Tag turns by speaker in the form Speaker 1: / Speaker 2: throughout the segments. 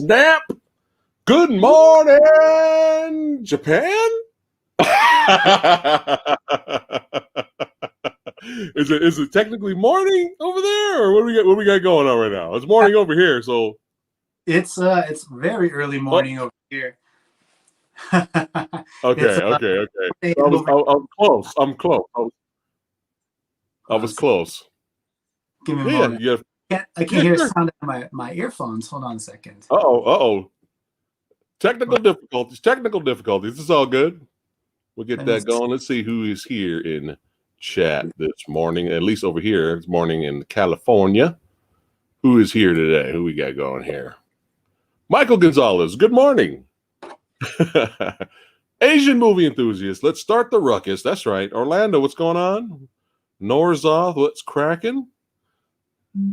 Speaker 1: snap. Good morning, Japan. Is it technically morning over there, or what we got going on right now? It's morning over here, so
Speaker 2: it's very early morning over here.
Speaker 1: Okay. I was close. I was close.
Speaker 2: Give me a moment.
Speaker 1: Yeah.
Speaker 2: I can't hear sound on my earphones. Hold on a second.
Speaker 1: Uh-oh. Technical difficulties. It's all good. We'll get that going. Let's see who is here in chat this morning. At least over here. It's morning in California. Who is here today? Who we got going here? Michael Gonzalez. Good morning. Asian movie enthusiast. Let's start the ruckus. That's right. Orlando, what's going on? Norzoth, what's cracking?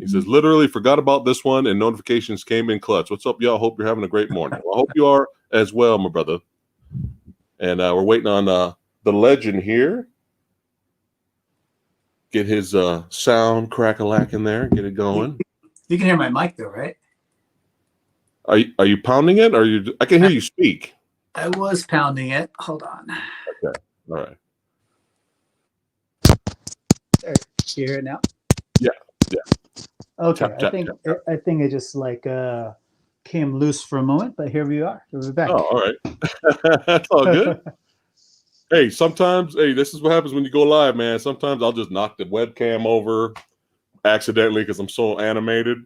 Speaker 1: He says, literally forgot about this one and notifications came in clutch. What's up, y'all? Hope you're having a great morning. Well, I hope you are as well, my brother. And we're waiting on the legend here. Get his sound crack-a-lack in there. Get it going.
Speaker 2: You can hear my mic, though, right?
Speaker 1: Are you pounding it? Or I can hear you speak.
Speaker 2: I was pounding it. Hold on.
Speaker 1: Okay. All right.
Speaker 2: There, you hear it now?
Speaker 1: Yeah.
Speaker 2: Okay. I think it just came loose for a moment, but here we are. We're back.
Speaker 1: Oh, all right. That's all good. Hey, this is what happens when you go live, man. Sometimes I'll just knock the webcam over accidentally because I'm so animated.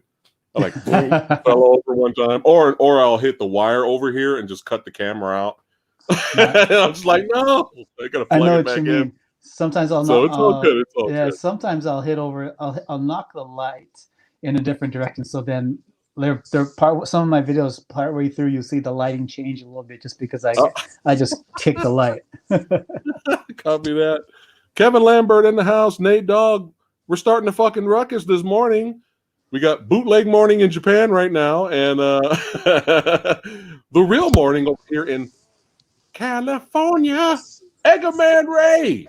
Speaker 1: I boom, fell over one time, or I'll hit the wire over here and just cut the camera out. And I'm just like, no, I gotta plug it back in.
Speaker 2: Sometimes I'll
Speaker 1: so it's all good. It's all
Speaker 2: good. Sometimes I'll hit over. I'll knock the light in a different direction. So then some of my videos partway through, you see the lighting change a little bit just because I just kick the light.
Speaker 1: Copy that. Kevin Lambert in the house. Nate Dogg. We're starting the fucking ruckus this morning. We got bootleg morning in Japan right now, and the real morning over here in California. Eiga-Man Ray.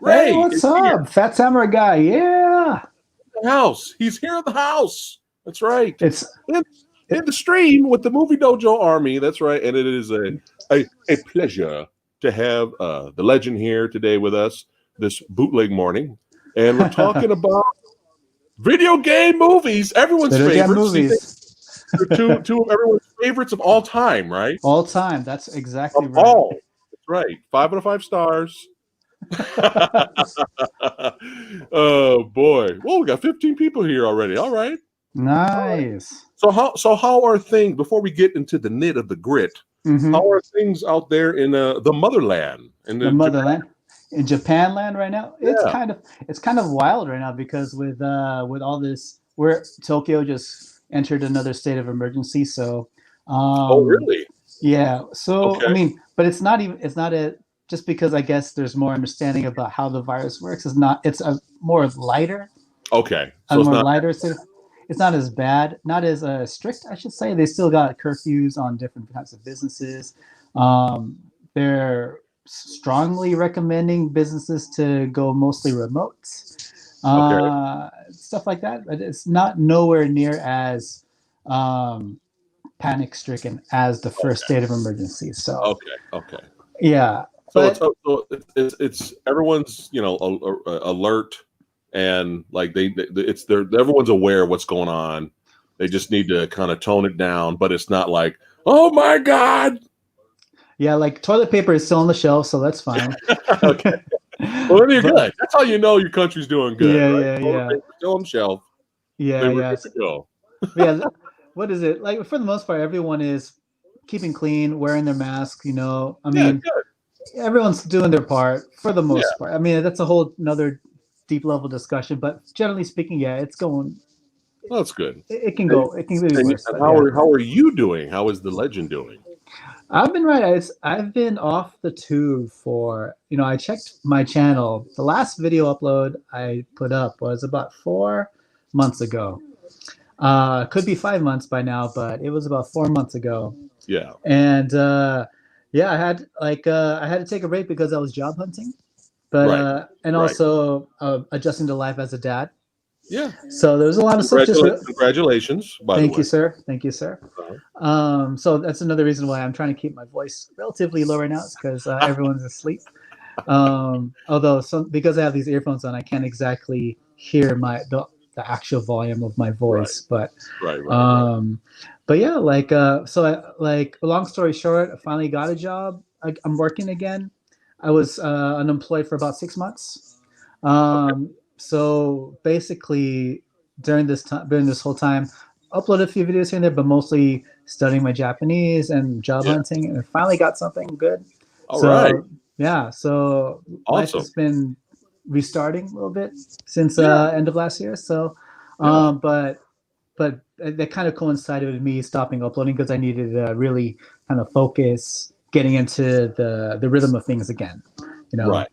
Speaker 2: Hey, what's up? PhatSamuraiGuy. Yeah.
Speaker 1: The house. He's here at the house. That's right.
Speaker 2: It's
Speaker 1: in the stream with the Movie Dojo Army. That's right. And it is a pleasure to have the legend here today with us this bootleg morning. And we're talking about video game movies. Everyone's favorites.
Speaker 2: Movies.
Speaker 1: Two of everyone's favorites of all time, right?
Speaker 2: All time. That's exactly right.
Speaker 1: All. That's right. 5 out of 5 stars. Oh boy. Well, we got 15 people here already. All right.
Speaker 2: Nice.
Speaker 1: So how are things before we get into the knit of the grit? Mm-hmm. How are things out there in the motherland? In the
Speaker 2: motherland? In Japan land right now? It's kind of wild right now because with all this, Tokyo just entered another state of emergency. So
Speaker 1: oh really?
Speaker 2: Yeah. So okay. I mean, but it's not just because I guess there's more understanding about how the virus works. It's a more lighter.
Speaker 1: Okay.
Speaker 2: So it's more lighter. So it's not as bad, not as strict, I should say. They still got curfews on different types of businesses. They're strongly recommending businesses to go mostly remote. Stuff like that. But it's not nowhere near as panic-stricken as the first state of emergency. So
Speaker 1: okay.
Speaker 2: Yeah.
Speaker 1: So it's everyone's alert and everyone's aware of what's going on. They just need to kind of tone it down, but it's not like, oh my God.
Speaker 2: Yeah, like toilet paper is still on the shelf, so that's fine.
Speaker 1: Okay. Well, then you're good. That's how you know your country's doing good.
Speaker 2: Yeah,
Speaker 1: right?
Speaker 2: Yeah.
Speaker 1: Paper still on the shelf.
Speaker 2: Yeah.
Speaker 1: Good to go.
Speaker 2: Yeah. What is it? Like for the most part, everyone is keeping clean, wearing their mask, I mean, everyone's doing their part for the most part. I mean, that's a whole another deep level discussion, but generally speaking, it's going.
Speaker 1: Well, that's good.
Speaker 2: It can go. It can be worse.
Speaker 1: And how are you doing? How is the legend doing?
Speaker 2: I've been I've been off the tube for, I checked my channel. The last video upload I put up was about 4 months ago. Could be 5 months by now, but it was about 4 months ago.
Speaker 1: Yeah.
Speaker 2: And I had to take a break because I was job hunting, but and also adjusting to life as a dad.
Speaker 1: Yeah.
Speaker 2: So there's a lot of stuff.
Speaker 1: Congratulations, by the
Speaker 2: Thank
Speaker 1: way.
Speaker 2: you, sir. Thank you, sir. So that's another reason why I'm trying to keep my voice relatively low right now. It's because everyone's asleep. Although because I have these earphones on, I can't exactly hear the actual volume of my voice.
Speaker 1: Right.
Speaker 2: But yeah, long story short, I finally got a job. I'm working again. I was unemployed for about 6 months. So basically, during this whole time, uploaded a few videos here and there, but mostly studying my Japanese and job hunting, and I finally got something good.
Speaker 1: All right.
Speaker 2: Yeah, so life has been restarting a little bit since end of last year. So, but that kind of coincided with me stopping uploading because I needed to really kind of focus, getting into the rhythm of things again. You know,
Speaker 1: right.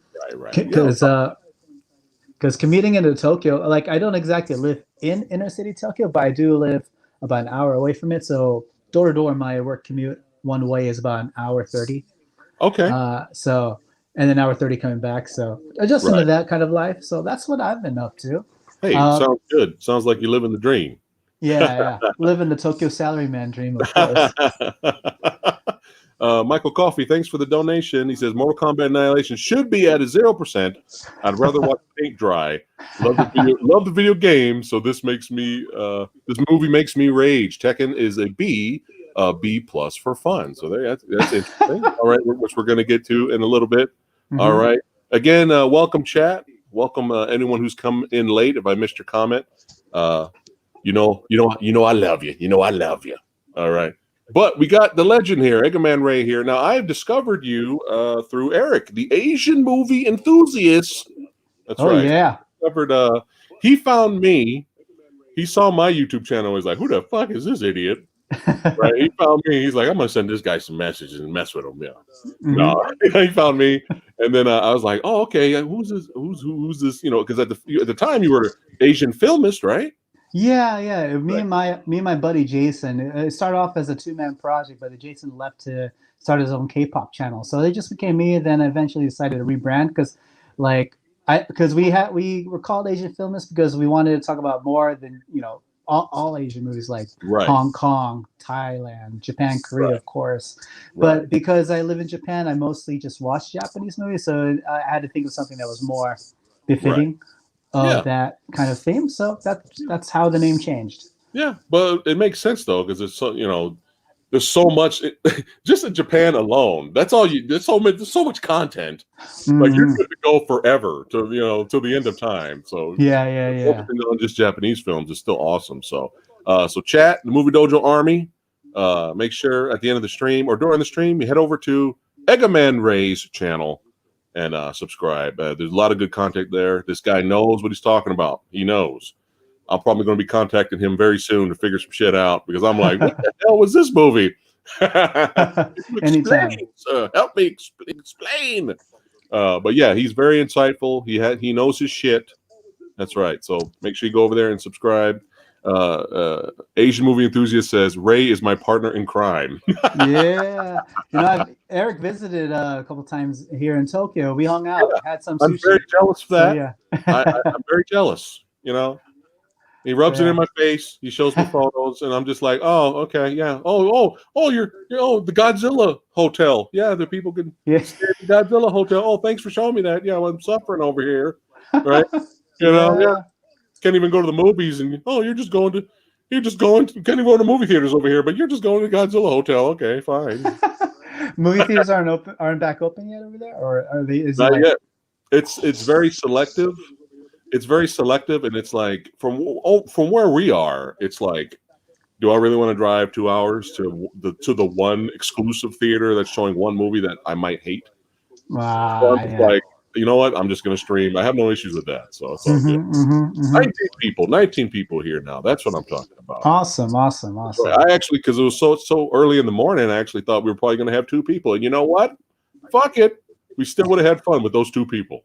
Speaker 2: Because commuting into Tokyo, like I don't exactly live in inner city Tokyo, but I do live about an hour away from it. So door to door, my work commute one way is about an hour 30.
Speaker 1: Okay.
Speaker 2: So and an hour 30 coming back. So adjusting to that kind of life. So that's what I've been up to.
Speaker 1: Hey, sounds good. Sounds like you're living the dream.
Speaker 2: Yeah. Living the Tokyo salaryman dream, of course.
Speaker 1: Michael Coffey, thanks for the donation. He says Mortal Kombat Annihilation should be at a 0%. I'd rather watch paint dry. Love the video game. So this movie makes me rage. Tekken is a B plus for fun. So that's interesting. All right, which we're going to get to in a little bit. Mm-hmm. All right. Again, welcome chat. Welcome anyone who's come in late. If I missed your comment, you know I love you. You know I love you. All right. But we got the legend here, Eiga-Man Ray here. Now, I have discovered you through Eric, the Asian movie enthusiast. That's right.
Speaker 2: Yeah.
Speaker 1: He found me. He saw my YouTube channel. He's like, who the fuck is this idiot? Right? He found me. He's like, I'm going to send this guy some messages and mess with him. Yeah. Mm-hmm. No, he found me. And then I was like, oh, okay. Who's this? Who's this? You know, because at the time you were an Asian filmist, right?
Speaker 2: Yeah. Me and my buddy Jason. It started off as a 2-man project, but Jason left to start his own K-pop channel. So they just became me. And then eventually decided to rebrand because, we were called Asian Filmists because we wanted to talk about more than all Asian movies like Hong Kong, Thailand, Japan, Korea, of course. But because I live in Japan, I mostly just watch Japanese movies. So I had to think of something that was more befitting. That kind of theme, so that's how the name changed. Yeah,
Speaker 1: but it makes sense though because it's so there's so much just in Japan alone. There's so much content. Like you're good to go forever till the end of time. So focusing on just Japanese films is still awesome. So chat the Movie Dojo Army. Make sure at the end of the stream or during the stream you head over to Eiga-Man Ray's channel. And subscribe. There's a lot of good content there. This guy knows what he's talking about. He knows. I'm probably going to be contacting him very soon to figure some shit out because I'm like, what the hell was this movie?
Speaker 2: Anytime.
Speaker 1: Help me explain. But yeah, he's very insightful. He knows his shit. That's right. So make sure you go over there and subscribe. Asian movie enthusiast says Ray is my partner in crime.
Speaker 2: Yeah, Eric visited a couple times here in Tokyo. We hung out, had some sushi.
Speaker 1: I'm very jealous of that. So, yeah. I'm very jealous. He rubs it in my face. He shows me photos, and I'm just like, oh, okay, yeah. You're the Godzilla hotel. Yeah, the people can stay at the Godzilla hotel. Oh, thanks for showing me that. Yeah, I'm suffering over here, right? Can't even go to the movies, and you're just going. Can't even go to movie theaters over here, but you're just going to Godzilla hotel. Okay, fine.
Speaker 2: Movie theaters aren't back open yet over there, or are they?
Speaker 1: Not yet. It's very selective. It's very selective, and it's like from where we are, it's like, do I really want to drive 2 hours to the one exclusive theater that's showing one movie that I might hate?
Speaker 2: Wow.
Speaker 1: Like, you know what? I'm just going to stream. I have no issues with that. So it's all good. 19 people here now. That's what I'm talking about.
Speaker 2: Awesome.
Speaker 1: I actually, because it was so early in the morning, I actually thought we were probably going to have 2 people. And you know what? Fuck it. We still would have had fun with those 2 people.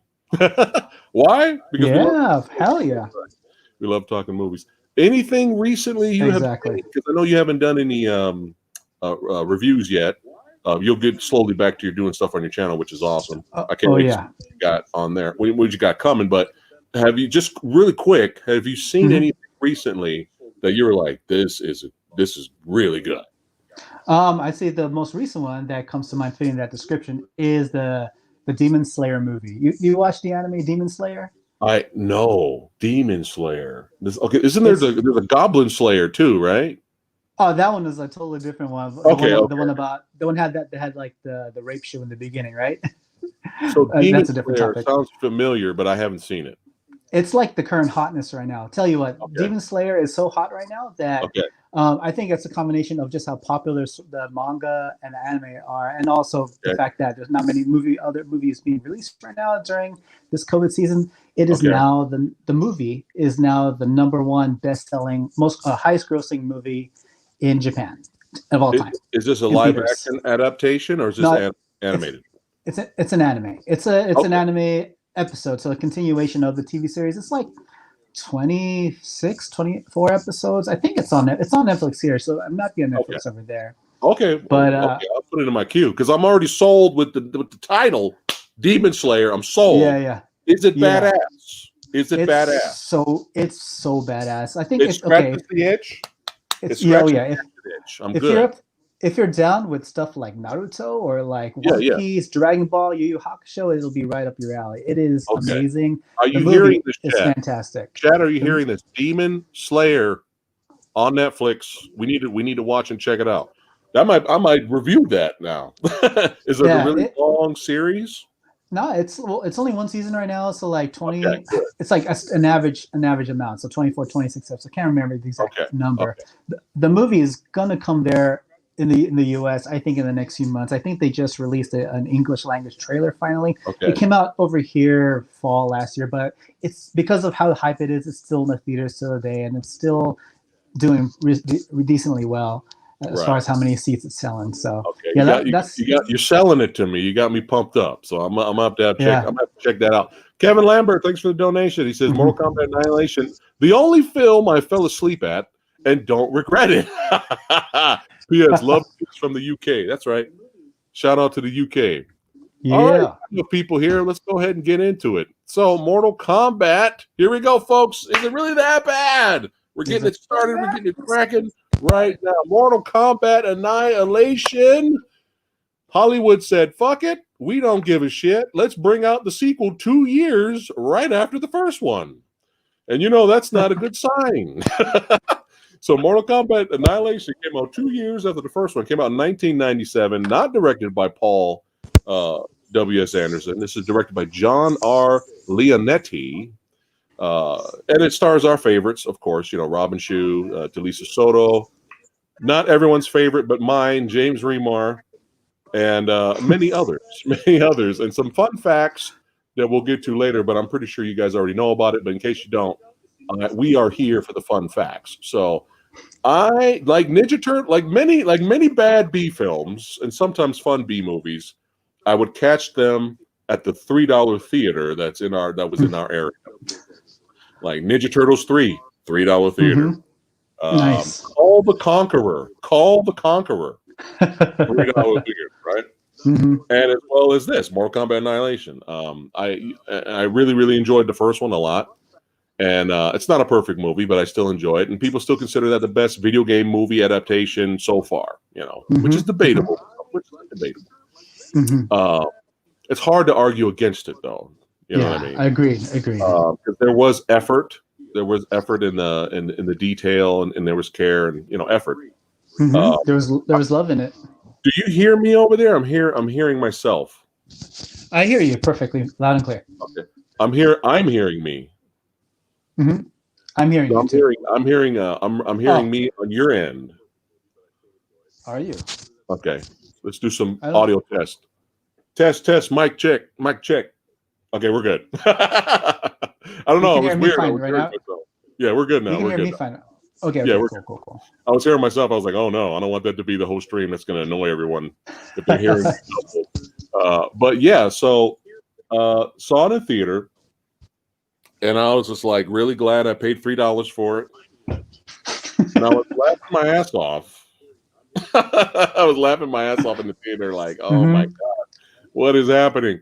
Speaker 1: Why? Because
Speaker 2: hell yeah.
Speaker 1: We love talking movies. Anything recently you have? Because I know you haven't done any reviews yet. You'll get slowly back to your doing stuff on your channel, which is awesome. I can't wait to see what you got on there. What you got coming, but have you just really quick? Have you seen
Speaker 2: Mhm.
Speaker 1: anything recently that you were like, this is really good?
Speaker 2: I'd say the most recent one that comes to mind fitting that description is the Demon Slayer movie. You watched the anime Demon Slayer?
Speaker 1: I know Demon Slayer. Okay, isn't there
Speaker 2: It's
Speaker 1: there's a Goblin Slayer too, right?
Speaker 2: Oh, that one is a totally different one.
Speaker 1: Okay,
Speaker 2: The
Speaker 1: okay.
Speaker 2: one about the one had that had like the rape show in the beginning, right?
Speaker 1: So Demon
Speaker 2: That's a different
Speaker 1: Slayer
Speaker 2: topic.
Speaker 1: sounds familiar, but I haven't seen it.
Speaker 2: It's like the current hotness right now. I'll tell you what,
Speaker 1: Okay,
Speaker 2: Demon Slayer is so hot right now that
Speaker 1: okay,
Speaker 2: I think it's a combination of just how popular the manga and the anime are, and also the
Speaker 1: okay,
Speaker 2: fact that there's not many other movies being released right now during this COVID season. It is
Speaker 1: okay.
Speaker 2: now the movie is now the number one best-selling, most highest grossing movie in Japan of all time
Speaker 1: Is this a
Speaker 2: in
Speaker 1: live
Speaker 2: theaters.
Speaker 1: action adaptation or is this
Speaker 2: No, it's
Speaker 1: animated?
Speaker 2: it's an anime. It's an
Speaker 1: Okay,
Speaker 2: anime episode, so a continuation of the TV series. It's like 26, 24 episodes. I think it's on Netflix here, so it might be on
Speaker 1: okay,
Speaker 2: Netflix over there.
Speaker 1: okay.
Speaker 2: But
Speaker 1: Well, okay, I'll put it in my queue because I'm already sold with the title, Demon Slayer. I'm sold.
Speaker 2: yeah,
Speaker 1: Is it
Speaker 2: yeah.
Speaker 1: badass? Is it badass?
Speaker 2: It's so badass. I think
Speaker 1: It
Speaker 2: it's okay.
Speaker 1: scratches the itch. It
Speaker 2: It's
Speaker 1: scratches
Speaker 2: yeah.
Speaker 1: the itch. I'm
Speaker 2: If
Speaker 1: good.
Speaker 2: you're if you're down with stuff like Naruto or like
Speaker 1: Yeah,
Speaker 2: One
Speaker 1: yeah.
Speaker 2: Piece, Dragon Ball, Yu Yu Hakusho, it'll be right up your alley. It is
Speaker 1: Okay.
Speaker 2: amazing.
Speaker 1: Are
Speaker 2: The
Speaker 1: you hearing
Speaker 2: movie
Speaker 1: this,
Speaker 2: is
Speaker 1: chat?
Speaker 2: fantastic.
Speaker 1: Chat, are you
Speaker 2: The,
Speaker 1: hearing this? Demon Slayer on Netflix. We need to watch and check it out. I might review that now. Is it a
Speaker 2: yeah,
Speaker 1: really long series?
Speaker 2: no, it's only one season right now, so like
Speaker 1: Okay,
Speaker 2: 20,
Speaker 1: good.
Speaker 2: it's like an average amount, so 24, 26 episodes. I can't remember the exact
Speaker 1: Okay,
Speaker 2: number.
Speaker 1: okay,
Speaker 2: The movie is gonna come there in the US, I think in the next few months. I think they just released an English language trailer finally. It
Speaker 1: okay.
Speaker 2: came out over here fall last year, but it's because of how hype it is, it's still in the theaters still today, and it's still doing decently well as far
Speaker 1: Right.
Speaker 2: as how many seats it's selling. So
Speaker 1: Okay.
Speaker 2: yeah, that's
Speaker 1: You're selling it to me. You got me pumped up. So I'm gonna have to check.
Speaker 2: yeah.
Speaker 1: I'm gonna have to check that out. Kevin Lambert, thanks for the donation. He says
Speaker 2: Mhm.
Speaker 1: Mortal Kombat Annihilation, the only film I fell asleep at and don't regret it. P.S. Love from the UK. That's right. Shout out to the UK. All right,
Speaker 2: Yeah.
Speaker 1: people here. Let's go ahead and get into it. So, Mortal Kombat. Here we go, folks. Is it really that bad? We're getting it started. We're getting it cracking right now. Mortal Kombat Annihilation. Hollywood said, fuck it. We don't give a shit. Let's bring out the sequel 2 years right after the first one. And you know, that's not a good sign. So Mortal Kombat Annihilation came out 2 years after the first one. Came out in 1997, not directed by Paul W.S. Anderson. This is directed by John R. Leonetti. And it stars our favorites, of course, you know, Robin Shue, Talisa Soto. Not everyone's favorite, but mine, James Remar, and many others, and some fun facts that we'll get to later. But I'm pretty sure you guys already know about it. But in case you don't, we are here for the fun facts. So I like Ninja Turtle, like many bad B films and sometimes fun B movies. I would catch them at the $3 theater that was in our area, like Ninja Turtles 3, $3 theater.
Speaker 2: Nice.
Speaker 1: Call the Conqueror, $3 theater, right? And as well as this Mortal Kombat Annihilation. I really enjoyed the first one a lot, and it's not a perfect movie, but I still enjoy it, and people still consider that the best video game movie adaptation so far. You know, which is debatable. It's hard to argue against it, though. You know what I mean?
Speaker 2: I agree.
Speaker 1: Because there was effort. There was effort in the detail, and there was care and effort.
Speaker 2: There was love in it.
Speaker 1: Do you hear me over there? I'm hearing myself.
Speaker 2: I hear you perfectly, loud and clear.
Speaker 1: Okay. I'm hearing me.
Speaker 2: I'm hearing you too.
Speaker 1: I'm hearing me on your end.
Speaker 2: Are you?
Speaker 1: Okay. Let's do some audio test. Test. Mic check. Okay, we're good. I don't know. It was weird.
Speaker 2: Right now?
Speaker 1: Yeah, we're good now.
Speaker 2: You can
Speaker 1: we're
Speaker 2: hear
Speaker 1: good
Speaker 2: me
Speaker 1: now.
Speaker 2: fine. Okay.
Speaker 1: Yeah, we're
Speaker 2: cool.
Speaker 1: I was hearing myself. I was like, oh no, I don't want that to be the whole stream. That's going to annoy everyone if they're hearing me. But yeah, so saw it in theater, and I was just like really glad I paid $3 for it. And I was laughing my ass off. I was laughing my ass off in the theater, like, oh my God, what is happening?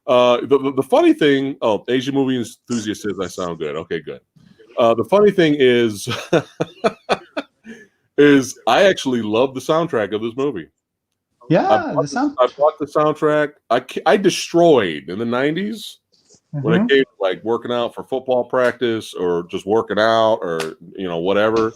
Speaker 1: The funny thing, Asian movie enthusiast says I sound good. Okay, good. The funny thing is, is I actually love the soundtrack of this movie.
Speaker 2: Yeah, the sound.
Speaker 1: I bought the soundtrack. I destroyed in the 90s when it came to like working out for football practice or just working out or whatever.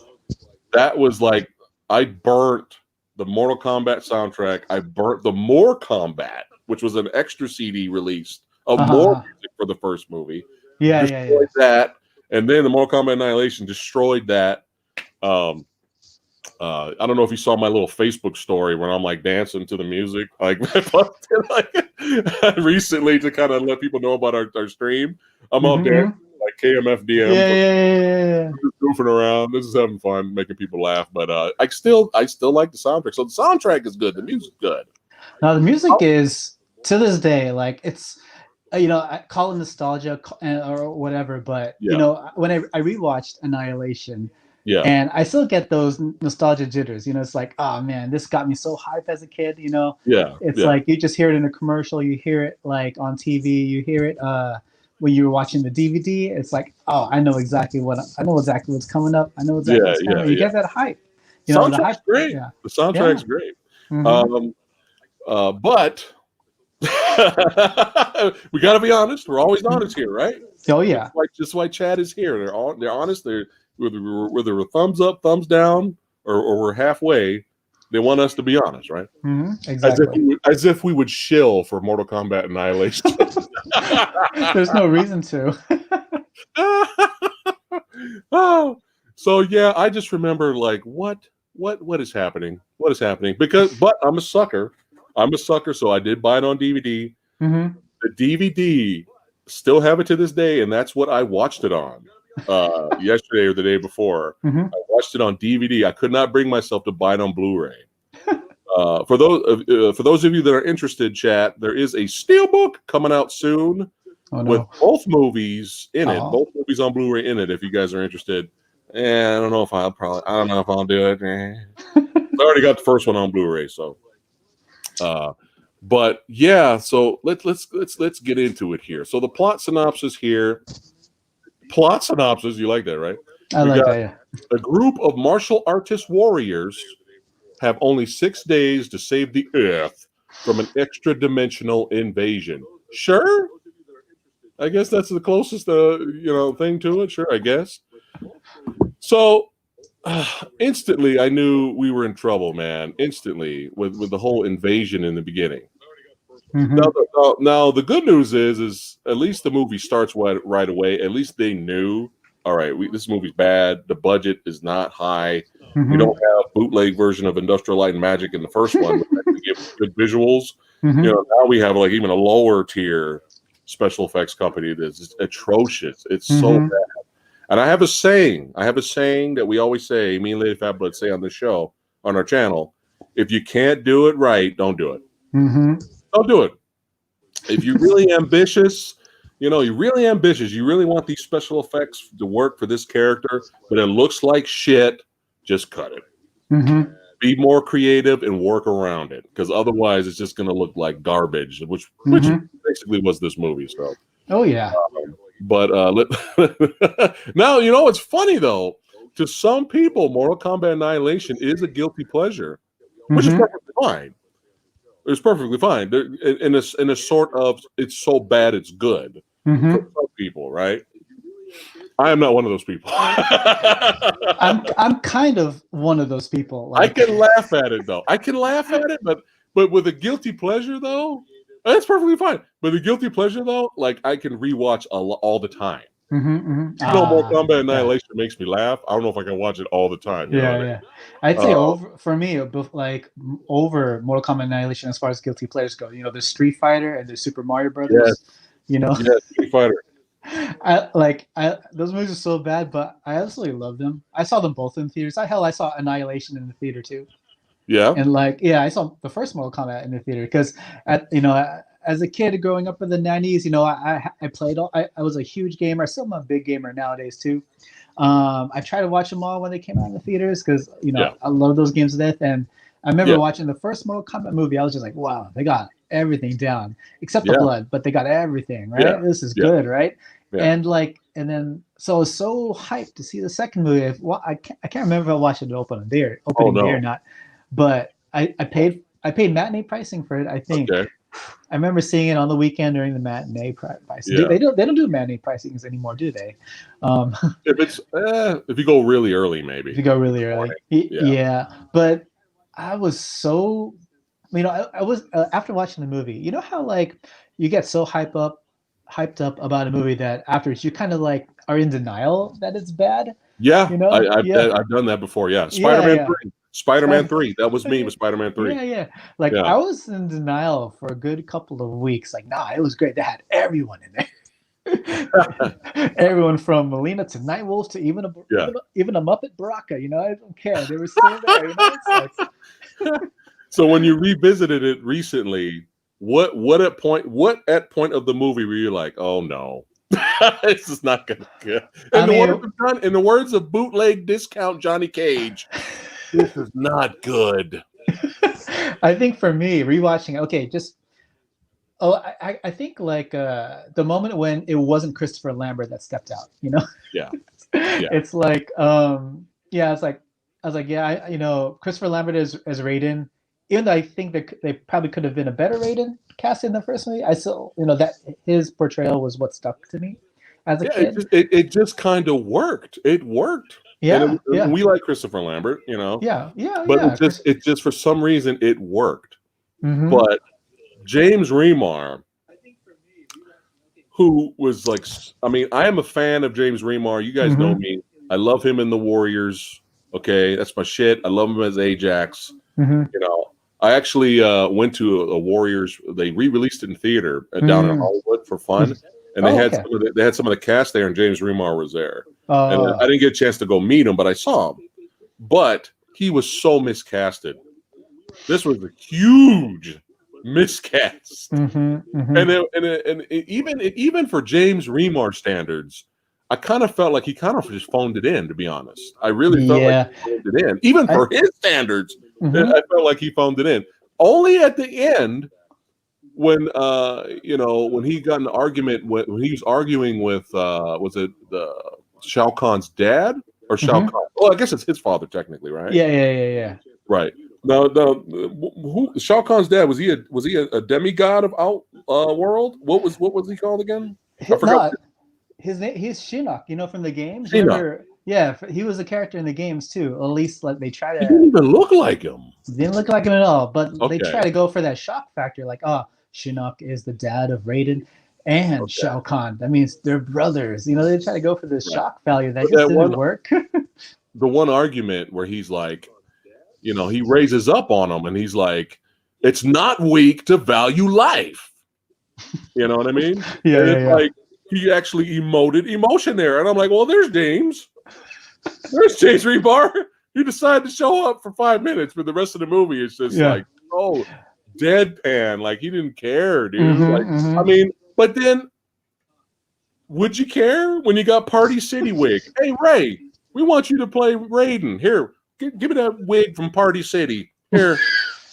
Speaker 1: That was like I burnt the Mortal Kombat soundtrack. I burnt the More Kombat, which was an extra CD release of more music for the first movie. Destroyed that, and then the Mortal Kombat Annihilation destroyed that. I don't know if you saw my little Facebook story when I'm like dancing to the music, like recently to kind of let people know about our stream. I'm all dancing like KMFDM, just goofing around. This is having fun, making people laugh. But I still like the soundtrack. So the soundtrack is good. The music's good.
Speaker 2: Now the music is to this day like it's. I call it nostalgia or whatever, but when I rewatched Annihilation, and I still get those nostalgia jitters. It's like, oh man, this got me so hyped as a kid. It's like you just hear it in a commercial, you hear it like on TV, you hear it when you were watching the DVD. It's like, oh, I know exactly what's coming up. I know exactly what's coming. You get that hype.
Speaker 1: Soundtrack's great. Yeah. The soundtrack's great. But. We got to be honest. We're always honest here, right?
Speaker 2: Oh yeah.
Speaker 1: Just why Chad is here. They're honest. They're whether we're thumbs up, thumbs down, or we're halfway. They want us to be honest, right?
Speaker 2: Exactly.
Speaker 1: As if we would shill for Mortal Kombat Annihilation.
Speaker 2: There's no reason to.
Speaker 1: Oh, so yeah. I just remember like what is happening? What is happening? But I'm a sucker. So I did buy it on DVD. The DVD, still have it to this day, and that's what I watched it on yesterday or the day before. I watched it on DVD. I could not bring myself to buy it on Blu-ray. For those of you that are interested, chat, there is a steelbook coming out soon with both movies in it, both movies on Blu-ray in it. If you guys are interested, I don't know if I'll do it. I already got the first one on Blu-ray, so. But yeah, so let's get into it here. So the plot synopsis here. Plot synopsis, you like that, right?
Speaker 2: I like that, yeah.
Speaker 1: A group of martial artist warriors have only 6 days to save the Earth from an extra-dimensional invasion. Sure? I guess that's the closest thing to it. Sure, I guess. So instantly, I knew we were in trouble, man. Instantly, with the whole invasion in the beginning. Now, the good news is at least the movie starts right away. At least they knew, all right, this movie's bad. The budget is not high. We don't have a bootleg version of Industrial Light and Magic in the first one, but give good visuals. Now we have like even a lower tier special effects company that's atrocious. It's so bad. And I have a saying that we always say, me and Lady Fat Blood say on this show, on our channel, if you can't do it right, don't do it. Don't do it. If you're really ambitious, you really want these special effects to work for this character, but it looks like shit, just cut it. Be more creative and work around it, because otherwise it's just going to look like garbage, which basically was this movie. So.
Speaker 2: Oh, yeah.
Speaker 1: But now, it's funny, though. To some people, Mortal Kombat Annihilation is a guilty pleasure, which is perfectly fine. It's perfectly fine. In a sort of, it's so bad it's good for some people, right? I am not one of those people.
Speaker 2: I'm kind of one of those people.
Speaker 1: I can laugh at it, though. But with a guilty pleasure, though, that's perfectly fine. But the guilty pleasure, though, like I can rewatch all the time. Mortal Kombat Annihilation makes me laugh. I don't know if I can watch it all the time.
Speaker 2: Yeah. I'd say for me, over Mortal Kombat Annihilation as far as guilty pleasures go. There's Street Fighter and there's Super Mario Brothers.
Speaker 1: Yeah, Street Fighter.
Speaker 2: Those movies are so bad, but I absolutely love them. I saw them both in theaters. I saw Annihilation in the theater too.
Speaker 1: Yeah.
Speaker 2: And I saw the first Mortal Kombat in the theater because as a kid growing up in the 90s, I played I was a huge gamer. I still am a big gamer nowadays too. I tried to watch them all when they came out in the theaters because I love those games to death. And I remember watching the first Mortal Kombat movie. I was just like, wow, they got everything down except the
Speaker 1: Yeah.
Speaker 2: blood, but they got everything, right?
Speaker 1: Yeah.
Speaker 2: This is
Speaker 1: Yeah.
Speaker 2: good, right?
Speaker 1: Yeah.
Speaker 2: And then so I was so hyped to see the second movie. I can't remember if I watched it opening day or not, but I paid matinee pricing for it. I think
Speaker 1: Okay.
Speaker 2: I remember seeing it on the weekend during the matinee pricing.
Speaker 1: Yeah.
Speaker 2: They don't do matinee pricings anymore, do they?
Speaker 1: If you go really early, maybe.
Speaker 2: If you go really early,
Speaker 1: Yeah.
Speaker 2: yeah. But I was so, I was after watching the movie. You know how like you get so hyped up about a movie that afterwards you kind of like are in denial that it's bad.
Speaker 1: Yeah.
Speaker 2: You know,
Speaker 1: I've done that before. Yeah.
Speaker 2: Yeah,
Speaker 1: Spider-Man 3. Spider-Man 3. That was me with Spider-Man 3.
Speaker 2: Yeah. Like
Speaker 1: Yeah.
Speaker 2: I was in denial for a good couple of weeks. Like, nah, it was great. They had everyone in there. Everyone from Melina to Nightwolf to even a Muppet Baraka. I don't care. They were still there. It's like...
Speaker 1: So when you revisited it recently, what at point of the movie were you like, oh no, this is not gonna get? In the words of bootleg discount Johnny Cage, this is not good.
Speaker 2: I think for me, rewatching, okay, just I think like the moment when it wasn't Christopher Lambert that stepped out,
Speaker 1: Yeah.
Speaker 2: It's like it's like I was like, yeah, Christopher Lambert as Raiden, even though I think they probably could have been a better Raiden cast in the first movie, I still, that his portrayal was what stuck to me as a kid.
Speaker 1: It just kind of worked. It worked.
Speaker 2: Yeah,
Speaker 1: We like Christopher Lambert,
Speaker 2: Yeah.
Speaker 1: But it just for some reason it worked.
Speaker 2: Mm-hmm.
Speaker 1: But James Remar, who was like, I am a fan of James Remar. You guys know me. I love him in The Warriors. Okay, that's my shit. I love him as Ajax.
Speaker 2: Mm-hmm.
Speaker 1: I actually went to a Warriors. They re-released it in theater down in Hollywood for fun, and they had some of the cast there, and James Remar was there. And I didn't get a chance to go meet him, but I saw him. But he was so miscasted. This was a huge miscast, and even for James Remar standards, I kind of felt like he kind of just phoned it in. To be honest, I really felt like he phoned it in, even for his standards. I felt like he phoned it in. Only at the end, when when he got an argument when he was arguing with was it Shao Kahn's dad or Shao Kahn? Well, I guess it's his father technically, right?
Speaker 2: Yeah.
Speaker 1: Right. No. Who Shao Kahn's dad was? He a demigod of world? What was he called again? I forgot.
Speaker 2: His name. He's Shinnok. From the games.
Speaker 1: Shinnok.
Speaker 2: Remember? Yeah, he was a character in the games too. At least like they try to.
Speaker 1: He didn't even look like him.
Speaker 2: Didn't look like him at all. But they try to go for that shock factor, like, Shinnok is the dad of Raiden and Shao Kahn. That means they're brothers. They try to go for this shock value that just didn't work.
Speaker 1: The one argument where he's like, he raises up on him and he's like, it's not weak to value life. You know what I mean?
Speaker 2: Yeah.
Speaker 1: Like he actually emoted emotion there. And I'm like, well, there's James. There's James Remar. You decide to show up for 5 minutes, but the rest of the movie is just like, deadpan. Like he didn't care, dude. But then would you care when you got Party City wig? Hey, Ray, we want you to play Raiden. Here, give me that wig from Party City. Here,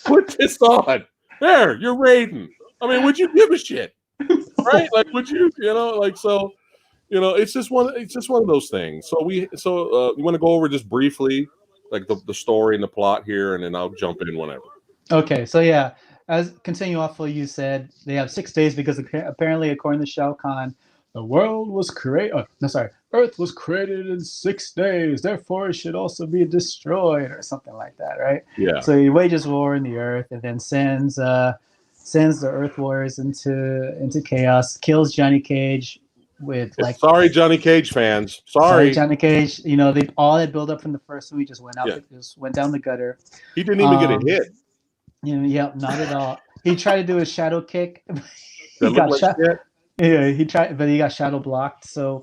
Speaker 1: put this on. There, you're Raiden. Would you give a shit? Right? Like, would you, so, it's just one of those things. So you want to go over just briefly, like the story and the plot here, and then I'll jump in whenever.
Speaker 2: Okay, so yeah, as continue off what you said, they have 6 days because apparently, according to Shao Kahn, the world was created. Earth was created in 6 days. Therefore, it should also be destroyed, or something like that, right?
Speaker 1: Yeah.
Speaker 2: So he wages war in the Earth, and then sends the Earth Warriors into chaos. Kills Johnny Cage with like.
Speaker 1: Sorry, Johnny Cage fans. Sorry,
Speaker 2: Johnny Cage. They all that build up from the first movie just went out. Just went down the gutter.
Speaker 1: He didn't even get a hit.
Speaker 2: Not at all. He tried to do a shadow kick.
Speaker 1: He got shot.
Speaker 2: Yeah, he tried, but he got shadow blocked. So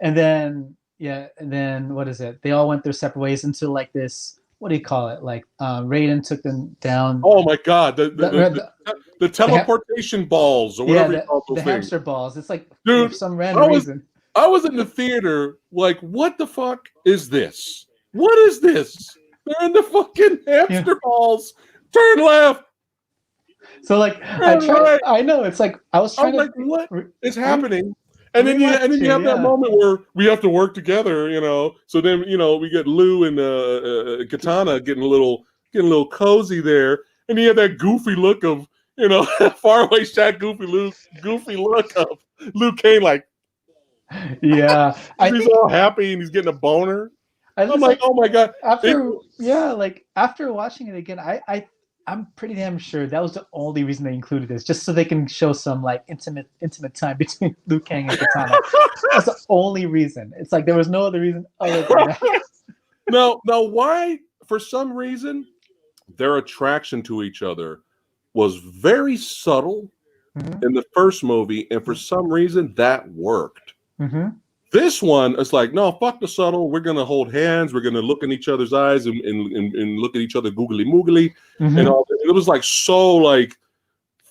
Speaker 2: and then what is it? They all went their separate ways into like this. What do you call it? Like Raiden took them down.
Speaker 1: Oh my God! The teleportation balls or whatever you call those things.
Speaker 2: Hamster balls. It's like,
Speaker 1: dude,
Speaker 2: for some random reason.
Speaker 1: I was in the theater like, what the fuck is this? What is this? They're in the fucking hamster balls. Turn left.
Speaker 2: So like I tried.
Speaker 1: Right.
Speaker 2: I know it's like I was
Speaker 1: I was
Speaker 2: trying
Speaker 1: like,
Speaker 2: to.
Speaker 1: what
Speaker 2: re-
Speaker 1: is
Speaker 2: re-
Speaker 1: happening? And then you have that
Speaker 2: yeah.
Speaker 1: moment where we have to work together, So then we get Lou and Katana getting a little cozy there, and he had that goofy look of faraway shot, goofy look of Liu Kang, like
Speaker 2: Yeah, I
Speaker 1: he's
Speaker 2: think
Speaker 1: all happy and he's getting a boner.
Speaker 2: I
Speaker 1: I'm
Speaker 2: just
Speaker 1: like,
Speaker 2: like
Speaker 1: oh my god!
Speaker 2: after watching it again, I'm pretty damn sure that was the only reason they included this, just so they can show some like intimate time between Liu Kang and Katana. That's the only reason. It's like there was no other reason other than that.
Speaker 1: now, why? For some reason, their attraction to each other was very subtle in the first movie, and for some reason that worked.
Speaker 2: Mm-hmm.
Speaker 1: This one, it's like, no, fuck the subtle. We're gonna hold hands. We're gonna look in each other's eyes and look at each other googly moogly, and all. It was like so like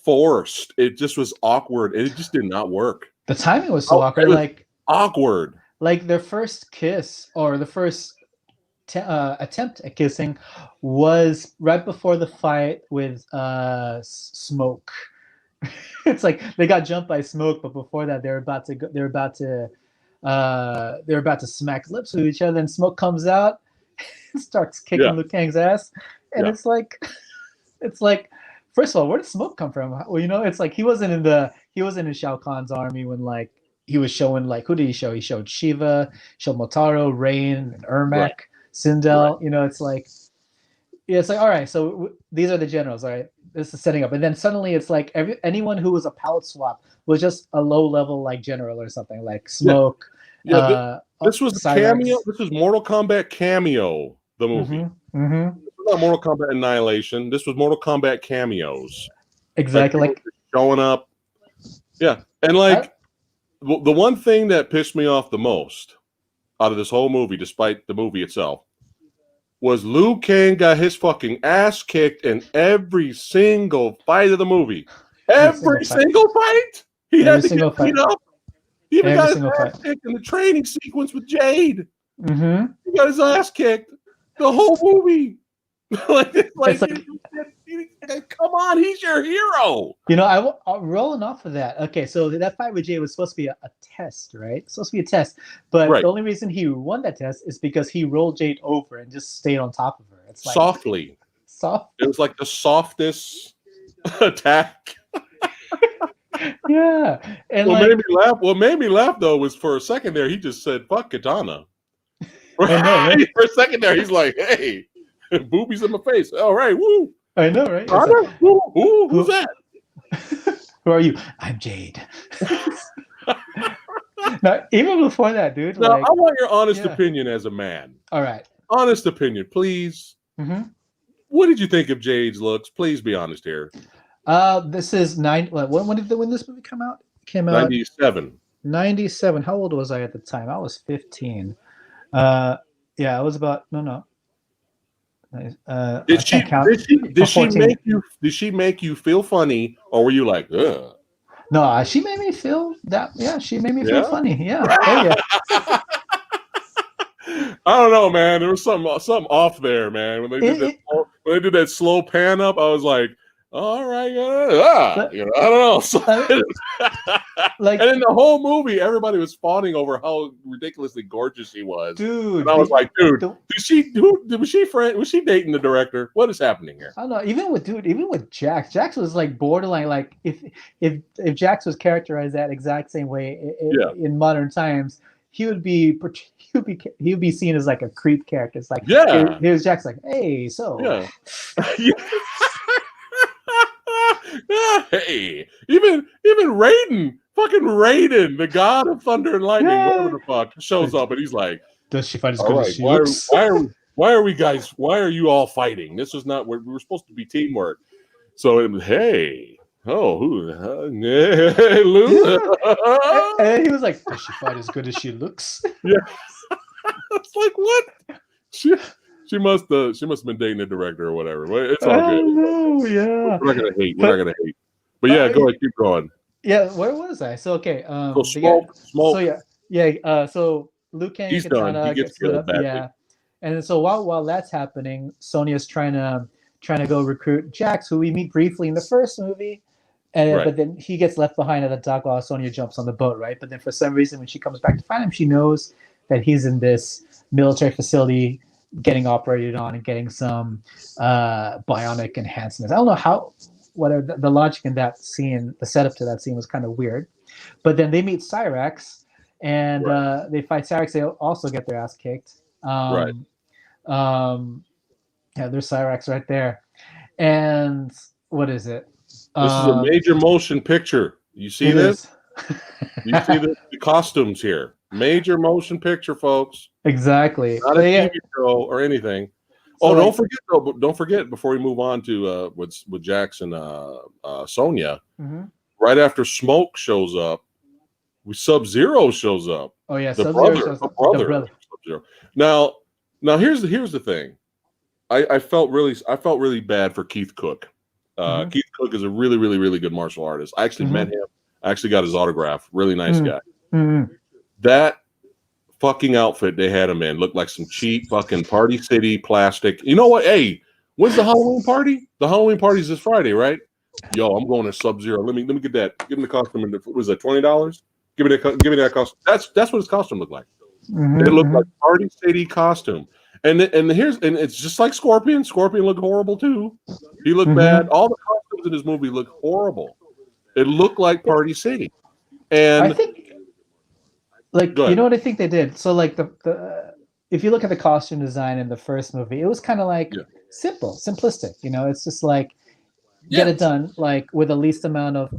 Speaker 1: forced. It just was awkward. It just did not work.
Speaker 2: The timing was so awkward. Like
Speaker 1: awkward.
Speaker 2: Like their first kiss or the first attempt at kissing was right before the fight with Smoke. It's like they got jumped by Smoke, but before that, they're about to smack lips with each other, and Smoke comes out and starts kicking Liu Kang's ass, and it's like, first of all, where did Smoke come from? Well, it's like he wasn't in Shao Kahn's army when like he was showing like, who did he show? He showed Shiva, showed Motaro, Rain, and Ermac, Sindel. It's like all right, so these are the generals. All right, this is setting up, and then suddenly it's like anyone who was a palette swap was just a low level like general or something like Smoke.
Speaker 1: This was a cameo. This was Mortal Kombat Cameo, the movie. This was not Mortal Kombat Annihilation. This was Mortal Kombat cameos.
Speaker 2: Exactly, like
Speaker 1: showing up. Yeah, and like the one thing that pissed me off the most out of this whole movie, despite the movie itself, was Liu Kang got his fucking ass kicked in every single fight of the movie. Every single fight. He had to get beat up. He even got his ass kicked in the training sequence with Jade. He got his ass kicked the whole movie. Come on, he's your hero.
Speaker 2: I'm rolling off of that. Okay, so that fight with Jade was supposed to be a test, right? It's supposed to be a test. But the only reason he won that test is because he rolled Jade over and just stayed on top of her. It's like
Speaker 1: softly. It was like the softest attack.
Speaker 2: Yeah. And
Speaker 1: what made me laugh though was for a second there he just said fuck Katana. Right? Right? For a second there he's like, hey, boobies in my face. All right, woo.
Speaker 2: I know, right?
Speaker 1: Like, who's that?
Speaker 2: Who are you? I'm Jade. Now, even before that, dude.
Speaker 1: Now, I want your honest opinion as a man.
Speaker 2: All right.
Speaker 1: Honest opinion, please. What did you think of Jade's looks? Please be honest here.
Speaker 2: This is when this movie come out? It came out
Speaker 1: 97.
Speaker 2: 97. How old was I at the time? I was 15. I was about did
Speaker 1: she make you feel funny, or were you like, ugh?
Speaker 2: No, she made me feel that. Yeah, she made me feel funny. Yeah. Oh yeah.
Speaker 1: I don't know, man. There was something off there, man. When they did that slow pan up, I was like, all right, I don't know. And in the whole movie, everybody was fawning over how ridiculously gorgeous she was.
Speaker 2: Dude,
Speaker 1: and I was like, dude, was she dating the director? What is happening here?
Speaker 2: I don't know. Even with Jax. Jax was like borderline. Like if Jax was characterized that exact same way in modern times, he would be seen as like a creep character. It's like, here's Jax like, hey, so
Speaker 1: hey, even Raiden, fucking Raiden, the god of thunder and lightning, whatever the fuck, shows up and he's like,
Speaker 2: does she fight as good as she looks?
Speaker 1: Why are we guys? Why are you all fighting? This is not. We were supposed to be teamwork. So it was, hey, hey, Lou.
Speaker 2: And he was like, does she fight as good as she looks?
Speaker 1: Yeah. It's like, what? She must have been dating the director or whatever. It's all good.
Speaker 2: Oh yeah.
Speaker 1: We're not gonna hate. But yeah, go ahead, keep going.
Speaker 2: Yeah, where was I? So okay.
Speaker 1: So smoke.
Speaker 2: So Liu Kang
Speaker 1: he's
Speaker 2: Katana
Speaker 1: done. He gets killed.
Speaker 2: Yeah. And so while that's happening, Sonya's trying to trying to go recruit Jax, who we meet briefly in the first movie. And
Speaker 1: Right.
Speaker 2: but then he gets left behind at the dock while Sonya jumps on the boat, right? But then for some reason, when she comes back to find him, she knows that he's in this military facility getting operated on and getting some bionic enhancements. I don't know whether the logic in that scene, the setup to that scene was kind of weird. But then they meet Cyrax, and they fight Cyrax. They also get their ass kicked.
Speaker 1: Right.
Speaker 2: Yeah, there's Cyrax right there. And what is it?
Speaker 1: This is a major motion picture. You see this? You see the costumes here. Major motion picture, folks.
Speaker 2: Exactly.
Speaker 1: Not a TV show or anything. So don't forget before we move on to with Jax and Sonya. Right after Smoke shows up, Sub-Zero shows up.
Speaker 2: Oh yeah,
Speaker 1: the brother. Sub-Zero. Now here's the thing. I felt really bad for Keith Cook. Keith Cook is a really, really, really good martial artist. I actually met him. I actually got his autograph. Really nice guy. That fucking outfit they had him in looked like some cheap fucking Party City plastic. You know what? Hey, when's the Halloween party? The Halloween party's this Friday, right? Yo, I'm going to Sub-Zero. Let me get that. Give him the costume. Was that $20? Give me that costume. That's what his costume looked like. It looked like Party City costume. And it's just like Scorpion. Scorpion looked horrible too. He looked bad. All the costumes in this movie looked horrible. It looked like Party City. And
Speaker 2: I think, you know what I think they did? So like the if you look at the costume design in the first movie, it was kind of like simple, simplistic. You know, it's just like get it done like with the least amount of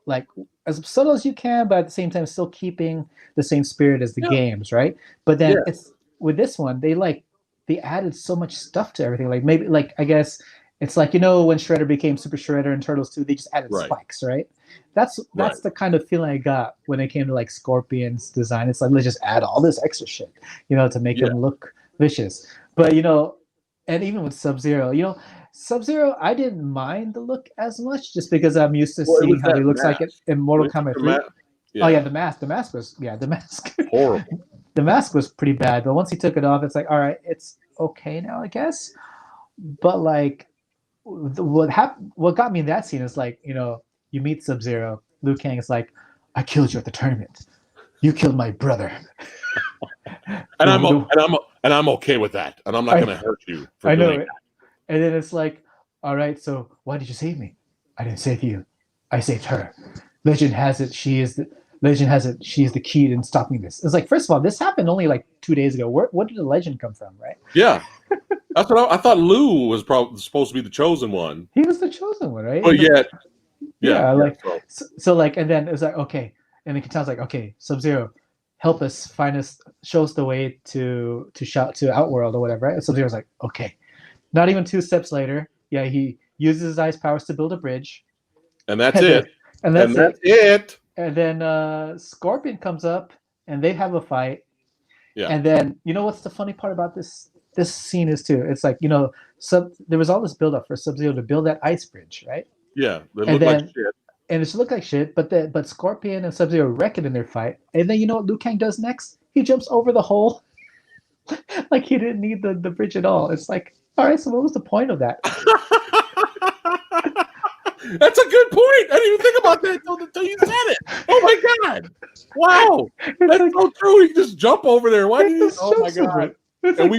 Speaker 2: like as subtle as you can, but at the same time still keeping the same spirit as the games, right? But then it's with this one, they added so much stuff to everything. Like maybe I guess it's like when Shredder became Super Shredder in Turtles 2, they just added spikes, right? That's the kind of feeling I got when it came to like Scorpion's design. It's like let's just add all this extra shit, to make him look vicious. But and even with Sub-Zero, Sub-Zero, I didn't mind the look as much just because I'm used to seeing how he looks like it in Mortal Kombat 3. Oh yeah, the mask was
Speaker 1: horrible.
Speaker 2: The mask was pretty bad, but once he took it off, it's like, all right, it's okay now, I guess. But like, what got me in that scene is like, you meet Sub-Zero, Liu Kang is like, I killed you at the tournament. You killed my brother.
Speaker 1: and I'm okay with that, and I'm not going to hurt you. I know it.
Speaker 2: And then it's like, all right, so why did you save me? I didn't save you. I saved her. Legend has it she is the key to stopping this. It's like, first of all, this happened only like 2 days ago. Where did the legend come from, right?
Speaker 1: Yeah. That's what I thought. Lou was probably supposed to be the chosen one.
Speaker 2: He was the chosen one, right?
Speaker 1: But
Speaker 2: so like, and then it was like, okay. And then Katana's like, okay, Sub-Zero, help us, show us the way to Outworld or whatever, right? And Sub-Zero's like, okay. Not even 2 steps later, he uses his ice powers to build a bridge.
Speaker 1: And that's it.
Speaker 2: And that's it. And then Scorpion comes up, and they have a fight. Yeah. And then what's the funny part about this scene is too? It's like there was all this build up for Sub-Zero to build that ice bridge, right?
Speaker 1: Yeah, they look like shit.
Speaker 2: And it looked like shit, but Scorpion and Sub-Zero wreck it in their fight. And then what Liu Kang does next? He jumps over the hole, like he didn't need the bridge at all. It's like, all right, so what was the point of that?
Speaker 1: That's a good point. I didn't even think about that until you said it. Oh my god! Wow, that's so true. He just jump over there. Why did he? Oh my god! And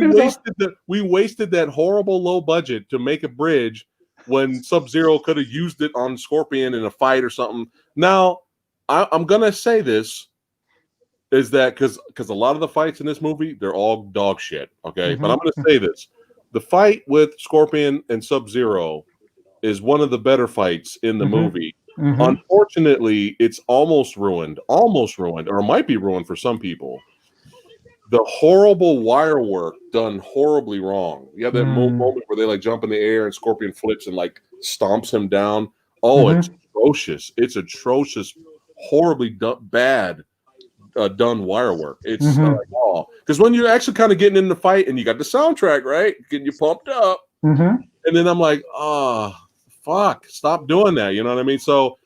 Speaker 1: we wasted that horrible low budget to make a bridge when Sub-Zero could have used it on Scorpion in a fight or something. Now, I'm gonna say this is that because a lot of the fights in this movie, they're all dog shit. Okay, but I'm gonna say this: the fight with Scorpion and Sub-Zero is one of the better fights in the movie. Unfortunately, it's almost ruined, or it might be ruined for some people. The horrible wire work done horribly wrong. You have that moment where they like jump in the air and Scorpion flips and like stomps him down. Oh, it's atrocious. It's atrocious, horribly bad done wire work. It's like, because when you're actually kind of getting in the fight and you got the soundtrack, right? Getting you pumped up. And then I'm like, fuck, stop doing that. You know what I mean? So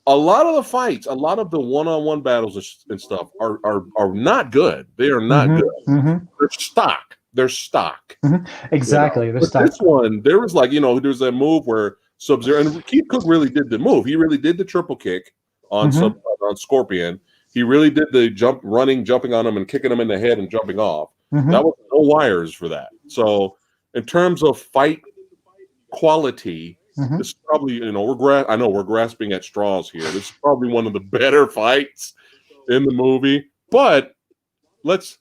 Speaker 1: a lot of the fights, a lot of the one-on-one battles and stuff are not good. They are not good. They're stock. they're stock.
Speaker 2: Exactly.
Speaker 1: But this one, there was like, there's a move where Sub-Zero, and Keith Cook really did the move. He really did the triple kick on on Scorpion. He really did the jumping on him and kicking him in the head and jumping off. That was no wires for that. So in terms of fight quality, this is probably, I know we're grasping at straws here. This is probably one of the better fights in the movie. But let's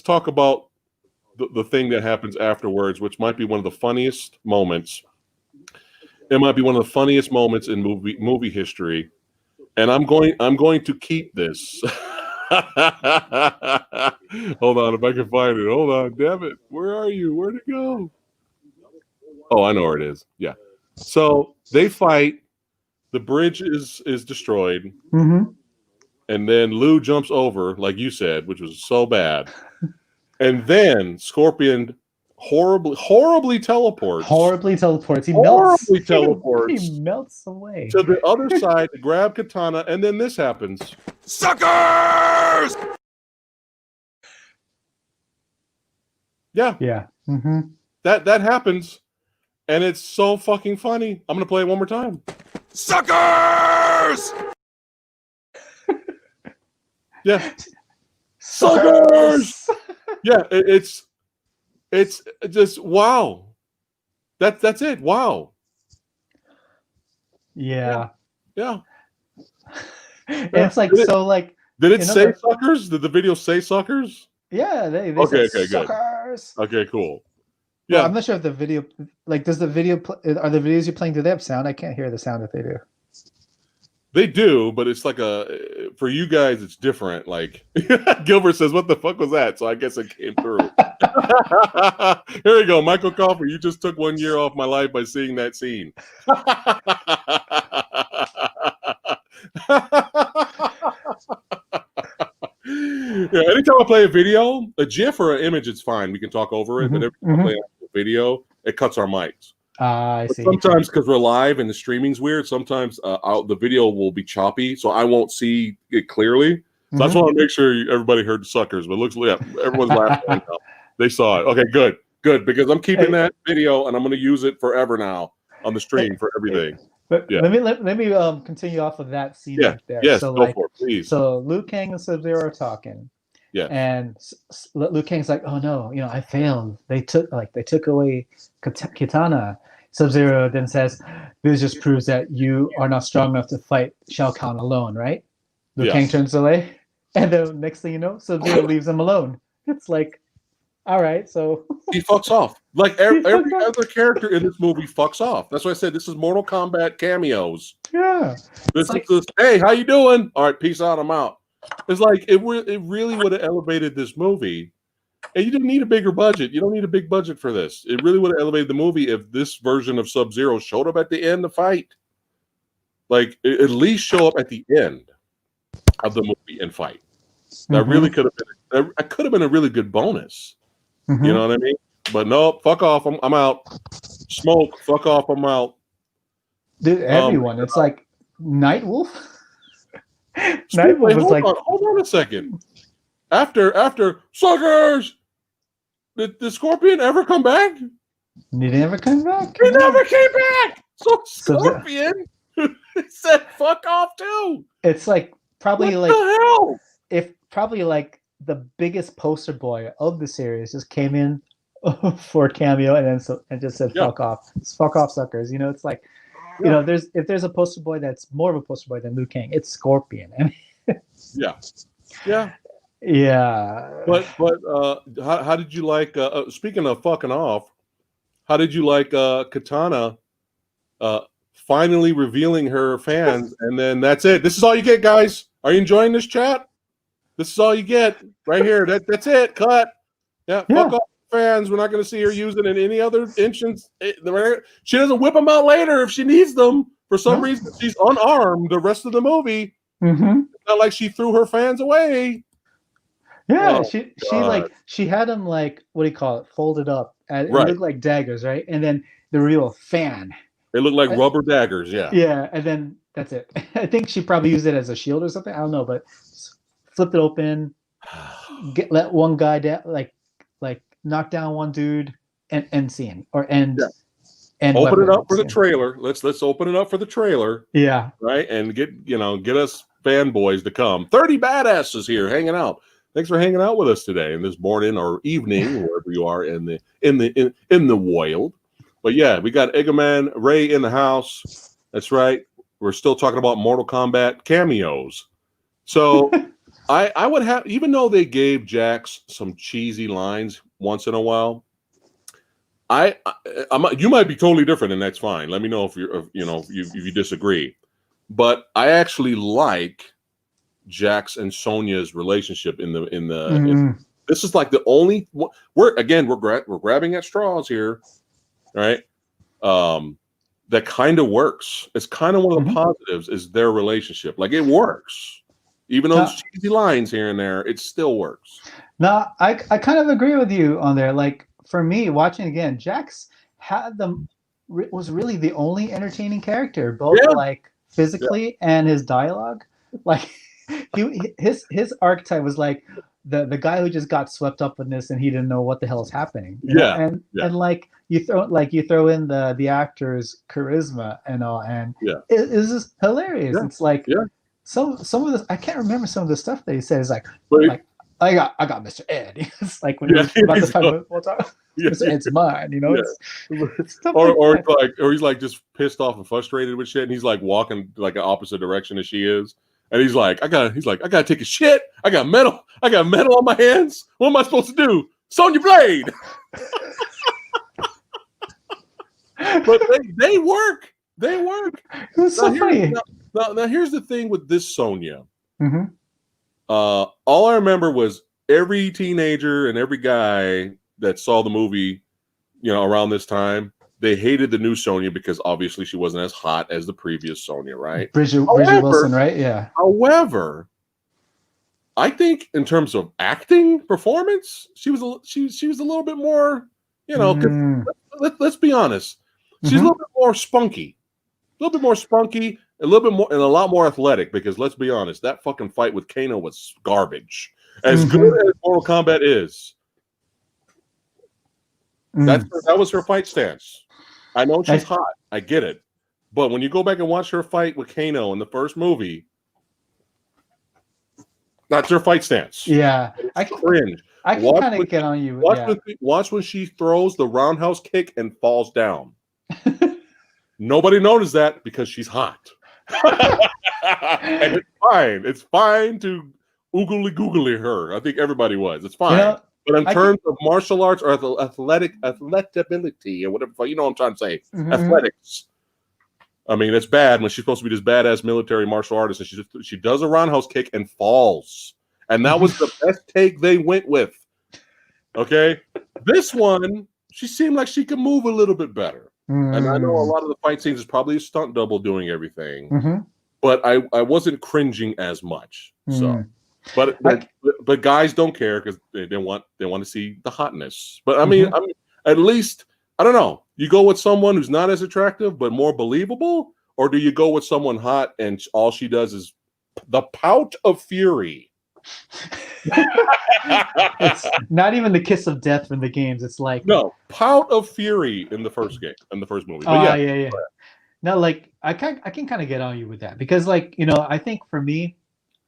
Speaker 1: talk about the thing that happens afterwards, which might be one of the funniest moments. It might be one of the funniest moments in movie history, and I'm going to keep this. Hold on, if I can find it. Hold on, damn it! Where are you? Where'd it go? Oh, I know where it is. Yeah. So they fight. The bridge is destroyed, and then Lou jumps over, like you said, which was so bad, and then Scorpion horribly teleports.
Speaker 2: He melts away
Speaker 1: to the other side to grab Katana, and then this happens. Suckers! Yeah. That happens, and it's so fucking funny. I'm gonna play it one more time. Suckers! Yeah. Suckers! Yeah, it's just wow. That's it. Wow.
Speaker 2: Yeah.
Speaker 1: It's
Speaker 2: like
Speaker 1: Did it say suckers? Did the video say suckers?
Speaker 2: Yeah, they
Speaker 1: okay,
Speaker 2: said
Speaker 1: suckers. Good. Okay, cool.
Speaker 2: Yeah, well, I'm not sure if the video does the video are the videos you're playing, do they have sound? I can't hear the sound if they do.
Speaker 1: They do, but it's like for you guys, it's different. Like Gilbert says, "What the fuck was that?" So I guess it came through. Here we go, Michael Coffer. You just took 1 year off my life by seeing that scene. Yeah, anytime I play a video, a GIF or an image, it's fine. We can talk over it. But every time I play a video, it cuts our mics.
Speaker 2: I see.
Speaker 1: Sometimes because we're live and the streaming's weird, sometimes the video will be choppy, so I won't see it clearly. So I just want to make sure everybody heard the suckers. But it looks like everyone's laughing right now. They saw it. Okay, good, because I'm keeping that video and I'm going to use it forever now on the stream for everything.
Speaker 2: But let me continue off of that scene right there.
Speaker 1: Yes,
Speaker 2: so
Speaker 1: go for it, please.
Speaker 2: So Liu Kang and Sub-Zero are talking.
Speaker 1: Yeah.
Speaker 2: And Liu Kang's like, "Oh no, I failed. They took away Katana." Sub-Zero then says, "This just proves that you are not strong enough to fight Shao Kahn alone, right?" Liu Kang turns away, and then next thing you know, Sub-Zero leaves him alone. It's like, all right, so
Speaker 1: he fucks off. Like every other character in this movie fucks off. That's why I said this is Mortal Kombat cameos.
Speaker 2: Yeah.
Speaker 1: This is hey, how you doing? All right, peace out. I'm out. It's like it really would have elevated this movie. And you didn't need a bigger budget. You don't need a big budget for this. It really would have elevated the movie if this version of Sub-Zero showed up at the end to fight. Like, at least show up at the end of the movie and fight. That really could have been a really good bonus. You know what I mean? But no, fuck off. I'm out. Smoke, fuck off. I'm out.
Speaker 2: Dude, everyone. It's like Nightwolf. Nightwolf was like,
Speaker 1: hold on a second. After suckers, did Scorpion ever come back?
Speaker 2: He never came back.
Speaker 1: He never came back. So Scorpion said fuck off too.
Speaker 2: It's like probably
Speaker 1: what the hell?
Speaker 2: If probably like the biggest poster boy of the series just came in for a cameo and just said fuck off. It's fuck off, suckers. It's like if there's a poster boy that's more of a poster boy than Liu Kang, it's Scorpion. I mean, yeah.
Speaker 1: But how did you like? Speaking of fucking off, how did you like Katana finally revealing her fans, and then that's it? This is all you get, guys. Are you enjoying this chat? This is all you get right here. That's it. Cut. Yeah. Fuck off, fans. We're not going to see her using it in any other instance. She doesn't whip them out later if she needs them. For some reason, she's unarmed the rest of the movie. It's not like she threw her fans away.
Speaker 2: Yeah, she had them like, what do you call it, folded up. And it looked like daggers, right? And then the real fan.
Speaker 1: They look like rubber daggers, yeah.
Speaker 2: Yeah, and then that's it. I think she probably used it as a shield or something. I don't know, but flipped it open, let one guy down, like knock down one dude, and end scene or end.
Speaker 1: Yeah.
Speaker 2: End
Speaker 1: Open it up for the
Speaker 2: scene.
Speaker 1: trailer. Let's open it up for the trailer.
Speaker 2: Yeah.
Speaker 1: Right, and get us fanboys to come. 30 badasses here hanging out. Thanks for hanging out with us today in this morning or evening, wherever you are in the world. But yeah, we got Eiga-Man, Ray in the house. That's right. We're still talking about Mortal Kombat cameos. So I would have, even though they gave Jax some cheesy lines once in a while, you might be totally different, and that's fine. Let me know if you disagree. But I actually like Jax and Sonya's relationship this is like the only we're grabbing at straws here, right? That kind of works. It's kind of one of the positives is their relationship. Like it works, even though there's cheesy lines here and there, it still works.
Speaker 2: No, I kind of agree with you on there. Like for me, watching again, Jax was really the only entertaining character, both like physically and his dialogue. Like his archetype was like the guy who just got swept up in this and he didn't know what the hell is happening. And like you throw in the actor's charisma and all, and it's just hilarious. It's like some of this, I can't remember some of the stuff that he says, like I got Mr. Ed. It's like when he was about to fight Mr. Ed's mine, it's stuff
Speaker 1: or he's like just pissed off and frustrated with shit, and he's like walking like an opposite direction as she is. And he's like, I gotta take a shit. I got metal on my hands. What am I supposed to do? Sonya Blade. But they work. They work.
Speaker 2: It was so funny.
Speaker 1: Now here's the thing with this Sonya. All I remember was every teenager and every guy that saw the movie, around this time, they hated the new Sonya because obviously she wasn't as hot as the previous Sonya, right?
Speaker 2: Bridget Wilson, right? Yeah.
Speaker 1: However, I think in terms of acting performance, she was a little bit more, let's be honest. She's a little bit more spunky. A little bit more spunky, a little bit more, and a lot more athletic, because let's be honest, that fucking fight with Kano was garbage. As good as Mortal Kombat is, that was her fight stance. I know she's hot. I get it. But when you go back and watch her fight with Kano in the first movie, that's her fight stance.
Speaker 2: Yeah.
Speaker 1: I cringe.
Speaker 2: I can kind of get on you.
Speaker 1: Watch when she throws the roundhouse kick and falls down. Nobody noticed that because she's hot. And it's fine. It's fine to googly her. I think everybody was. It's fine. But in terms of martial arts or athleticability or whatever, you know what I'm trying to say, athletics. I mean, it's bad when she's supposed to be this badass military martial artist, and she does a roundhouse kick and falls, and that was the best take they went with. Okay, this one, she seemed like she could move a little bit better, and I know a lot of the fight scenes is probably a stunt double doing everything, but I wasn't cringing as much. So. But guys don't care because they want to see the hotness. But I mean, at least I don't know. You go with someone who's not as attractive but more believable, or do you go with someone hot and all she does is the pout of fury?
Speaker 2: It's not even the kiss of death from the games. It's like
Speaker 1: pout of fury in the first movie. But
Speaker 2: yeah. No, like I can kind of get on you with that because, like, I think for me,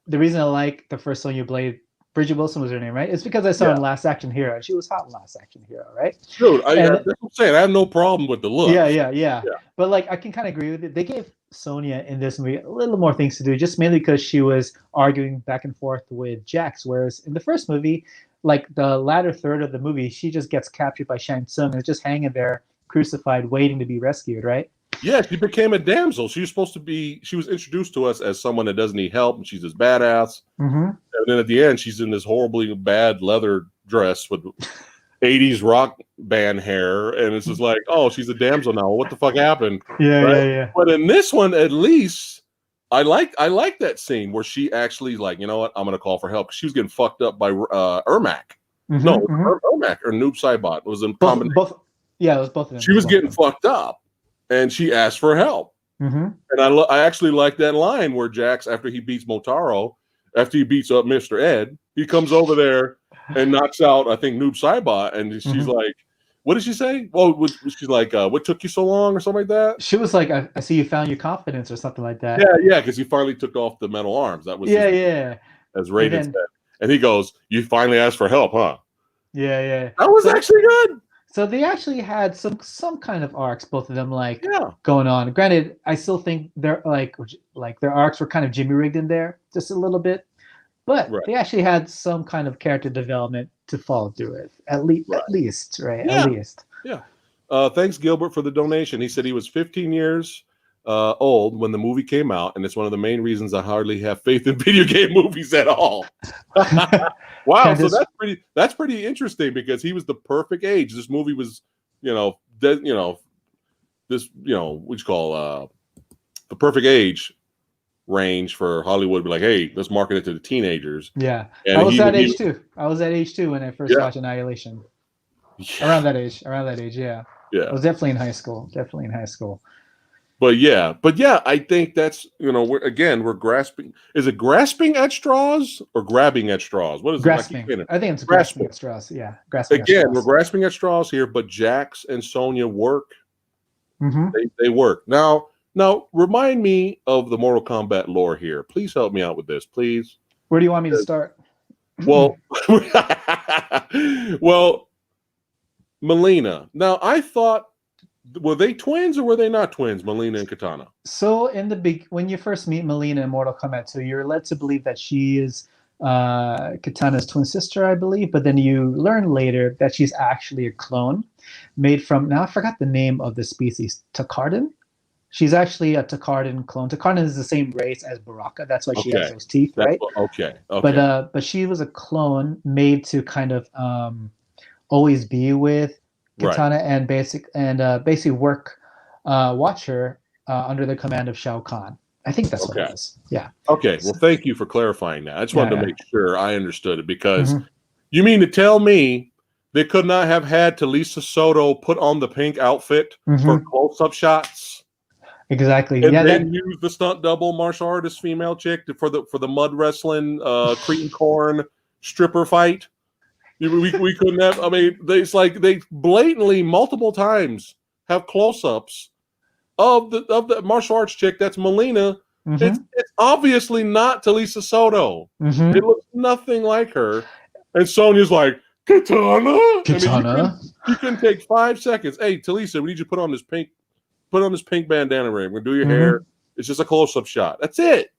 Speaker 2: the reason I like the first Sonya Blade, Bridget Wilson was her name, right? It's because I saw her in Last Action Hero, and she was hot in Last Action Hero, right?
Speaker 1: Dude, that's what I'm saying. I have no problem with the look.
Speaker 2: Yeah. But like, I can kind of agree with it. They gave Sonya in this movie a little more things to do, just mainly because she was arguing back and forth with Jax, whereas in the first movie, like the latter third of the movie, she just gets captured by Shang Tsung and is just hanging there, crucified, waiting to be rescued, right?
Speaker 1: Yeah, she became a damsel. She was introduced to us as someone that doesn't need help, and she's this badass. And then at the end, she's in this horribly bad leather dress with 80s rock band hair, and it's just like, oh, she's a damsel now. What the fuck happened?
Speaker 2: Yeah.
Speaker 1: But in this one, at least, I like that scene where she actually like, you know what? I'm gonna call for help. She was getting fucked up by Ermac. Ermac or Noob Saibot. It was in combination.
Speaker 2: Both. Yeah, it was both of them.
Speaker 1: She was getting fucked up. And she asked for help. And I actually like that line where Jax, after he beats Motaro, after he beats up Mr. Ed, he comes over there and knocks out, I think, Noob Saibot, and she's like, what did she say? Well, she's like, what took you so long, or something like that?
Speaker 2: She was like, I see you found your confidence, or something like that.
Speaker 1: Yeah, because he finally took off the metal arms. That was
Speaker 2: yeah.
Speaker 1: as Raiden said. And he goes, you finally asked for help, huh?
Speaker 2: Yeah.
Speaker 1: That was actually good.
Speaker 2: So they actually had some kind of arcs, both of them, like going on. Granted, I still think they're like their arcs were kind of Jimmy rigged in there just a little bit, but they actually had some kind of character development to follow through with. At least.
Speaker 1: Yeah. Thanks, Gilbert, for the donation. He said he was 15 years old when the movie came out, and it's one of the main reasons I hardly have faith in video game movies at all. Wow, so that's pretty interesting, because he was the perfect age. This movie was, what you call the perfect age range for Hollywood. Be like, hey, let's market it to the teenagers.
Speaker 2: Yeah, and I was that age too. I was that age too when I first watched Annihilation. Yeah. Around that age, yeah. I was definitely in high school. But yeah, I think that's, we're grasping. Is it grasping at straws or grabbing at straws? What is grasping?
Speaker 1: It?
Speaker 2: I think it's grasping at straws. Yeah, grasping.
Speaker 1: Again, we're grasping at straws here, but Jax and Sonya work. They work. Now, remind me of the Mortal Kombat lore here. Please help me out with this, please.
Speaker 2: Where do you want me to start?
Speaker 1: Well, Mileena. Now, I thought, were they twins or were they not twins, Mileena and Kitana?
Speaker 2: So when you first meet Mileena in Mortal Kombat 2, you're led to believe that she is Kitana's twin sister, I believe, but then you learn later that she's actually a clone made from, now I forgot the name of the species, Takardan? She's actually a Takardan clone. Takardan is the same race as Baraka. That's why she has those teeth, right?
Speaker 1: Okay.
Speaker 2: But she was a clone made to kind of always be with Kitana and basically watch her under the command of Shao Kahn. I think that's what it is. Yeah.
Speaker 1: Okay. Well, thank you for clarifying that. I just wanted to make sure I understood it, because you mean to tell me they could not have had Talisa Soto put on the pink outfit for close-up shots?
Speaker 2: Exactly.
Speaker 1: And then use the stunt double martial artist female chick for the mud wrestling Cretan Corn stripper fight? We couldn't have. I mean, it's like they blatantly multiple times have close-ups of the martial arts chick. That's Mileena. It's obviously not Talisa Soto. It looks nothing like her. And Sonya's like, Kitana. I mean, you can take 5 seconds. Hey, Talisa, we need you to put on this pink bandana ring. We're gonna do your hair. It's just a close-up shot. That's it.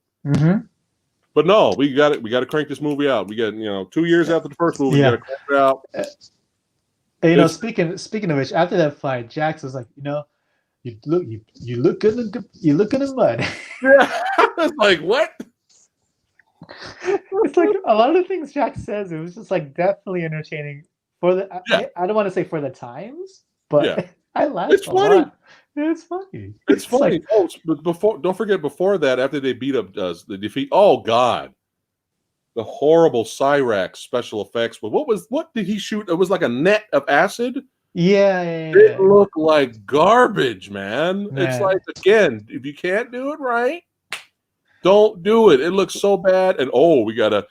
Speaker 1: But no, we got to crank this movie out. We got 2 years after the first movie, we got to crank it out.
Speaker 2: And, speaking of which, after that fight, Jax was like, you look good in the mud.
Speaker 1: Yeah, it's like, what?
Speaker 2: It's like a lot of the things Jax says. It was just like definitely entertaining for the. I don't want to say for the times, but I laughed.
Speaker 1: It's funny.
Speaker 2: Lot. It's funny.
Speaker 1: It's funny. But don't forget, before that, after they beat up the defeat. Oh God, the horrible Cyrax special effects. But what did he shoot? It was like a net of acid.
Speaker 2: Yeah.
Speaker 1: It looked like garbage, man. It's like, again, if you can't do it right, don't do it. It looks so bad. And we gotta.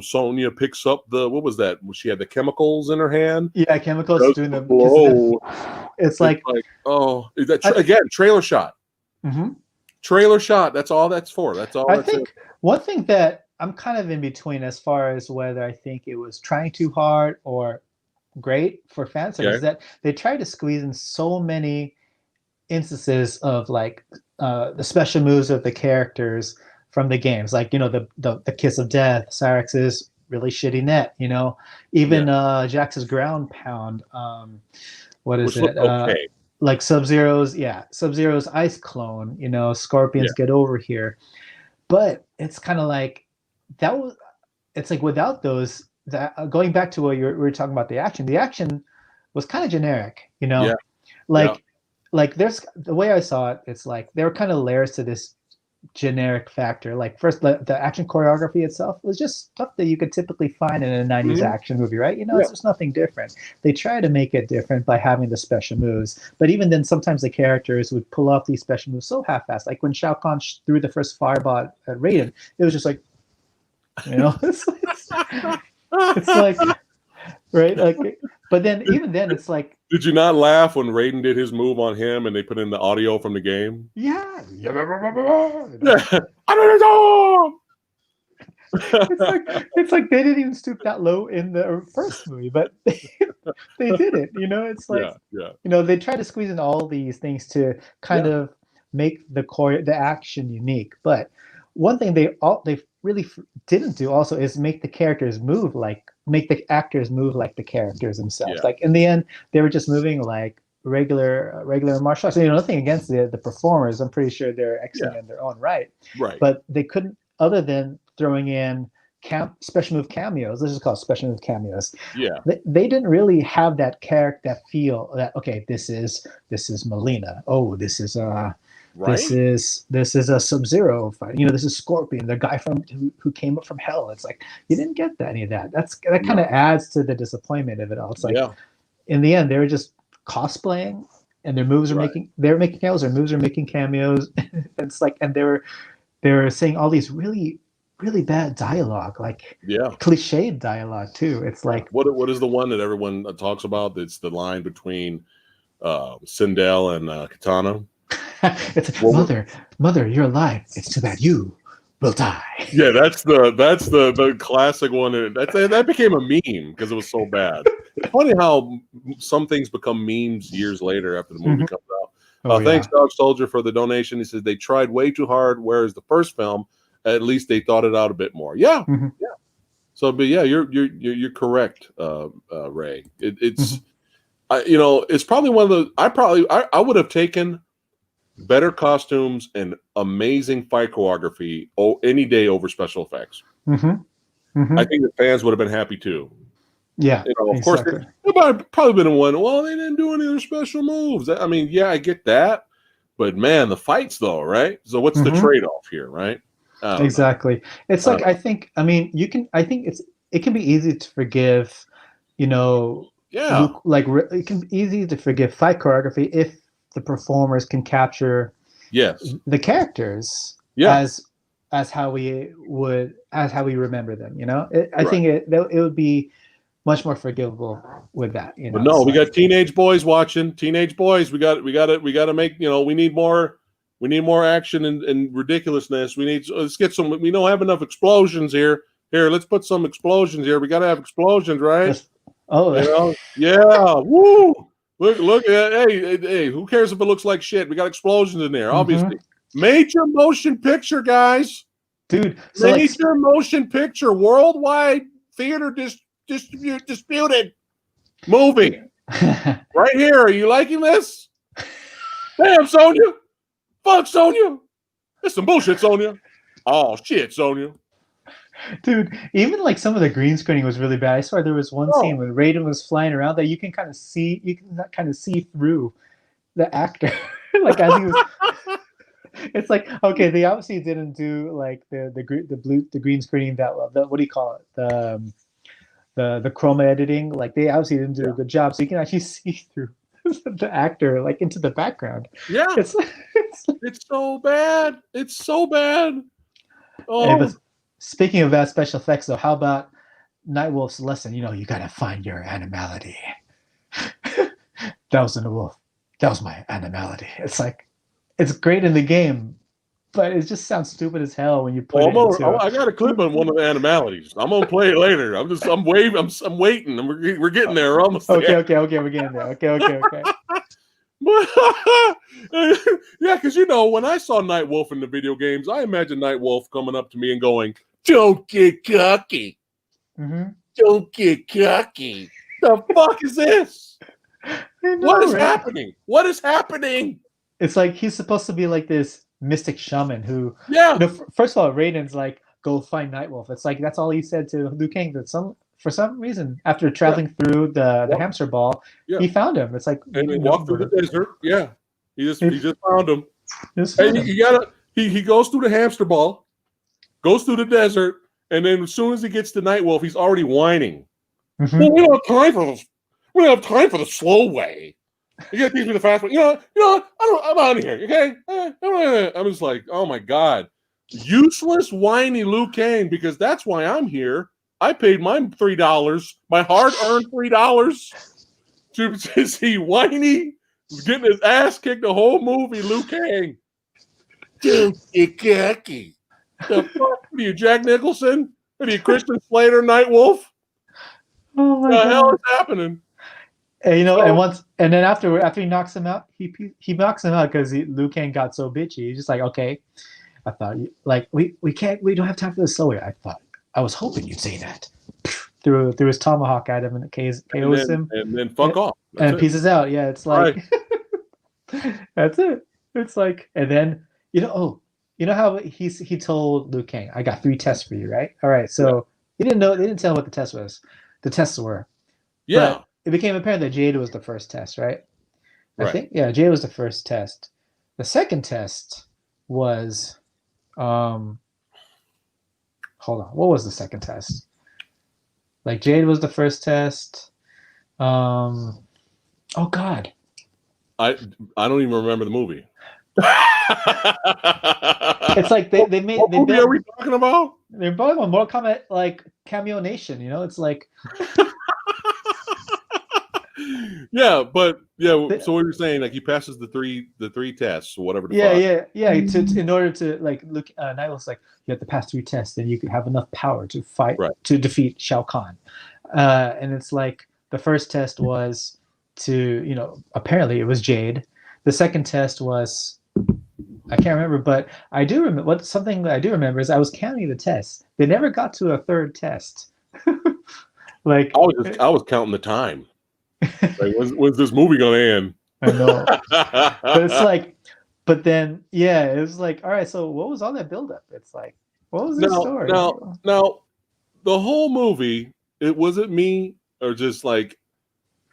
Speaker 1: Sonya picks up what was that? She had the chemicals in her hand.
Speaker 2: Yeah, chemicals doing the blow. It's like
Speaker 1: again, trailer shot. Trailer shot. That's all that's for. That's all.
Speaker 2: I think one thing that I'm kind of in between as far as whether I think it was trying too hard or great for fan service is that they tried to squeeze in so many instances of like the special moves of the characters from the games, like the kiss of death, Cyrax's really shitty net, even Jax's ground pound. What is it? Like Sub-Zero's ice clone. Scorpions get over here, but it's kind of like that was. It's like without those, going back to what we were talking about the action was kind of generic. Like there's the way I saw it. It's like there were kind of layers to this generic factor. Like first, the action choreography itself was just stuff that you could typically find in a 90s action movie, right? It's just nothing different. They try to make it different by having the special moves, but even then sometimes the characters would pull off these special moves so half-assed. Like when Shao Kahn threw the first fireball at Raiden, it was just like it's like right? Like, but then even then, it's like,
Speaker 1: Did you not laugh when Raiden did his move on him and they put in the audio from the game?
Speaker 2: yeah,
Speaker 1: Yeah. I don't know.
Speaker 2: it's like they didn't even stoop that low in the first movie, but they did it. It's like,
Speaker 1: Yeah.
Speaker 2: they try to squeeze in all these things to kind of make the action unique. But one thing they really didn't do also is make the actors move like the characters themselves.
Speaker 1: Yeah.
Speaker 2: Like in the end, they were just moving like regular martial arts. Nothing against the performers. I'm pretty sure they're excellent in their own right.
Speaker 1: Right.
Speaker 2: But they couldn't, other than throwing in special move cameos. This is called special move cameos.
Speaker 1: Yeah.
Speaker 2: They didn't really have that character, that feel that, okay, this is Melina. Oh, this is this is a Sub-Zero fight. This is Scorpion, the guy who came up from hell. It's like you didn't get any of that. That kind of adds to the disappointment of it all. It's like in the end they were just cosplaying, and their moves are making cameos. Their moves are making cameos. It's like, and they were saying all these really bad dialogue, like cliched dialogue too. It's like,
Speaker 1: what is the one that everyone talks about? That's the line between Sindel and Katana.
Speaker 2: It's mother, you're alive. It's too bad you will die.
Speaker 1: Yeah, that's the classic one. That became a meme because it was so bad. It's funny how some things become memes years later after the movie comes out. Thanks, Dog Soldier, for the donation. He says they tried way too hard, whereas the first film, at least they thought it out a bit more. Yeah. So, but yeah, you're correct, Ray. It's it's probably one of the. I would have taken better costumes and amazing fight choreography any day over special effects. I think the fans would have been happy too.
Speaker 2: Yeah,
Speaker 1: of course, it probably been one. Well, they didn't do any other special moves. I mean, yeah, I get that, but man, the fights though, right? So what's the trade-off here, right?
Speaker 2: Exactly. It's like, I think it can be easy to forgive, like it can be easy to forgive fight choreography if the performers can capture the characters as how we remember them. I think it would be much more forgivable with that.
Speaker 1: But no, we got teenage boys watching. Teenage boys, we got to make. We need more. We need more action and ridiculousness. Let's get some. We don't have enough explosions here. Here, let's put some explosions here. We got to have explosions, right? Yeah. Woo! Look at hey. Who cares if it looks like shit? We got explosions in there, obviously. Major motion picture, guys,
Speaker 2: dude.
Speaker 1: Major motion picture, worldwide theater disputed movie. Right here. Are you liking this? Damn, Sonya. Fuck, Sonya. It's some bullshit, Sonya. Oh, shit, Sonya.
Speaker 2: Dude, even like some of the green screening was really bad. I swear there was one scene when Raiden was flying around that you can kind of see through the actor. Like as he was it's like, okay, they obviously didn't do like the green screening that well. What do you call it? The chroma editing. Like they obviously didn't do a good job. So you can actually see through the actor like into the background.
Speaker 1: Yeah. It's so bad. It's so bad. Oh.
Speaker 2: But speaking of bad special effects though, how about Nightwolf's lesson? You gotta find your animality. That was in the wolf. That was my animality. It's like, it's great in the game, but it just sounds stupid as hell when you put it into
Speaker 1: I got a clip on one of the animalities. I'm gonna play it later. I'm waiting. We're getting there. We're almost there.
Speaker 2: Okay. We're getting there. Okay.
Speaker 1: Yeah, because when I saw Nightwolf in the video games, I imagined Nightwolf coming up to me and going, "Don't get cocky. Don't get cocky. The fuck is this? What is happening? What is happening?"
Speaker 2: It's like he's supposed to be like this mystic shaman who, first of all, Raiden's like, go find Nightwolf. It's like that's all he said to Liu Kang. That for some reason, after traveling through the hamster ball, he found him. It's like,
Speaker 1: and he walked through the desert. Yeah, he just found him. He goes through the hamster ball, goes through the desert, and then as soon as he gets to Nightwolf, he's already whining. Well, we don't have time for this. We don't have time for the slow way. You got to teach me the fast way. I'm out of here. Okay, I'm just like, oh my god, useless, whiny Liu Kang. Because that's why I'm here. I paid my $3, my hard-earned $3, to see whiny getting his ass kicked the whole movie. Liu Kang. Don't get cocky. The fuck? What are you, Jack Nicholson? What are you, Christian Slater, Nightwolf?
Speaker 2: Oh my
Speaker 1: What the hell
Speaker 2: god!
Speaker 1: is happening?
Speaker 2: And, you know,
Speaker 1: So-
Speaker 2: and then after he knocks him out, he knocks him out because Liu Kang got so bitchy. He's just like, okay, I thought like we don't have time for this. So I was hoping you'd say that. Threw his tomahawk at him and KOs him.
Speaker 1: And then fuck off.
Speaker 2: And pieces out. Yeah, it's like that's it. It's like, and then you know how he told Liu Kang, I got 3 tests for you, right? All right, so they didn't tell him what the tests were.
Speaker 1: Yeah.
Speaker 2: But it became apparent that Jade was the first test, right? I
Speaker 1: Right.
Speaker 2: think, yeah, Jade was the first test. The second test was, hold on, what was the second test? Like Jade was the first test. Oh God,
Speaker 1: I don't even remember the movie.
Speaker 2: it's like they made.
Speaker 1: What movie are we talking about?
Speaker 2: They're both on Mortal Kombat, like Cameo Nation. You know, it's like.
Speaker 1: Yeah, but yeah. So what you're saying, like he passes the three tests or whatever.
Speaker 2: Yeah. In order to like look, Nihilus like you have to pass 3 tests, then you could have enough power to fight to defeat Shao Kahn. And it's like the first test was to apparently it was Jade. The second test was I can't remember, but I do remember something that I do remember is I was counting the tests. They never got to a third test. Like
Speaker 1: I was counting the time. Like, when's this movie gonna end?
Speaker 2: I know, but it's like, but then it was like, all right, so what was all that buildup? It's like, what was this story?
Speaker 1: Now, the whole movie, it wasn't me or just like,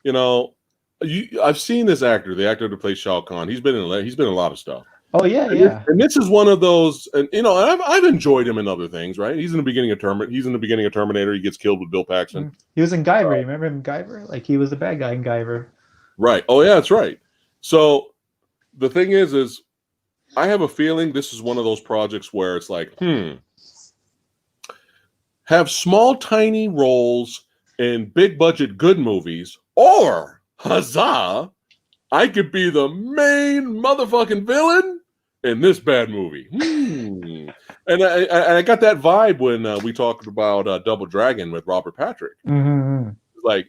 Speaker 1: I've seen this actor, the actor that plays Shao Kahn. He's been in a lot of stuff.
Speaker 2: Oh yeah.
Speaker 1: And this is one of those, and I've enjoyed him in other things, right? He's in the beginning of Terminator. He gets killed with Bill Paxton.
Speaker 2: He was in Guyver. You remember him in Guyver? Like he was the bad guy in Guyver.
Speaker 1: Right. Oh yeah, that's right. So the thing is I have a feeling this is one of those projects where it's like, have small, tiny roles in big budget good movies, or huzzah, I could be the main motherfucking villain in this bad movie. And I got that vibe when we talked about Double Dragon with Robert Patrick.
Speaker 2: Mm-hmm.
Speaker 1: Like,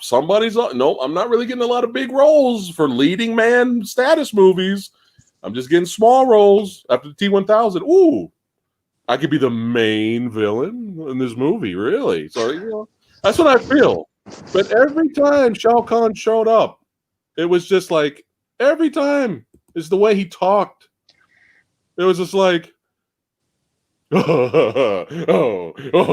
Speaker 1: somebody's no, I'm not really getting a lot of big roles for leading man status movies. I'm just getting small roles after the T-1000. Ooh, I could be the main villain in this movie, really. So that's what I feel. But every time Shao Kahn showed up, it was just like, every time is the way he talked. It was just like, oh,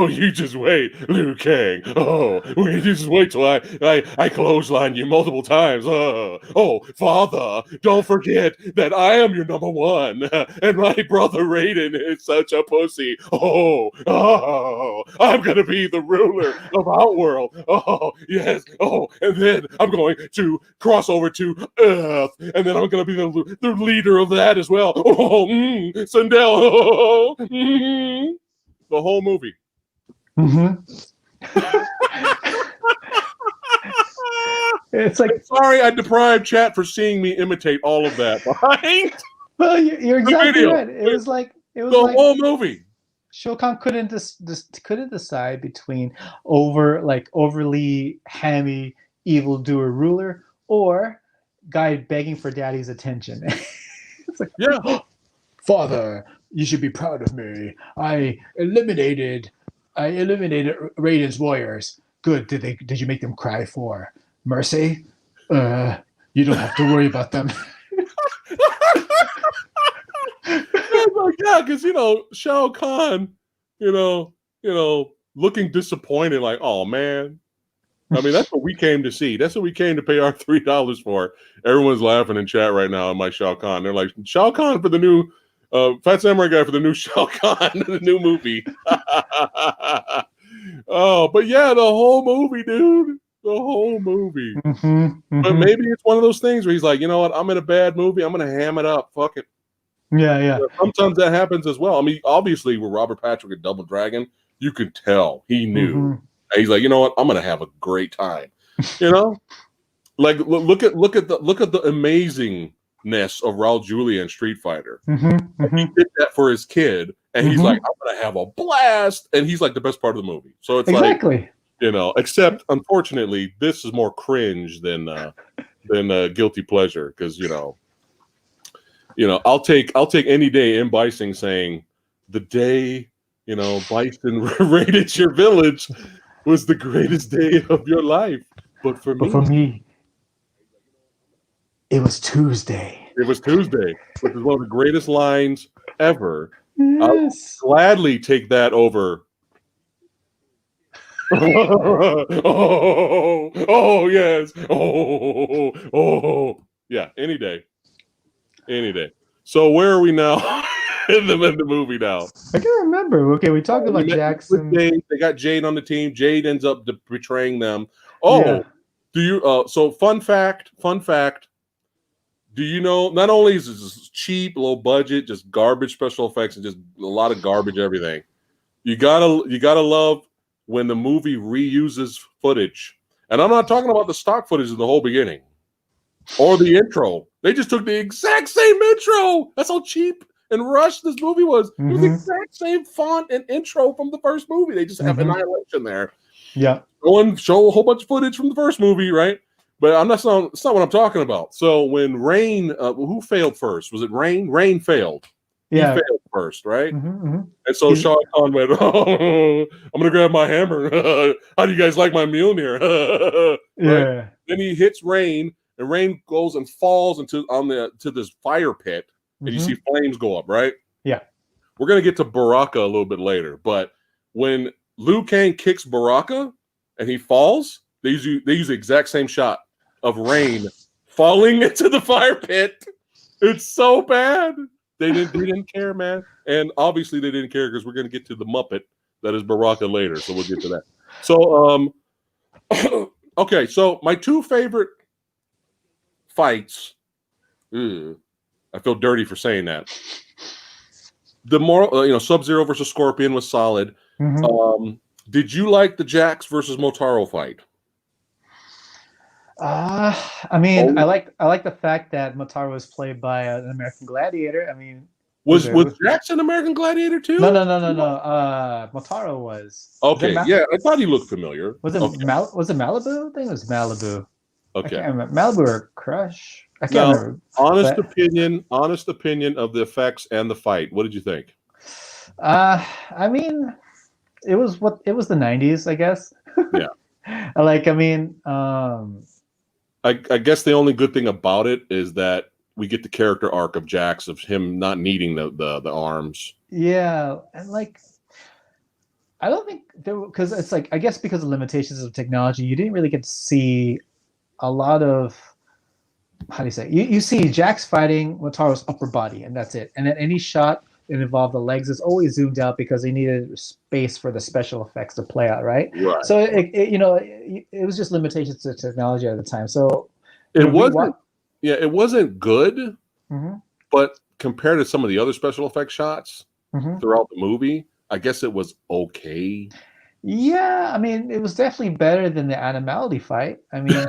Speaker 1: you just wait, Liu Kang. Oh, you just wait till I clothesline you multiple times. Oh, father, don't forget that I am your number one, and my brother Raiden is such a pussy. Oh, I'm gonna be the ruler of Outworld. Oh, yes. Oh, and then I'm going to cross over to Earth, and then I'm gonna be the leader of that as well. Oh, Sindel. Oh, the whole movie.
Speaker 2: Mm-hmm. It's like,
Speaker 1: I'm sorry I deprived chat for seeing me imitate all of that.
Speaker 2: Well, you're exactly right. It was like
Speaker 1: the whole movie.
Speaker 2: Shao Kahn couldn't decide between overly hammy evildoer ruler or guy begging for daddy's attention. It's like, father, you should be proud of me. I eliminated Raiden's warriors. Good. Did you make them cry for mercy? You don't have to worry about them.
Speaker 1: Yeah, because Shao Kahn, looking disappointed, like, oh man. I mean, that's what we came to see. That's what we came to pay our $3 for. Everyone's laughing in chat right now at my Shao Kahn. They're like, Shao Kahn for the new PhatSamuraiGuy for the new Shao Kahn, the new movie. Oh, but yeah, the whole movie, dude. The whole movie.
Speaker 2: Mm-hmm.
Speaker 1: But maybe it's one of those things where he's like, you know what? I'm in a bad movie. I'm going to ham it up. Fuck it.
Speaker 2: Yeah.
Speaker 1: Sometimes that happens as well. I mean, obviously, with Robert Patrick and Double Dragon, You could tell he knew.
Speaker 2: Mhm.
Speaker 1: And he's like, you know what? I'm gonna have a great time. You know, like look at the amazingness of Raul Julia in Street Fighter.
Speaker 2: Mhm.
Speaker 1: He
Speaker 2: Mhm.
Speaker 1: did that for his kid, and he's like,
Speaker 2: Mhm.
Speaker 1: I'm gonna have a blast, and he's like the best part of the movie. So it's like,
Speaker 2: Exactly.
Speaker 1: you know, except unfortunately, this is more cringe than guilty pleasure because I'll take any day in Bison saying the day Bison raided your village was the greatest day of your life, but for
Speaker 2: But for
Speaker 1: me,
Speaker 2: me, it was Tuesday.
Speaker 1: it was Tuesday, which is one of the greatest lines ever. I'll
Speaker 2: Yes.
Speaker 1: gladly take that over. oh yes, yeah, any day. So where are we now in the movie now?
Speaker 2: I can't remember. Okay, we talked about Jackson.
Speaker 1: Jade. They got Jade on the team. Jade ends up betraying them.
Speaker 2: Yeah.
Speaker 1: Do you? So fun fact. Do you know? Not only is this cheap, low budget, just garbage special effects and just a lot of garbage everything. You gotta love when the movie reuses footage, and I'm not talking about the stock footage of the whole beginning or the intro. They just took the exact same intro. That's how cheap and rushed this movie was. It was the exact same font and intro from the first movie. They just have Annihilation there.
Speaker 2: Yeah.
Speaker 1: Show a whole bunch of footage from the first movie, right? But it's not what I'm talking about. So when Rain, who failed first? Was it Rain? Rain failed.
Speaker 2: Yeah.
Speaker 1: He failed first, right?
Speaker 2: Mm-hmm.
Speaker 1: And so Shao Kahn went, "Oh, I'm gonna grab my hammer. How do you guys like my Mjolnir?" Right?
Speaker 2: Yeah.
Speaker 1: Then he hits Rain, and Rain goes and falls to this fire pit, and you see flames go up. Right?
Speaker 2: Yeah.
Speaker 1: We're gonna get to Baraka a little bit later, but when Liu Kang kicks Baraka and he falls, they use the exact same shot of Rain falling into the fire pit. It's so bad. They didn't care, man. And obviously they didn't care because we're going to get to the Muppet that is Baraka later. So we'll get to that. So, okay. So my two favorite fights, I feel dirty for saying that. The more, Sub-Zero versus Scorpion was solid. Did you like the Jax versus Motaro fight?
Speaker 2: I mean, I like the fact that Motaro was played by an American Gladiator. I mean,
Speaker 1: was Jax an American Gladiator too?
Speaker 2: No. Motaro was.
Speaker 1: Okay, yeah, I thought he looked familiar.
Speaker 2: Was it was it Malibu? I think it was Malibu.
Speaker 1: Okay,
Speaker 2: I can't remember. Malibu or Crush? I can't remember.
Speaker 1: Honest opinion of the effects and the fight. What did you think?
Speaker 2: I mean, it was the 90s, I guess.
Speaker 1: Yeah. I guess the only good thing about it is that we get the character arc of Jax of him not needing the arms.
Speaker 2: Yeah, and I don't think because it's I guess because of limitations of technology, you didn't really get to see a lot of how do you say you see Jax fighting Motaro's upper body and that's it, and then any shot that involved the legs is always zoomed out because they needed space for the special effects to play out, right? So it was just limitations to technology at the time. So
Speaker 1: it wasn't good, but compared to some of the other special effects shots throughout the movie, I guess it was okay. Yeah,
Speaker 2: I mean, it was definitely better than the Animality fight. I mean,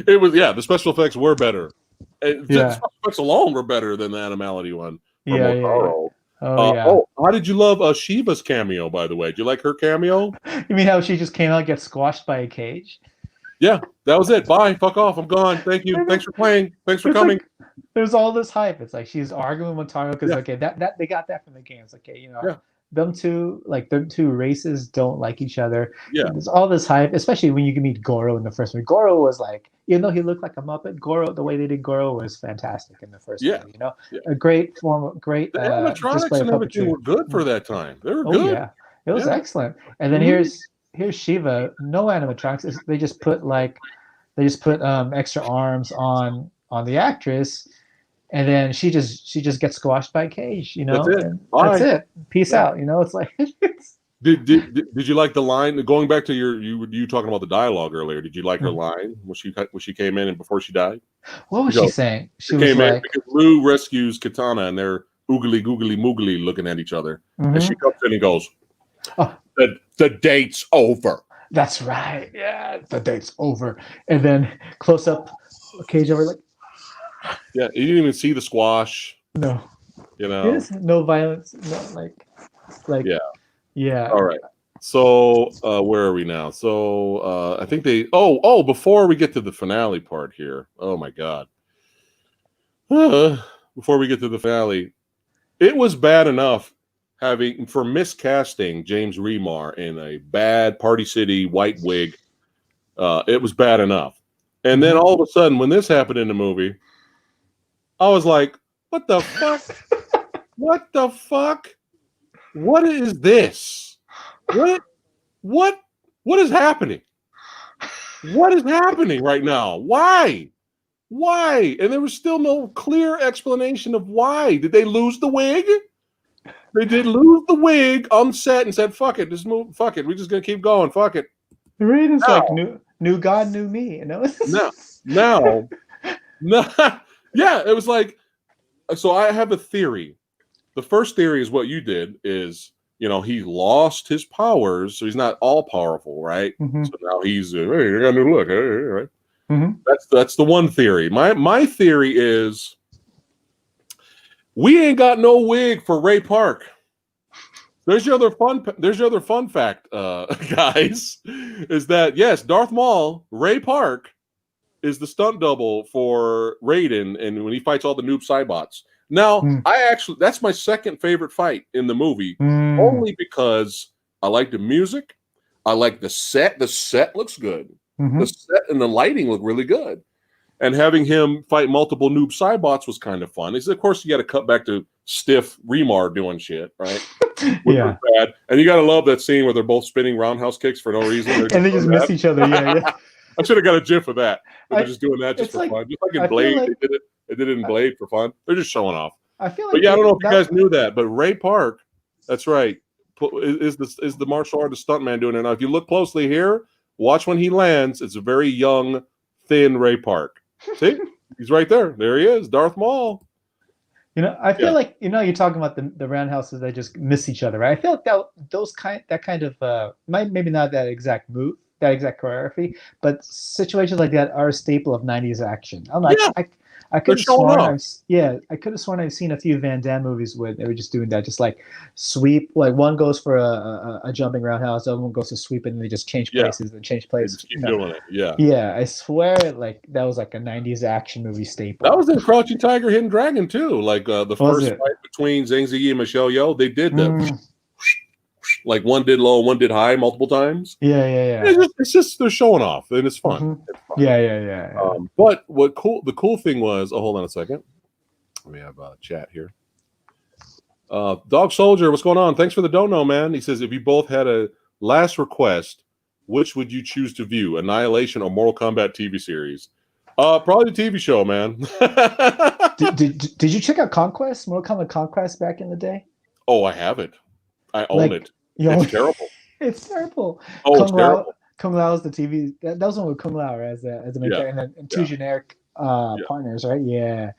Speaker 1: it was. Yeah, the special effects were better. The special effects alone were better than the Animality one. Motaro. How did you love Shiva's cameo? By the way, did you like her cameo?
Speaker 2: You mean how she just came out and gets squashed by a cage?
Speaker 1: Yeah, that was it. Bye. Fuck off. I'm gone. Thank you. Thanks for playing. Thanks for coming.
Speaker 2: There's all this hype. It's she's arguing with Motaro because that they got that from the games. Them two races don't like each other.
Speaker 1: Yeah.
Speaker 2: There's all this hype, especially when you can meet Goro in the first one. Goro was even though he looked like a Muppet, the way they did Goro was fantastic in the first movie. A great
Speaker 1: animatronics and everything were good for that time. They were good.
Speaker 2: Yeah, it was excellent. And then here's Shiva, no animatronics. They just put extra arms on the actress. And then she just gets squashed by a cage,
Speaker 1: That's it.
Speaker 2: That's it. Peace out. It's
Speaker 1: Did you like the line? Going back to you talking about the dialogue earlier. Did you like her line when she came in and before she died?
Speaker 2: What was she saying?
Speaker 1: She came in because Lou rescues Katana and they're oogly googly moogly looking at each other, and she comes in and goes,
Speaker 2: Oh,
Speaker 1: The date's over.
Speaker 2: that's right. Yeah, the date's over. And then close up cage over like
Speaker 1: Yeah, you didn't even see the squash.
Speaker 2: no.
Speaker 1: You know.
Speaker 2: Yes, no violence. No, like
Speaker 1: Yeah.
Speaker 2: yeah.
Speaker 1: All right. So where are we now? So I think they. Before we get to the finale part here. Oh my God. Before we get to the finale, it was bad enough having for miscasting James Remar in a bad Party City white wig. It was bad enough, and then all of a sudden, when this happened in the movie, I was like, "What the fuck? What the fuck? What is this? What? What is happening? What is happening right now? Why? Why?" And there was still no clear explanation of why. Did they lose the wig? They did lose the wig on set and said, "Fuck it, just move. Fuck it, we're just gonna keep going. Fuck it."
Speaker 2: Raiden's like new God, new me. You know.
Speaker 1: No. Yeah, it was like. So I have a theory. The first theory is what you did is, he lost his powers, so he's not all powerful, right?
Speaker 2: Mm-hmm.
Speaker 1: So now he's, hey, I got a new look, hey, right?
Speaker 2: Mm-hmm.
Speaker 1: That's the one theory. My theory is we ain't got no wig for Ray Park. There's your other fun fact, guys, is that yes, Darth Maul, Ray Park, is the stunt double for Raiden, and when he fights all the noob Cybots. Now, that's my second favorite fight in the movie, only because I like the music, I like the set. The set looks good.
Speaker 2: Mm-hmm.
Speaker 1: The set and the lighting look really good. And having him fight multiple noob Cybots was kind of fun. Of course, you got to cut back to stiff Remar doing shit, right? Which was bad. And you got to love that scene where they're both spinning roundhouse kicks for no reason.
Speaker 2: And they just miss each other. Yeah.
Speaker 1: I should have got a GIF of that. They're just doing that just for fun. Just like in Blade, they did it in Blade for fun. They're just showing off.
Speaker 2: I feel like,
Speaker 1: but yeah, I don't know if you guys knew that, but Ray Park, that's right, is the martial artist stuntman doing it. Now, if you look closely here, watch when he lands. It's a very young, thin Ray Park. See, he's right there. There he is, Darth Maul.
Speaker 2: I feel like you're talking about the roundhouses that just miss each other, right? I feel like that kind of maybe not that exact move, that exact choreography, but situations like that are a staple of '90s action. I could have sworn I've seen a few Van Damme movies where they were just doing that, just like sweep, like one goes for a jumping roundhouse, the other one goes to sweep, and they just change places and change places.
Speaker 1: Just keep doing it. Yeah.
Speaker 2: Yeah, I swear like that was like a '90s action movie staple.
Speaker 1: That was in Crouching Tiger, Hidden Dragon too. Like the first fight between Zhang Ziyi and Michelle Yeoh, they did the like one did low, one did high multiple times.
Speaker 2: Yeah.
Speaker 1: It's just they're showing off, and it's fun.
Speaker 2: Mm-hmm.
Speaker 1: It's fun.
Speaker 2: Yeah.
Speaker 1: But the cool thing was, hold on a second. Let me have a chat here. Dog Soldier, what's going on? Thanks for the dono, man. He says, if you both had a last request, which would you choose to view, Annihilation or Mortal Kombat TV series? Probably the TV show, man.
Speaker 2: did you check out Conquest, Mortal Kombat Conquest back in the day?
Speaker 1: Oh, I have it. I own it. It's terrible.
Speaker 2: It's terrible.
Speaker 1: Oh, it's terrible.
Speaker 2: Kung Lao is the TV. That was one with Kung Lao as the main character, and two generic partners, right? Yeah.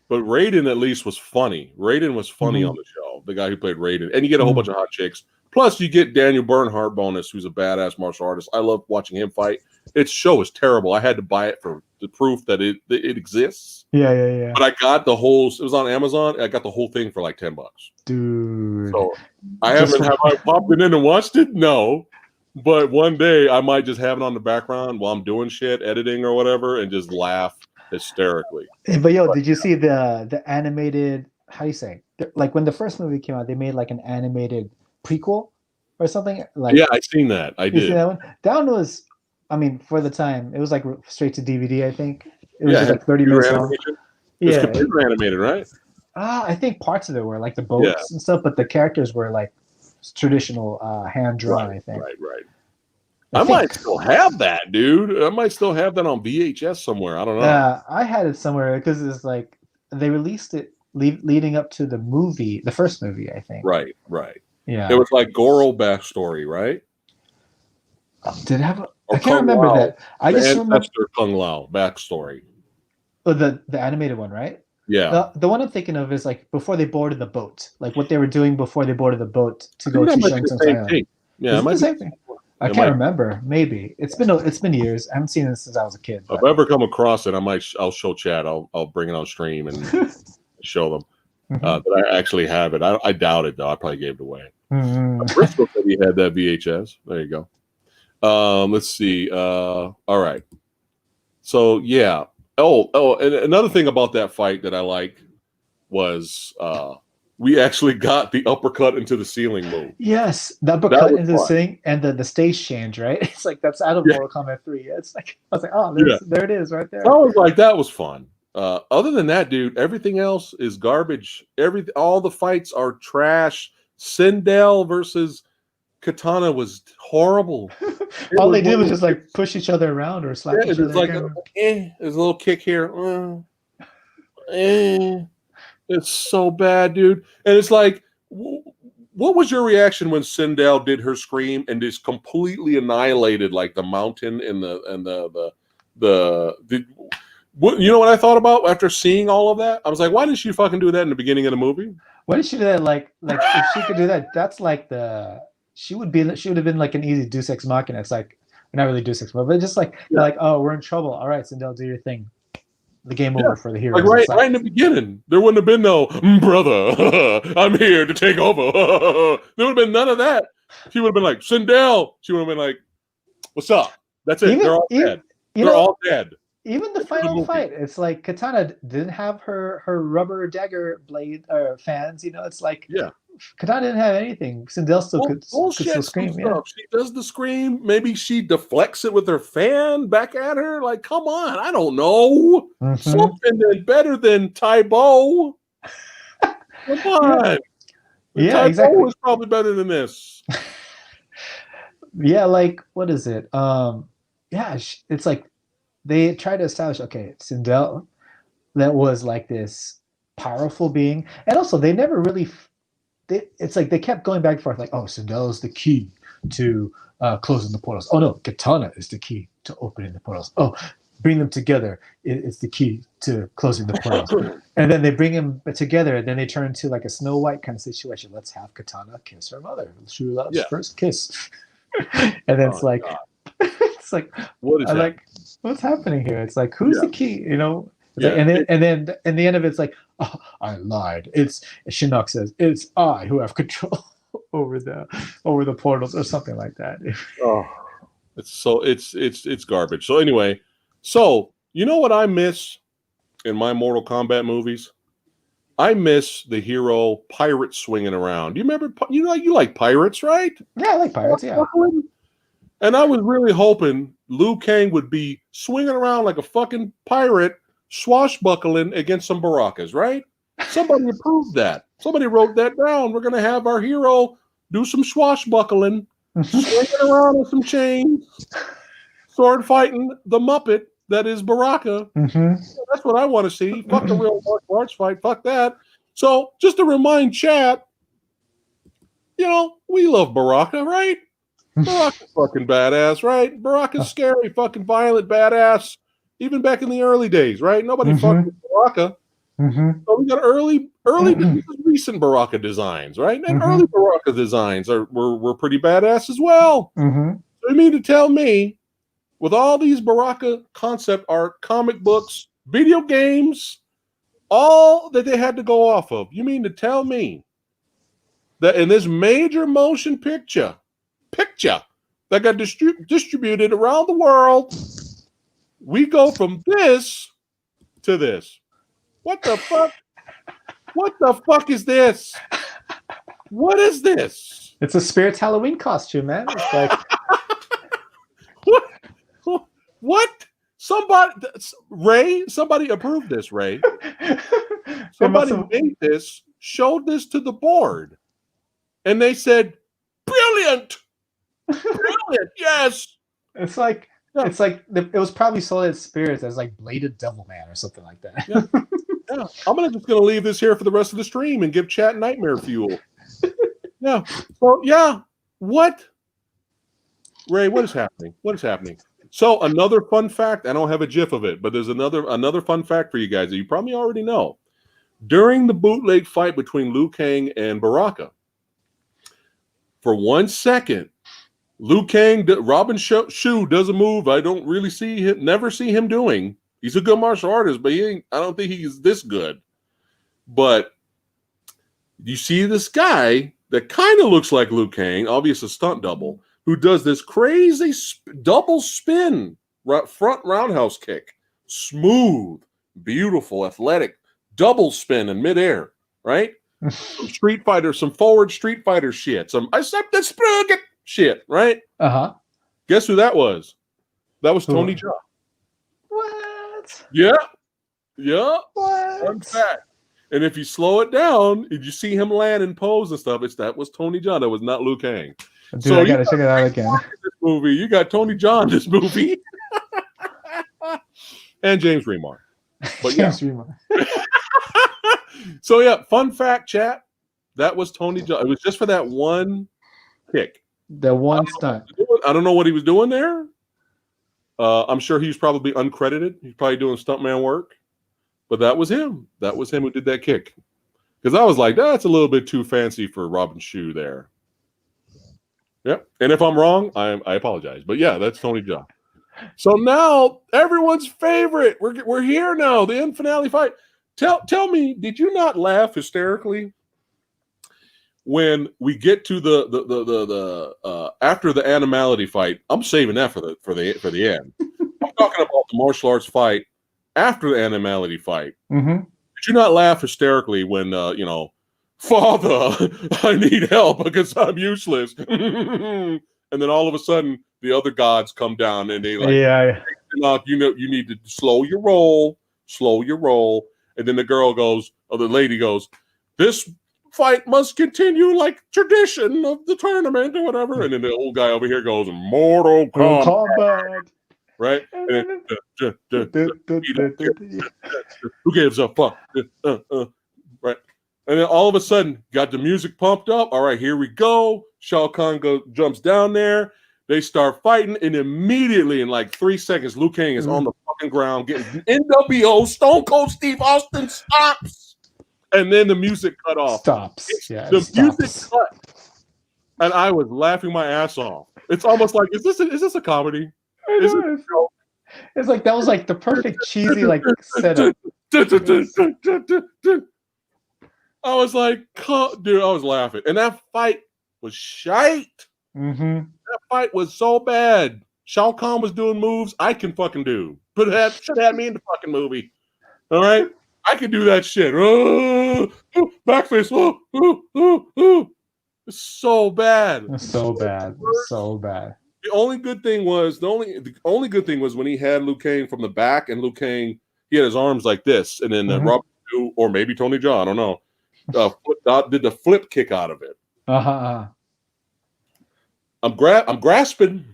Speaker 1: But Raiden at least was funny. Raiden was funny on the show. The guy who played Raiden, and you get a whole bunch of hot chicks. Plus, you get Daniel Bernhardt bonus, who's a badass martial artist. I love watching him fight. Its show is terrible. I had to buy it for the proof that it exists.
Speaker 2: Yeah.
Speaker 1: But I got the whole. It was on Amazon. I got the whole thing for like $10.
Speaker 2: Dude.
Speaker 1: So have I popped it in and watched it? No. But one day I might just have it on the background while I'm doing shit, editing or whatever, and just laugh hysterically.
Speaker 2: But did you see the animated? How do you say? Like when the first movie came out, they made like an animated prequel or something. Like
Speaker 1: I seen that. I did.
Speaker 2: See that one? That one was, I mean, for the time, it was like straight to DVD. I think it was just like 30 minutes long.
Speaker 1: It's computer animated, right?
Speaker 2: I think parts of it were like the boats and stuff, but the characters were like traditional hand drawn. I think.
Speaker 1: Right. I might still have that, dude. I might still have that on VHS somewhere. I don't know.
Speaker 2: I had it somewhere because it's like they released it leading up to the first movie, I think.
Speaker 1: Right.
Speaker 2: Yeah.
Speaker 1: It was like Goro backstory, right?
Speaker 2: Did it have? I can't remember that. I just remember
Speaker 1: Kung Lao backstory.
Speaker 2: Oh, the animated one, right?
Speaker 1: Yeah.
Speaker 2: The one I'm thinking of is like before they boarded the boat, like what they were doing before they boarded the boat to
Speaker 1: I
Speaker 2: go
Speaker 1: think that
Speaker 2: to
Speaker 1: might be
Speaker 2: Shang
Speaker 1: the
Speaker 2: Tsung's
Speaker 1: same
Speaker 2: island.
Speaker 1: thing. Yeah,
Speaker 2: Is
Speaker 1: it
Speaker 2: it
Speaker 1: might
Speaker 2: the
Speaker 1: be.
Speaker 2: same thing? I
Speaker 1: It
Speaker 2: can't
Speaker 1: might.
Speaker 2: remember. Maybe it's been years. I haven't seen it since I was a kid.
Speaker 1: If
Speaker 2: But
Speaker 1: I ever come across it, I'll show Chad. I'll bring it on stream and show them
Speaker 2: Mhm.
Speaker 1: that I actually have it. I doubt it though. I probably gave it away.
Speaker 2: Mhm.
Speaker 1: Briscoe said he had that VHS. There you go. Let's see. All right. So yeah. And another thing about that fight that I like was we actually got the uppercut into the ceiling move.
Speaker 2: Yes, the
Speaker 1: That
Speaker 2: uppercut
Speaker 1: was
Speaker 2: into the
Speaker 1: fun.
Speaker 2: thing and the stage change, right? It's like that's out of
Speaker 1: Yeah.
Speaker 2: Mortal Kombat 3. It's like I was like, oh,
Speaker 1: Yeah.
Speaker 2: there it is, right there.
Speaker 1: I was like, that was fun. Other than that, dude, everything else is garbage. All the fights are trash. Sindel versus Katana was horrible. It
Speaker 2: All
Speaker 1: was
Speaker 2: they did
Speaker 1: one
Speaker 2: was
Speaker 1: of
Speaker 2: just
Speaker 1: those,
Speaker 2: like push each other around or slap
Speaker 1: yeah,
Speaker 2: each
Speaker 1: it's
Speaker 2: other.
Speaker 1: like
Speaker 2: Kind of.
Speaker 1: there's a little kick here. It's so bad, dude. And it's like, what was your reaction when Sindel did her scream and just completely annihilated like the mountain and the what, you know what I thought about after seeing all of that? I was like, why didn't she fucking do that in the beginning of the movie?
Speaker 2: Why did she do that? Like if she could do that, that's like she would have been like an easy Deus Ex Machina. It's like not really Deus Ex, but just like
Speaker 1: Yeah.
Speaker 2: they're like, oh, we're in trouble. All right, Sindel, do your thing. The game over for the
Speaker 1: Like
Speaker 2: heroes. It's
Speaker 1: right in the beginning, there wouldn't have been no brother. I'm here to take over. There would have been none of that. She would have been like Sindel. She would have been like, "What's up?" That's it. They're all dead.
Speaker 2: You
Speaker 1: They're
Speaker 2: know,
Speaker 1: all dead.
Speaker 2: even the final fight, it's like Katana didn't have her rubber dagger blade or fans. You know, it's like
Speaker 1: Yeah.
Speaker 2: Katana didn't have anything. Sindel could still
Speaker 1: Bullshit
Speaker 2: scream.
Speaker 1: some
Speaker 2: Yeah.
Speaker 1: stuff. She does the scream. Maybe she deflects it with her fan back at her. Like, come on. I don't know.
Speaker 2: Mm-hmm.
Speaker 1: Something that's better than Taibo. Come on.
Speaker 2: Yeah,
Speaker 1: Taibo
Speaker 2: exactly.
Speaker 1: is probably better than this.
Speaker 2: Yeah, like what is it? Yeah, it's like they try to establish, okay, Sindel that was like this powerful being, and also they never really it's like they kept going back and forth like, oh, Sindel is the key to closing the portals. Oh no, Katana is the key to opening the portals. Oh, bring them together, it's the key to closing the portals. And then they bring them together, and then they turn into like a Snow White kind of situation. Let's have Katana kiss her mother. True love's first kiss. And then it's like it's like
Speaker 1: what is
Speaker 2: I'm
Speaker 1: that?
Speaker 2: like, what's happening here? It's like, who's the key? You know? It's like, and then in the end of it, it's like, oh, I lied. It's Shinnok says, it's I who have control over the portals or something like that.
Speaker 1: Oh, it's garbage. So anyway, you know what I miss in my Mortal Kombat movies? I miss the hero pirate swinging around. Do you remember? You know, you like pirates, right?
Speaker 2: Yeah, I like pirates. Yeah.
Speaker 1: And I was really hoping Liu Kang would be swinging around like a fucking pirate, swashbuckling against some Barakas, right? Somebody approved that. Somebody wrote that down. We're going to have our hero do some swashbuckling, swinging around with some chains, sword fighting the Muppet that is Baraka.
Speaker 2: Mm-hmm.
Speaker 1: That's what I want to see. Fuck a real martial arts fight. Fuck that. So just to remind chat, you know, we love Baraka, right? Baraka's fucking badass, right? Baraka's scary, fucking violent, badass. Even back in the early days, right? Nobody fucked with Baraka. So we got early recent Baraka designs, right? And early Baraka designs were pretty badass as well. So you mean to tell me, with all these Baraka concept art, comic books, video games, all that they had to go off of, you mean to tell me that in this major motion picture that got distributed around the world, we go from this to this? What the fuck? What the fuck is this? What is this?
Speaker 2: It's a Spirit's Halloween costume, man. It's like
Speaker 1: what? Somebody approved this, Ray. Somebody made this, showed this to the board, and they said, brilliant. Brilliant, yes.
Speaker 2: It's like it was probably sold at Spirits as like Bladed Devilman or something like that.
Speaker 1: Yeah. I'm just gonna leave this here for the rest of the stream and give chat nightmare fuel. Yeah. So yeah, what? Ray, what is happening? What is happening? So another fun fact, I don't have a GIF of it, but there's another fun fact for you guys that you probably already know. during the bootleg fight between Liu Kang and Baraka. For 1 second, Liu Kang, Robin Shu does a move I don't really never see him doing. He's a good martial artist, but I don't think he's this good. But you see this guy that kind of looks like Liu Kang, obviously a stunt double, who does this crazy double spin front roundhouse kick. Smooth, beautiful, athletic, double spin in midair, right? Some forward Street Fighter shit. Some shit, right? Guess who that was? That was Tony Jaa.
Speaker 2: What?
Speaker 1: Yeah. Yeah.
Speaker 2: What?
Speaker 1: Fun fact. And if you slow it down, if you see him land and pose and stuff, that was Tony Jaa. That was not Liu Kang.
Speaker 2: Dude, so I gotta check it out again.
Speaker 1: This movie, you got Tony Jaa in this movie, and James Remar. But James Remar. So yeah, fun fact, chat. That was Tony Jaa. It was just for that one kick.
Speaker 2: The one stunt.
Speaker 1: I don't know what he was doing there. I'm sure he's probably uncredited. He's probably doing stuntman work. But that was him. That was him who did that kick. Because I was like, that's a little bit too fancy for Robin Shu there. Yep. And if I'm wrong, I apologize. But yeah, that's Tony Jaa. So now everyone's favorite. We're here now. The end finale fight. Tell me, did you not laugh hysterically when we get to the after the animality fight? I'm saving that for the end. I'm talking about the martial arts fight after the animality fight.
Speaker 2: Mm-hmm.
Speaker 1: Did you not laugh hysterically when Father, I need help because I'm useless, and then all of a sudden the other gods come down and they you need to slow your roll, and then the lady goes, this fight must continue like tradition of the tournament or whatever, and then the old guy over here goes, Mortal Kombat. Right? And who gives a fuck? Right? And then all of a sudden, got the music pumped up. All right, here we go. Shao Kahn jumps down there. They start fighting, and immediately, in like 3 seconds, Liu Kang is on the fucking ground getting NWO. Stone Cold Steve Austin stops, and then the music cut off.
Speaker 2: Stops. Yeah,
Speaker 1: the music cut, and I was laughing my ass off. It's almost like, is this a comedy? Is it a joke?
Speaker 2: It's like that was like the perfect cheesy like setup.
Speaker 1: I was like, dude, I was laughing, and that fight was shite.
Speaker 2: Mm-hmm.
Speaker 1: That fight was so bad. Shao Kahn was doing moves I can fucking do. But that should have had me in the fucking movie. All right? I can do that shit. Backface. It's so bad.
Speaker 2: It's so bad. It's so bad.
Speaker 1: The only good thing was when he had Liu Kang from the back, and Liu Kang, he had his arms like this, and then Robert, or maybe Tony Jaa, I don't know, did the flip kick out of it. I'm grasping.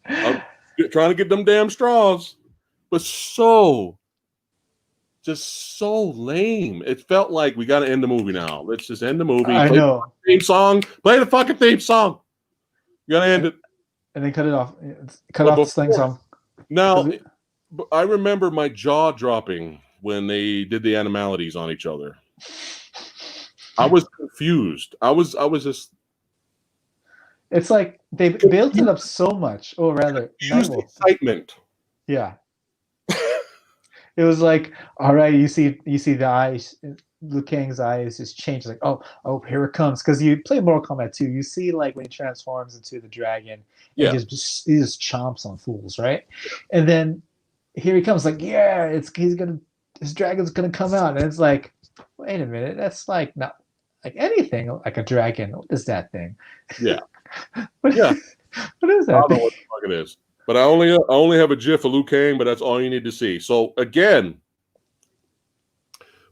Speaker 1: I'm trying to get them damn straws, but just so lame. It felt like we got to end the movie now. Let's just end the movie.
Speaker 2: I know.
Speaker 1: Theme song. Play the fucking theme song. You gotta end it.
Speaker 2: And then cut it off. Cut off the thing song.
Speaker 1: Now, I remember my jaw dropping when they did the animalities on each other. I was confused. I was just.
Speaker 2: It's like they built it up so much, or rather,
Speaker 1: excitement.
Speaker 2: Yeah. It was like, all right, you see the eyes, Liu Kang's eyes just change. Like, oh, here it comes. Because you play Mortal Kombat 2, you see like when he transforms into the dragon, he just chomps on fools, right? Yeah. And then here he comes, like, yeah, his dragon's gonna come out, and it's like, wait a minute, that's like not like anything like a dragon. What is that thing?
Speaker 1: Yeah.
Speaker 2: What is that?
Speaker 1: I don't know what the fuck it is. But I only have a GIF of Liu Kang, but that's all you need to see. So again,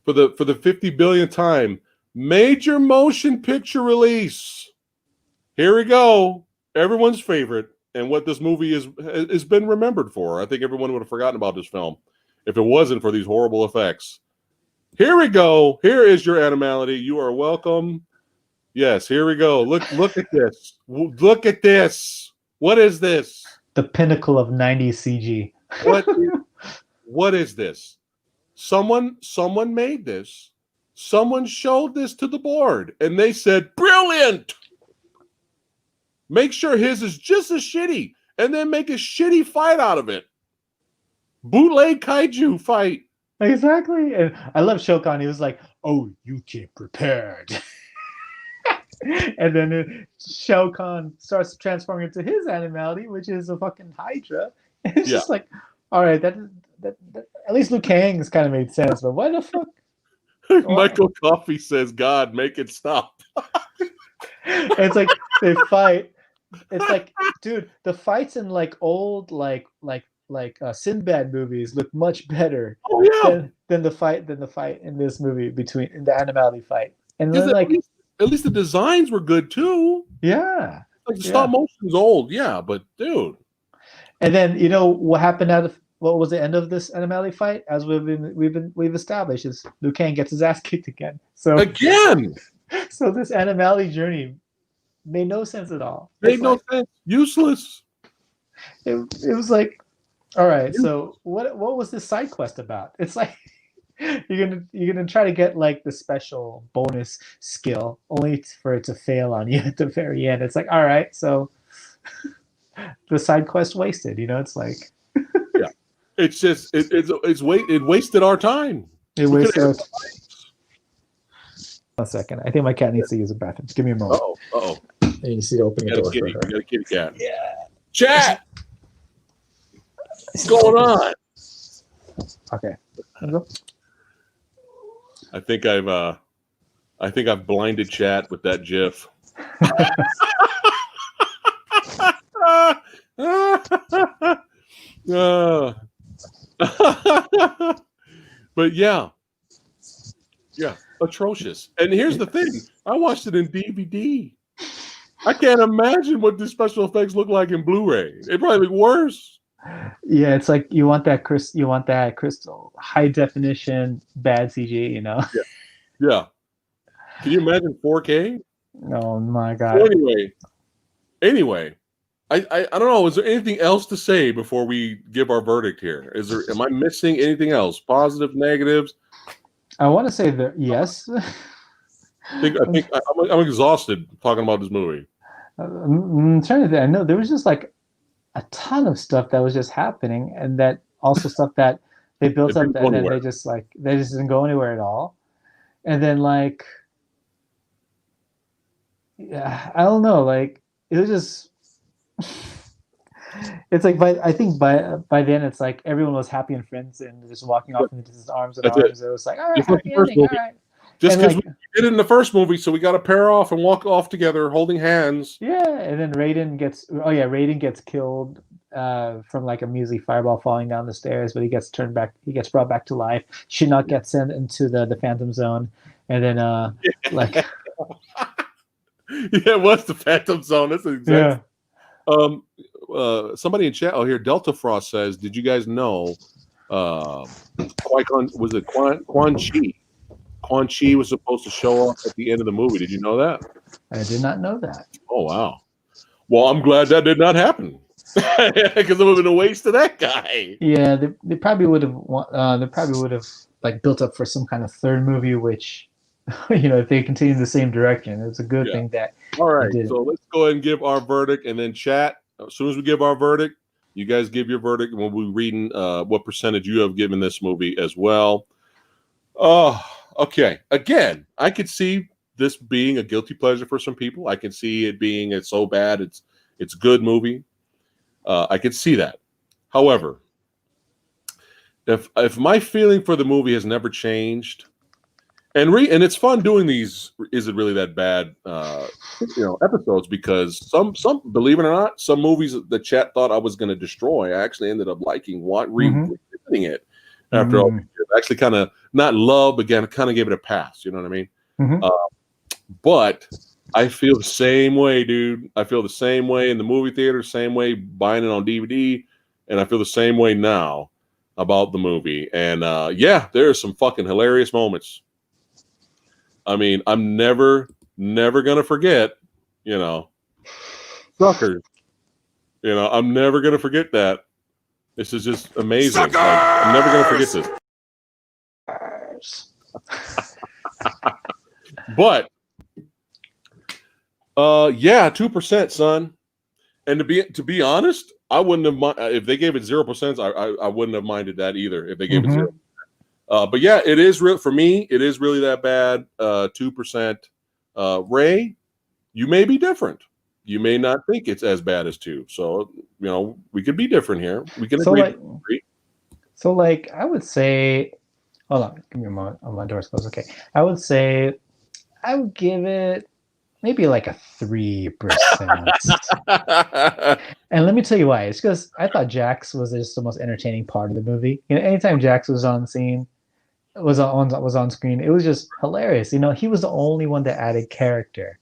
Speaker 1: for the 50 billionth time, major motion picture release. Here we go. Everyone's favorite, and what this movie has been remembered for. I think everyone would have forgotten about this film if it wasn't for these horrible effects. Here we go. Here is your animality. You are welcome. Yes, here we go. Look at this. Look at this. What is this?
Speaker 2: The pinnacle of 90s CG.
Speaker 1: What is this? someone made this. Someone showed this to the board, and they said, "Brilliant! Make sure his is just as shitty, and then make a shitty fight out of it. Bootleg kaiju fight."
Speaker 2: Exactly. And I love Shokan. He was like, "Oh, you came prepared." And then Shao Kahn starts transforming into his animality, which is a fucking Hydra. And it's just like, all right, that at least Liu Kang's kind of made sense, but what the fuck?
Speaker 1: Michael Coffey says, "God, make it stop."
Speaker 2: It's like they fight. It's like, dude, the fights in like old Sinbad movies look much better than the fight in this movie in the animality fight. And then like
Speaker 1: at least the designs were good too.
Speaker 2: Yeah.
Speaker 1: Like the stop motion is old, yeah, but dude.
Speaker 2: And then you know what happened what was the end of this animality fight? As we've established, is Liu Kang gets his ass kicked again. So so this animality journey made no sense at all.
Speaker 1: Made no sense. Useless.
Speaker 2: It was like, all right, so what was this side quest about? It's like you're gonna try to get like the special bonus skill only for it to fail on you at the very end. It's like, all right, so the side quest wasted, you know. It's like
Speaker 1: yeah, it's just it wasted our time.
Speaker 2: It wasted our time. 1 second, I think my cat needs to use the bathroom. Give me a moment.
Speaker 1: Uh-oh.
Speaker 2: You see to open the door for her.
Speaker 1: You got a kitty cat.
Speaker 2: Yeah.
Speaker 1: Chat. What's going on?
Speaker 2: Okay.
Speaker 1: I think I've blinded chat with that GIF. But yeah, atrocious. And here's the thing: I watched it in DVD. I can't imagine what the special effects look like in Blu-ray. It probably look worse.
Speaker 2: Yeah, it's like you want that crystal high definition bad CG, you know.
Speaker 1: Yeah. Can you imagine 4K?
Speaker 2: Oh my god.
Speaker 1: So anyway, I don't know. Is there anything else to say before we give our verdict here? Am I missing anything else? Positive, negatives?
Speaker 2: I want to say that yes.
Speaker 1: I think I'm exhausted talking about this movie.
Speaker 2: I'm trying to think. I know there was just like a ton of stuff that was just happening, and that also stuff that they built up, and then they just didn't go anywhere at all. And then like, yeah, I don't know. Like it was just. It's like I think by then it's like everyone was happy and friends and just walking off into his arms and arms. It was like, all right, happy ending, all right.
Speaker 1: Just because we did it in the first movie, so we got to pair off and walk off together, holding hands.
Speaker 2: Yeah, and then Raiden gets killed from like a measly fireball falling down the stairs, but he gets brought back to life. Shinnok gets sent into the Phantom Zone, and then like
Speaker 1: yeah, what's the Phantom Zone? That's exactly. Somebody in chat here, Delta Frost says, "Did you guys know Quan Chi? Quan Chi was supposed to show up at the end of the movie. Did you know that?"
Speaker 2: I did not know that.
Speaker 1: Oh wow. Well, I'm glad that did not happen because it would have been a waste of that guy.
Speaker 2: Yeah, they probably would have like built up for some kind of third movie, which you know, if they continue the same direction, it's a good thing that.
Speaker 1: All right, so let's go ahead and give our verdict, and then chat. As soon as we give our verdict, you guys give your verdict, and we'll be reading what percentage you have given this movie as well. Okay. Again, I could see this being a guilty pleasure for some people. I can see it being it's so bad it's a good movie. I could see that. However, if my feeling for the movie has never changed, and it's fun doing these is it really that bad episodes, because some believe it or not, some movies the chat thought I was going to destroy, I actually ended up liking revisiting it after all these years. I actually kind of not love, but again, kind of gave it a pass. You know what I mean? But I feel the same way, dude. I feel the same way in the movie theater, same way buying it on DVD, and I feel the same way now about the movie. And there are some fucking hilarious moments. I mean, I'm never gonna forget, suckers. I'm never gonna forget that. This is just amazing. Like, I'm never gonna forget this. But yeah, 2%, son. And to be honest, I wouldn't have if they gave it 0%. I wouldn't have minded that either if they gave it 0%. But yeah, it is real for me. It is really that bad. 2%. Ray, you may be different. You may not think it's as bad as 2. So we could be different here. We can agree.
Speaker 2: So like, I would say, hold on, give me a moment. Oh, my door's closed. Okay, I would say I would give it maybe like a 3%. And let me tell you why. It's because I thought Jax was just the most entertaining part of the movie. Anytime Jax was on scene, was on screen, it was just hilarious. He was the only one that added character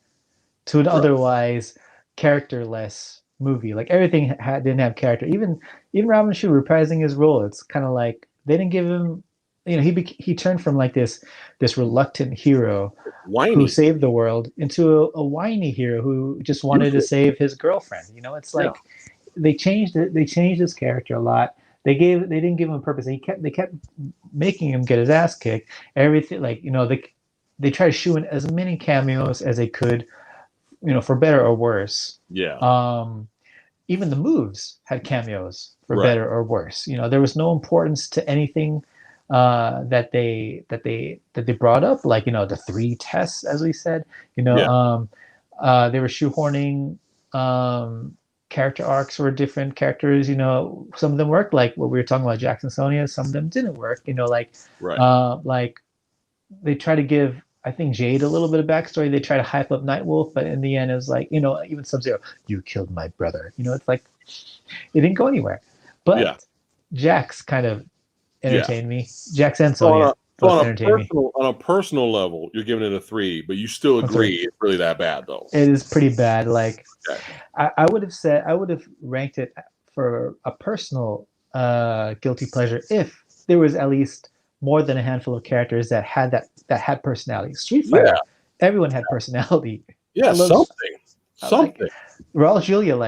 Speaker 2: to an otherwise characterless movie. Like everything didn't have character. Even Robin Shu reprising his role, it's kind of like they didn't give him. He turned from like this reluctant hero who saved the world into a whiny hero who just wanted to save his girlfriend. It's like they changed it. They changed his character a lot. They didn't give him a purpose. They kept making him get his ass kicked. Everything they try to shoe in as many cameos as they could, for better or worse.
Speaker 1: Yeah.
Speaker 2: Even the moves had cameos for better or worse. There was no importance to anything that they brought up, like the 3 tests, as we said. They were shoehorning character arcs for different characters. Some of them worked, like what we were talking about, Jackson Sonya. Some of them didn't work. Like they try to give, I think, Jade a little bit of backstory. They try to hype up Nightwolf, but in the end, it was like, even Sub-Zero, you killed my brother. It's like it didn't go anywhere. But Jax kind of entertained me. Jax and Sonya both entertained me.
Speaker 1: On a personal level, you're giving it a 3, but you still agree it's really that bad, though.
Speaker 2: It is pretty bad. Like, I would have ranked it for a personal guilty pleasure if there was at least more than a handful of characters that had personality. Street Fighter, everyone had personality.
Speaker 1: Yeah, something.
Speaker 2: Like, Raul Julia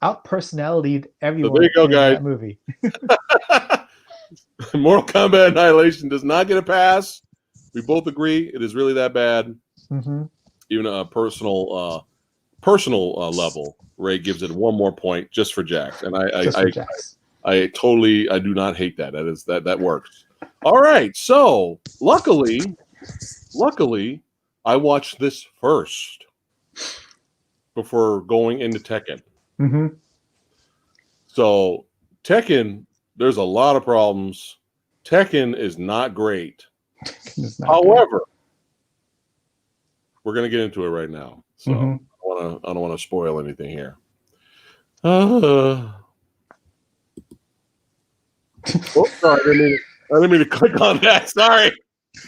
Speaker 2: out personalitied everyone.
Speaker 1: So there you go, guys.
Speaker 2: That movie.
Speaker 1: Mortal Kombat Annihilation does not get a pass. We both agree it is really that bad.
Speaker 2: Mm-hmm.
Speaker 1: Even a personal level, Ray gives it 1 more point just for Jax, and I do not hate that. That works. All right, so luckily, I watched this first before going into Tekken.
Speaker 2: Mm-hmm.
Speaker 1: So Tekken, there's a lot of problems. Tekken is not great. However, we're going to get into it right now. So I don't want to spoil anything here. Oh, sorry. I didn't mean to click on that. Sorry.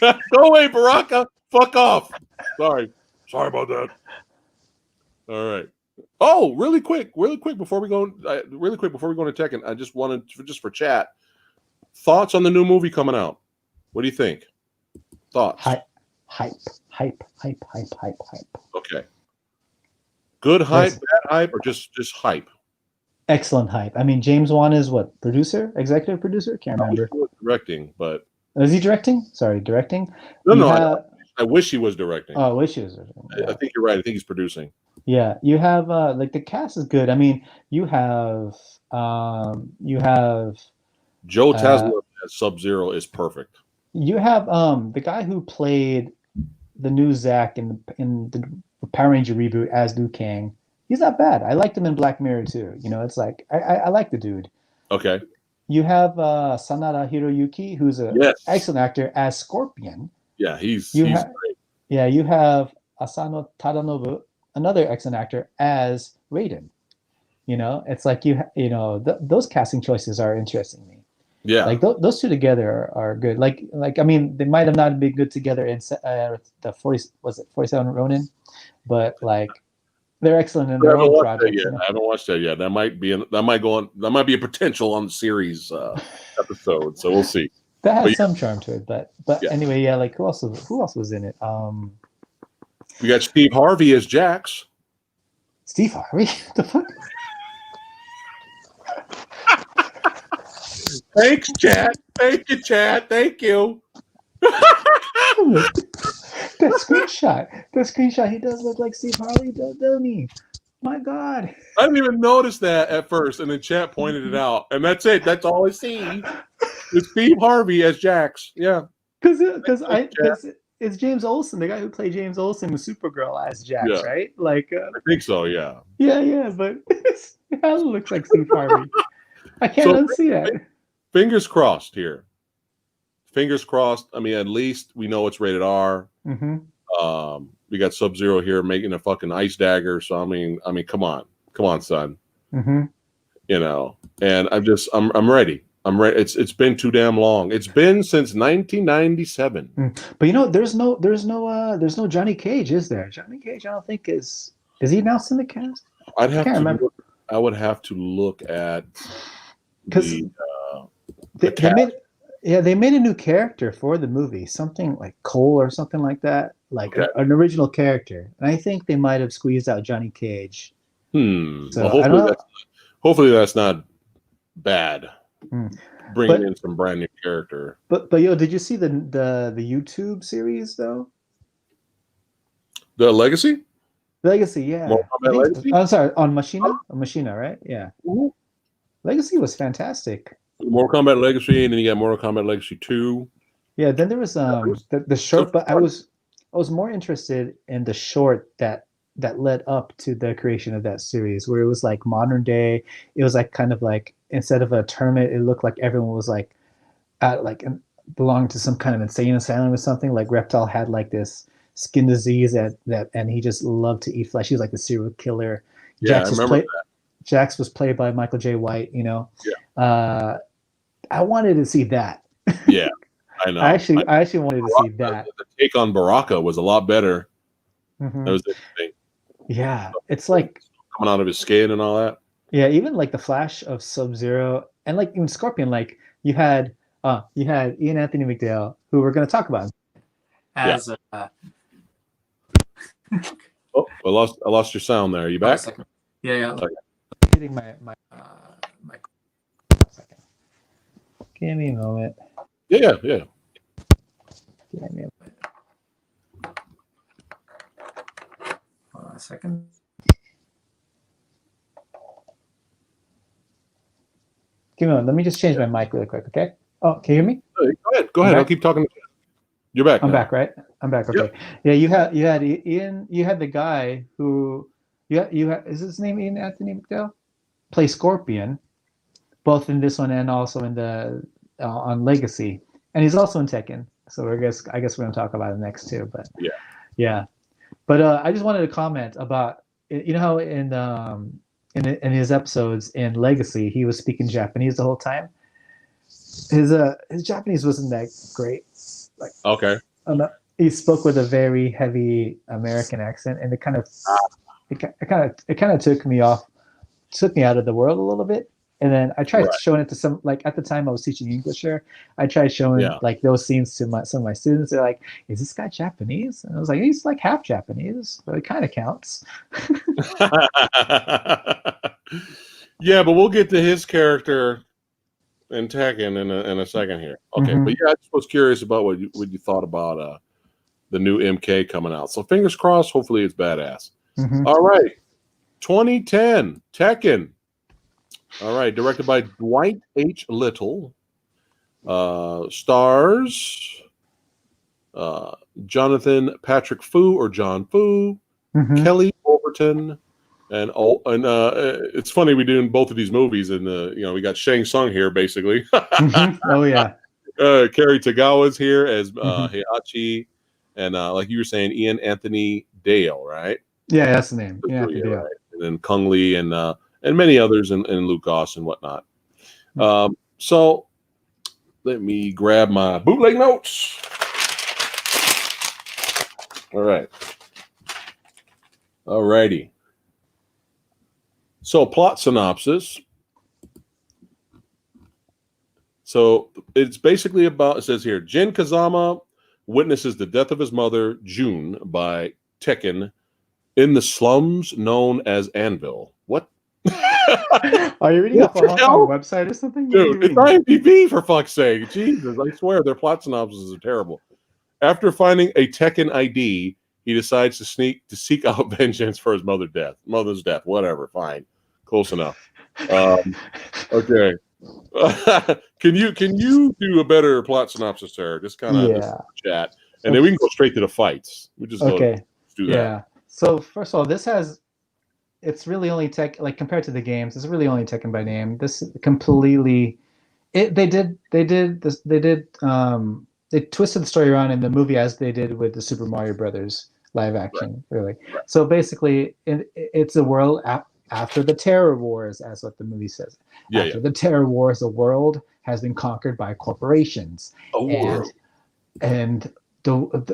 Speaker 1: Go away, Baraka. Fuck off. Sorry about that. All right. Oh, really quick before we go into Tekken, I just wanted just for chat, thoughts on the new movie coming out. What do you think? Thoughts?
Speaker 2: Hype.
Speaker 1: Okay. Good hype, bad hype, or just hype?
Speaker 2: Excellent hype. I mean, James Wan is what? Executive producer? Can't remember.
Speaker 1: He was directing, but
Speaker 2: is he directing? Sorry, directing?
Speaker 1: No. I wish he was directing.
Speaker 2: Oh, I wish he was directing. Yeah.
Speaker 1: I think you're right. I think he's producing.
Speaker 2: Yeah, you have the cast is good. I mean, you have
Speaker 1: Joe Taslim as Sub-Zero is perfect.
Speaker 2: You have the guy who played the new Zack in the Power Ranger reboot as Liu Kang. He's not bad. I liked him in Black Mirror too. It's like I like the dude.
Speaker 1: Okay.
Speaker 2: You have Sanada Hiroyuki, who's an excellent actor as Scorpion.
Speaker 1: Yeah, he's great.
Speaker 2: Yeah, you have Asano Tadanobu, another excellent actor as Raiden. It's like those casting choices are interesting to me.
Speaker 1: Yeah,
Speaker 2: like those two together are good. Like I mean, they might have not been good together in the 47 Ronin, but like they're excellent in their own projects.
Speaker 1: I haven't watched that yet. That might be a potential on the series episode. So we'll see.
Speaker 2: That has some charm to it, but anyway, yeah. Like who else was in it?
Speaker 1: We got Steve Harvey as Jax.
Speaker 2: Steve Harvey? What the fuck?
Speaker 1: Thanks, Chad. Thank you, Chad. Thank you.
Speaker 2: That screenshot, he does look like Steve Harvey, doesn't he? My God.
Speaker 1: I didn't even notice that at first, and then chat pointed it out, and that's it. That's all I see. It's Steve Harvey as Jax. Yeah,
Speaker 2: Because it's James Olsen, the guy who played James Olsen with Supergirl as Jax,
Speaker 1: Yeah.
Speaker 2: right? Like,
Speaker 1: I think so. Yeah.
Speaker 2: yeah, but it looks like Steve Harvey. I can't unsee that.
Speaker 1: Fingers crossed here. Fingers crossed. I mean, at least we know it's rated R.
Speaker 2: Mm-hmm.
Speaker 1: We got Sub-Zero here making a fucking ice dagger. So I mean, come on, son.
Speaker 2: Mm-hmm.
Speaker 1: You know, and I'm ready. I'm ready. It's been too damn long. It's been since 1997.
Speaker 2: But you know, there's no Johnny Cage, is there? Johnny Cage, I don't think is he announced in the cast?
Speaker 1: I would have to look at
Speaker 2: because they made a new character for the movie, something like Cole or something like that, like an original character, and I think they might have squeezed out Johnny Cage.
Speaker 1: So
Speaker 2: well,
Speaker 1: hopefully that's not bad. Bringing in some brand new character.
Speaker 2: But yo, did you see the YouTube series though?
Speaker 1: The Legacy?
Speaker 2: Legacy, yeah.
Speaker 1: Legacy?
Speaker 2: I'm sorry, on Machina, right? Yeah.
Speaker 1: Mm-hmm.
Speaker 2: Legacy was fantastic.
Speaker 1: Mortal Kombat Legacy, and then you got Mortal Kombat Legacy 2.
Speaker 2: Yeah, then there was the short, but I was more interested in the short that led up to the creation of that series, where it was like modern day. It was like kind of like, instead of a tournament, it looked like everyone was like belonged to some kind of insane asylum or something. Like Reptile had like this skin disease that and he just loved to eat flesh. He was like the serial killer.
Speaker 1: Yeah, I remember that.
Speaker 2: Jax was played by Michael J. White, you know.
Speaker 1: Yeah.
Speaker 2: I wanted to see that.
Speaker 1: Yeah, I know.
Speaker 2: I actually wanted to see that.
Speaker 1: The take on Baraka was a lot better.
Speaker 2: Mm-hmm.
Speaker 1: That was interesting.
Speaker 2: Yeah, it's like
Speaker 1: coming out of his skin and all that.
Speaker 2: Yeah, even like the flash of Sub-Zero and like even Scorpion, like you had Ian Anthony McDale, who we're going to talk about as
Speaker 1: Oh, I lost your sound there. Are you back?
Speaker 2: Yeah.
Speaker 1: Okay.
Speaker 2: Hitting my second. Give me a moment.
Speaker 1: Yeah.
Speaker 2: Give me a moment. Hold on a second. Give me a moment. Let me just change my mic really quick, okay? Oh, can you hear me?
Speaker 1: Go ahead. I'll keep talking. You're back.
Speaker 2: I'm back, right? I'm back. Okay. Yep. Yeah, you had Ian. You had the guy who you had. Is his name Ian Anthony McDale? Play Scorpion, both in this one and also in the on Legacy, and he's also in Tekken. So I guess we're gonna talk about it next too. But yeah. But I just wanted to comment about, you know how in his episodes in Legacy he was speaking Japanese the whole time. His Japanese wasn't that great. Like,
Speaker 1: okay.
Speaker 2: He spoke with a very heavy American accent, and it kind of took me out of the world a little bit. And then I tried showing it to some, like at the time I was teaching English there, I tried showing like those scenes to some of my students. They're like, "Is this guy Japanese?" And I was like, "He's like half Japanese, but it kind of counts."
Speaker 1: Yeah, but we'll get to his character in Tekken in a second here. Okay, but yeah, I just was curious about what you thought about the new MK coming out. So fingers crossed. Hopefully it's badass. All right, 2010 Tekken. All right, directed by Dwight H. Little. Stars Jonathan Patrick Fu or John Fu, Kelly Overton, and it's funny we doing both of these movies, and we got Shang Tsung here basically.
Speaker 2: Oh yeah.
Speaker 1: Cary Tagawa's here as Heihachi, and like you were saying, Ian Anthony Dale, right?
Speaker 2: Yeah, that's the name. Yeah,
Speaker 1: right. And then Kung Lee and many others, and Luke Goss and whatnot. So let me grab my bootleg notes. All right. All righty. So plot synopsis. So it's basically about, it says here, Jin Kazama witnesses the death of his mother, June, by Tekken in the slums known as Anvil. What?
Speaker 2: Are you reading off a Hong Kong website or something?
Speaker 1: Dude, it's IMDb, for fuck's sake. Jesus, I swear their plot synopses are terrible. After finding a Tekken ID, he decides to seek out vengeance for his mother's death. Whatever, fine, close enough. Okay. Can you do a better plot synopsis, sir? Just kind of chat, and then we can go straight to the fights. We just do that.
Speaker 2: Yeah. So first of all, it's really only like compared to the games, it's really only Tekken by name. This completely, they twisted the story around in the movie as they did with the Super Mario Brothers live action, really. Right. So basically, it's a world after the Terror Wars, as what the movie says. After the Terror Wars, the world has been conquered by corporations, and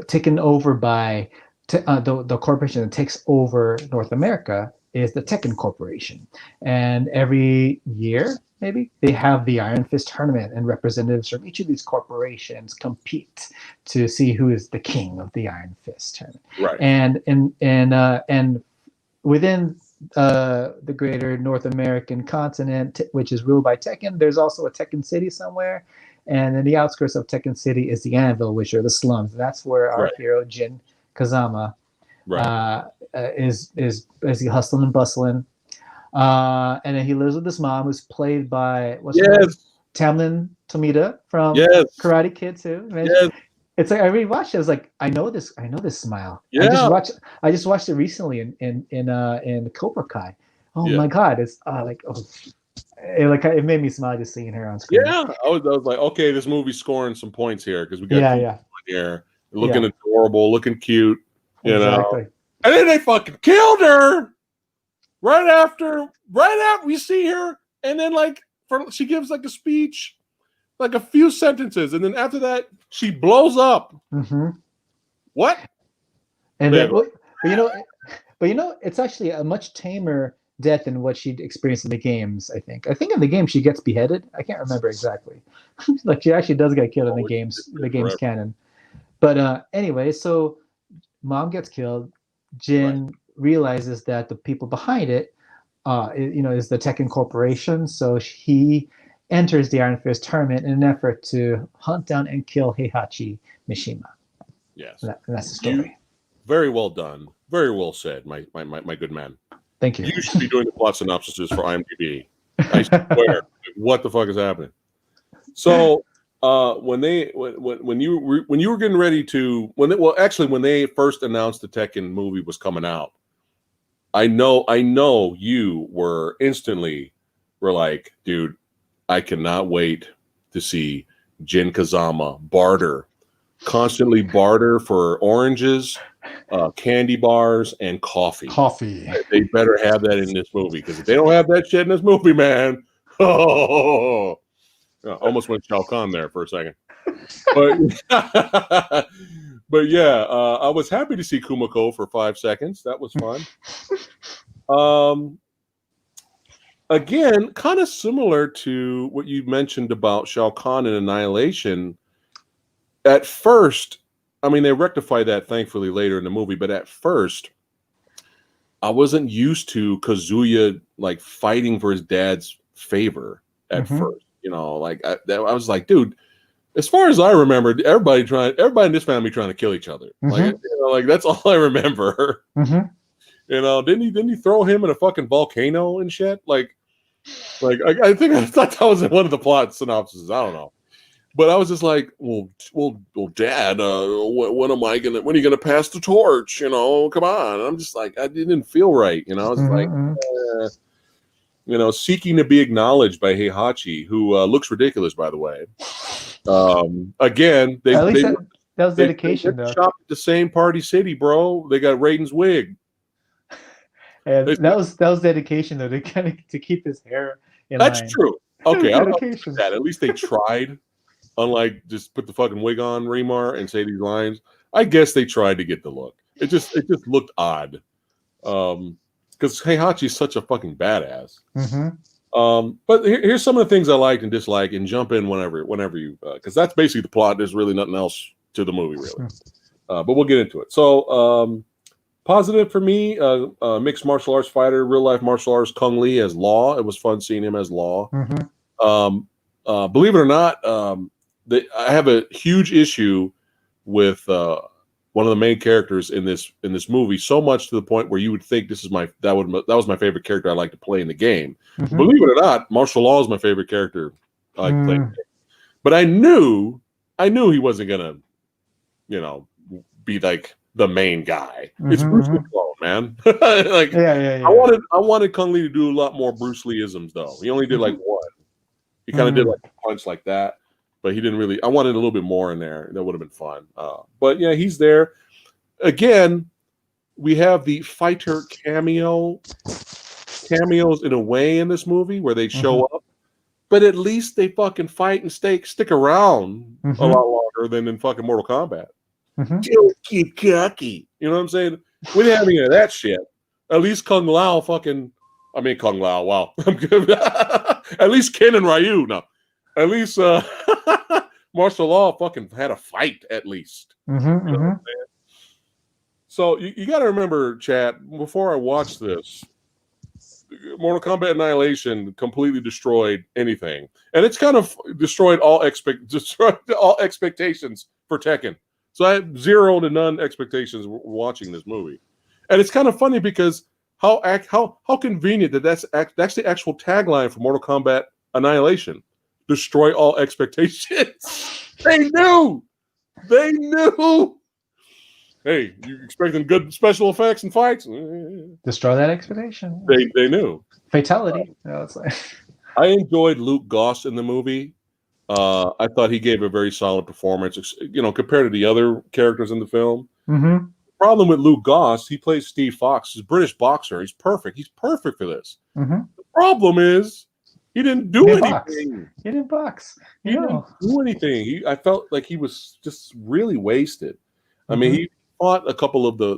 Speaker 2: taken over by the corporation that takes over North America is the Tekken Corporation. And every year, maybe, they have the Iron Fist tournament, and representatives from each of these corporations compete to see who is the king of the Iron Fist tournament.
Speaker 1: Right.
Speaker 2: And within the greater North American continent, which is ruled by Tekken, there's also a Tekken City somewhere. And in the outskirts of Tekken City is the Anvil, which are the slums. That's where our hero Jin Kazama is basically hustling and bustling. And then he lives with his mom, who's played by Tamlin Tomita from Karate Kid too. It's like I rewatched it. I was like, I know this smile. Yeah. I just watched it recently in Cobra Kai. Oh my God, it's it made me smile just seeing her on screen.
Speaker 1: Yeah, I was like, okay, this movie's scoring some points here because we got here looking adorable, looking cute, you know. And then they fucking killed her right after we see her, and then she gives like a speech, like a few sentences, and then after that she blows up.
Speaker 2: Mm-hmm.
Speaker 1: What?
Speaker 2: And then, but it's actually a much tamer death than what she'd experienced in the games. I think in the game she gets beheaded. I can't remember exactly. Like she actually does get killed in the games canon. But anyway, so mom gets killed. Jin realizes that the people behind it, is the Tekken Corporation. So he enters the Iron Fist tournament in an effort to hunt down and kill Heihachi Mishima.
Speaker 1: Yes,
Speaker 2: and that's the story.
Speaker 1: Very well done. Very well said, my good man.
Speaker 2: Thank you.
Speaker 1: You should be doing the plot synopsis for IMDb. I swear, what the fuck is happening? So, when you were getting ready to when they first announced the Tekken movie was coming out, I know you were like, dude, I cannot wait to see Jin Kazama constantly barter for oranges, candy bars, and coffee. They better have that in this movie, because if they don't have that shit in this movie, man, almost went Shao Kahn there for a second. But yeah, I was happy to see Kumiko for 5 seconds. That was fun. Again, kind of similar to what you mentioned about Shao Kahn and Annihilation. At first, I mean, they rectified that thankfully later in the movie, but at first, I wasn't used to Kazuya like fighting for his dad's favor at first. You know, like I was like, dude, as far as I remember, everybody in this family trying to kill each other. Like that's all I remember. You know, didn't he throw him in a fucking volcano and shit? Like I thought that was one of the plot synopses. I don't know. But I was just like, well, Dad, when are you gonna pass the torch? You know, come on. I'm just like, I didn't feel right. You know, I was like, seeking to be acknowledged by Heihachi, who looks ridiculous, by the way. Again, that
Speaker 2: was dedication, though.
Speaker 1: Shopped at the same Party City, bro. They got Raiden's wig.
Speaker 2: And that was dedication, though, to keep his hair in line.
Speaker 1: That's true. Okay, I'll give that. At least they tried. Unlike just put the fucking wig on, Remar, and say these lines. I guess they tried to get the look. It just looked odd. Because Heihachi's such a fucking badass. But here's some of the things I liked and disliked, and jump in whenever you, because that's basically the plot. There's really nothing else to the movie, really. But we'll get into it. So, positive for me, mixed martial arts fighter, real life martial arts, Kung Lee as Law. It was fun seeing him as Law. Believe it or not, I have a huge issue with one of the main characters in this movie, so much to the point where you would think that was my favorite character I like to play in the game.
Speaker 2: Mhm.
Speaker 1: Believe it or not, martial law is my favorite character I like to play. But I knew he wasn't gonna, be like the main guy. It's Bruce Lee clone, man. Like
Speaker 2: yeah.
Speaker 1: I wanted Kung Lee to do a lot more Bruce Lee-isms though. He only did like one. He kind of did like a punch like that, but he didn't really. I wanted a little bit more in there. That would have been fun. But yeah, he's there. Again, we have the fighter cameos in a way in this movie where they show up, but at least they fucking fight and stick around a lot longer than in fucking Mortal Kombat. Don't keep cocky. You know what I'm saying? We didn't have any of that shit. At least Kung Lao. Wow. I'm good. At least Ken and Ryu. No. At least martial law fucking had a fight at least. You know what I'm saying? So you got to remember, chat, before I watched this, Mortal Kombat Annihilation completely destroyed anything. And it's kind of destroyed all expectations for Tekken. So I have 0 to none expectations watching this movie. And it's kind of funny because how convenient that's the actual tagline for Mortal Kombat Annihilation. Destroy all expectations. They knew. Hey, you expecting good special effects and fights?
Speaker 2: Destroy that expectation.
Speaker 1: They knew.
Speaker 2: Fatality. It's like...
Speaker 1: I enjoyed Luke Goss in the movie. I thought he gave a very solid performance, compared to the other characters in the film. The problem with Luke Goss, he plays Steve Fox. He's a British boxer. He's perfect. He's perfect for this. The problem is he didn't do anything.
Speaker 2: He didn't box.
Speaker 1: He didn't do anything. I felt like he was just really wasted. I mean, he fought a couple of the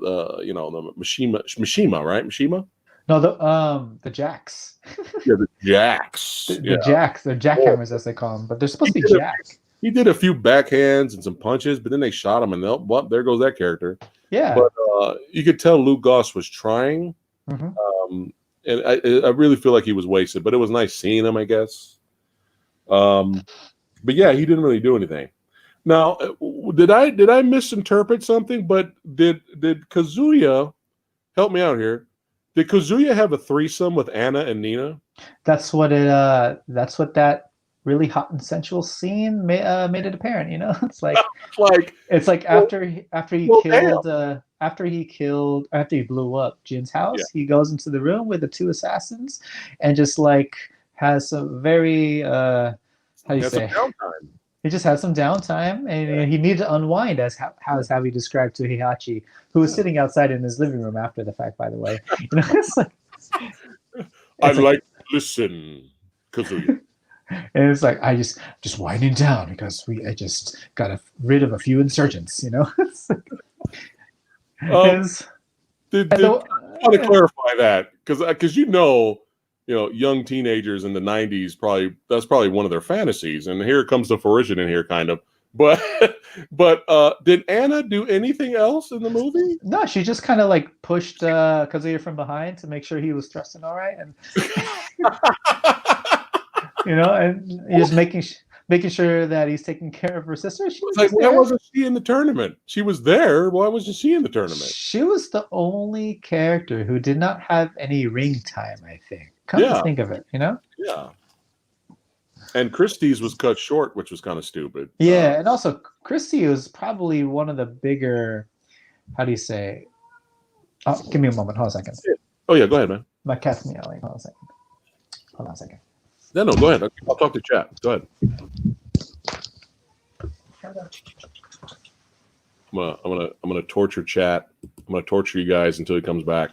Speaker 1: Mishima, right? Mishima?
Speaker 2: No, the jacks.
Speaker 1: Yeah, the jacks.
Speaker 2: The jacks. They're jackhammers, as they call them, but they're supposed to be jacks.
Speaker 1: He did a few backhands and some punches, but then they shot him, and there goes that character.
Speaker 2: Yeah.
Speaker 1: But you could tell Luke Goss was trying, and I really feel like he was wasted. But it was nice seeing him, I guess. But yeah, he didn't really do anything. Now, did I misinterpret something? But did Kazuya help me out here? Did Kazuya have a threesome with Anna and Nina?
Speaker 2: That's what that really hot and sensual scene made it apparent. It's like after he blew up Jin's house, he goes into the room with the 2 assassins and just like has some very how do you say? He just had some downtime, and he needed to unwind, as how he described to Heihachi, who was sitting outside in his living room after the fact, by the way. It's like,
Speaker 1: listen, Kazuya.
Speaker 2: And it's like, I just winding down because I just got rid of a few insurgents,
Speaker 1: I want to clarify that because young teenagers in the 90s that's probably one of their fantasies, and here comes the fruition in here, kind of. But did Anna do anything else in the movie?
Speaker 2: No, she just kind of like pushed Kazuya from behind to make sure he was thrusting all right, and and just making sure that he's taking care of her sister. She was
Speaker 1: like, why wasn't she in the tournament? She was there. Why wasn't she in the tournament?
Speaker 2: She was the only character who did not have any ring time, I think. Come to think of it,
Speaker 1: Yeah. And Christie's was cut short, which was kind of stupid.
Speaker 2: Yeah, and also Christie was probably one of the bigger, how do you say? Oh, give me a moment. Hold on a second.
Speaker 1: Oh, yeah, go ahead, man.
Speaker 2: My cat's meowing. Hold on a second.
Speaker 1: No, go ahead. I'll talk to chat. Go ahead. I'm gonna torture chat. I'm gonna torture you guys until he comes back.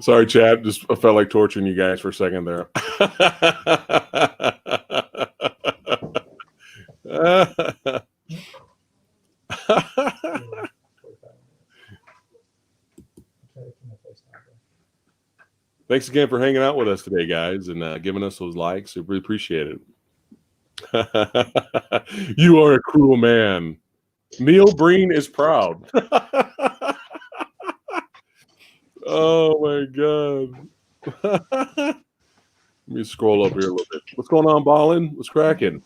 Speaker 1: Sorry, Chad. Just I felt like torturing you guys for a second there. Thanks again for hanging out with us today, guys, and giving us those likes. We really appreciate it. You are a cruel man. Neil Breen is proud. Oh my god. Let me scroll up here a little bit. What's going on, Ballin? What's cracking?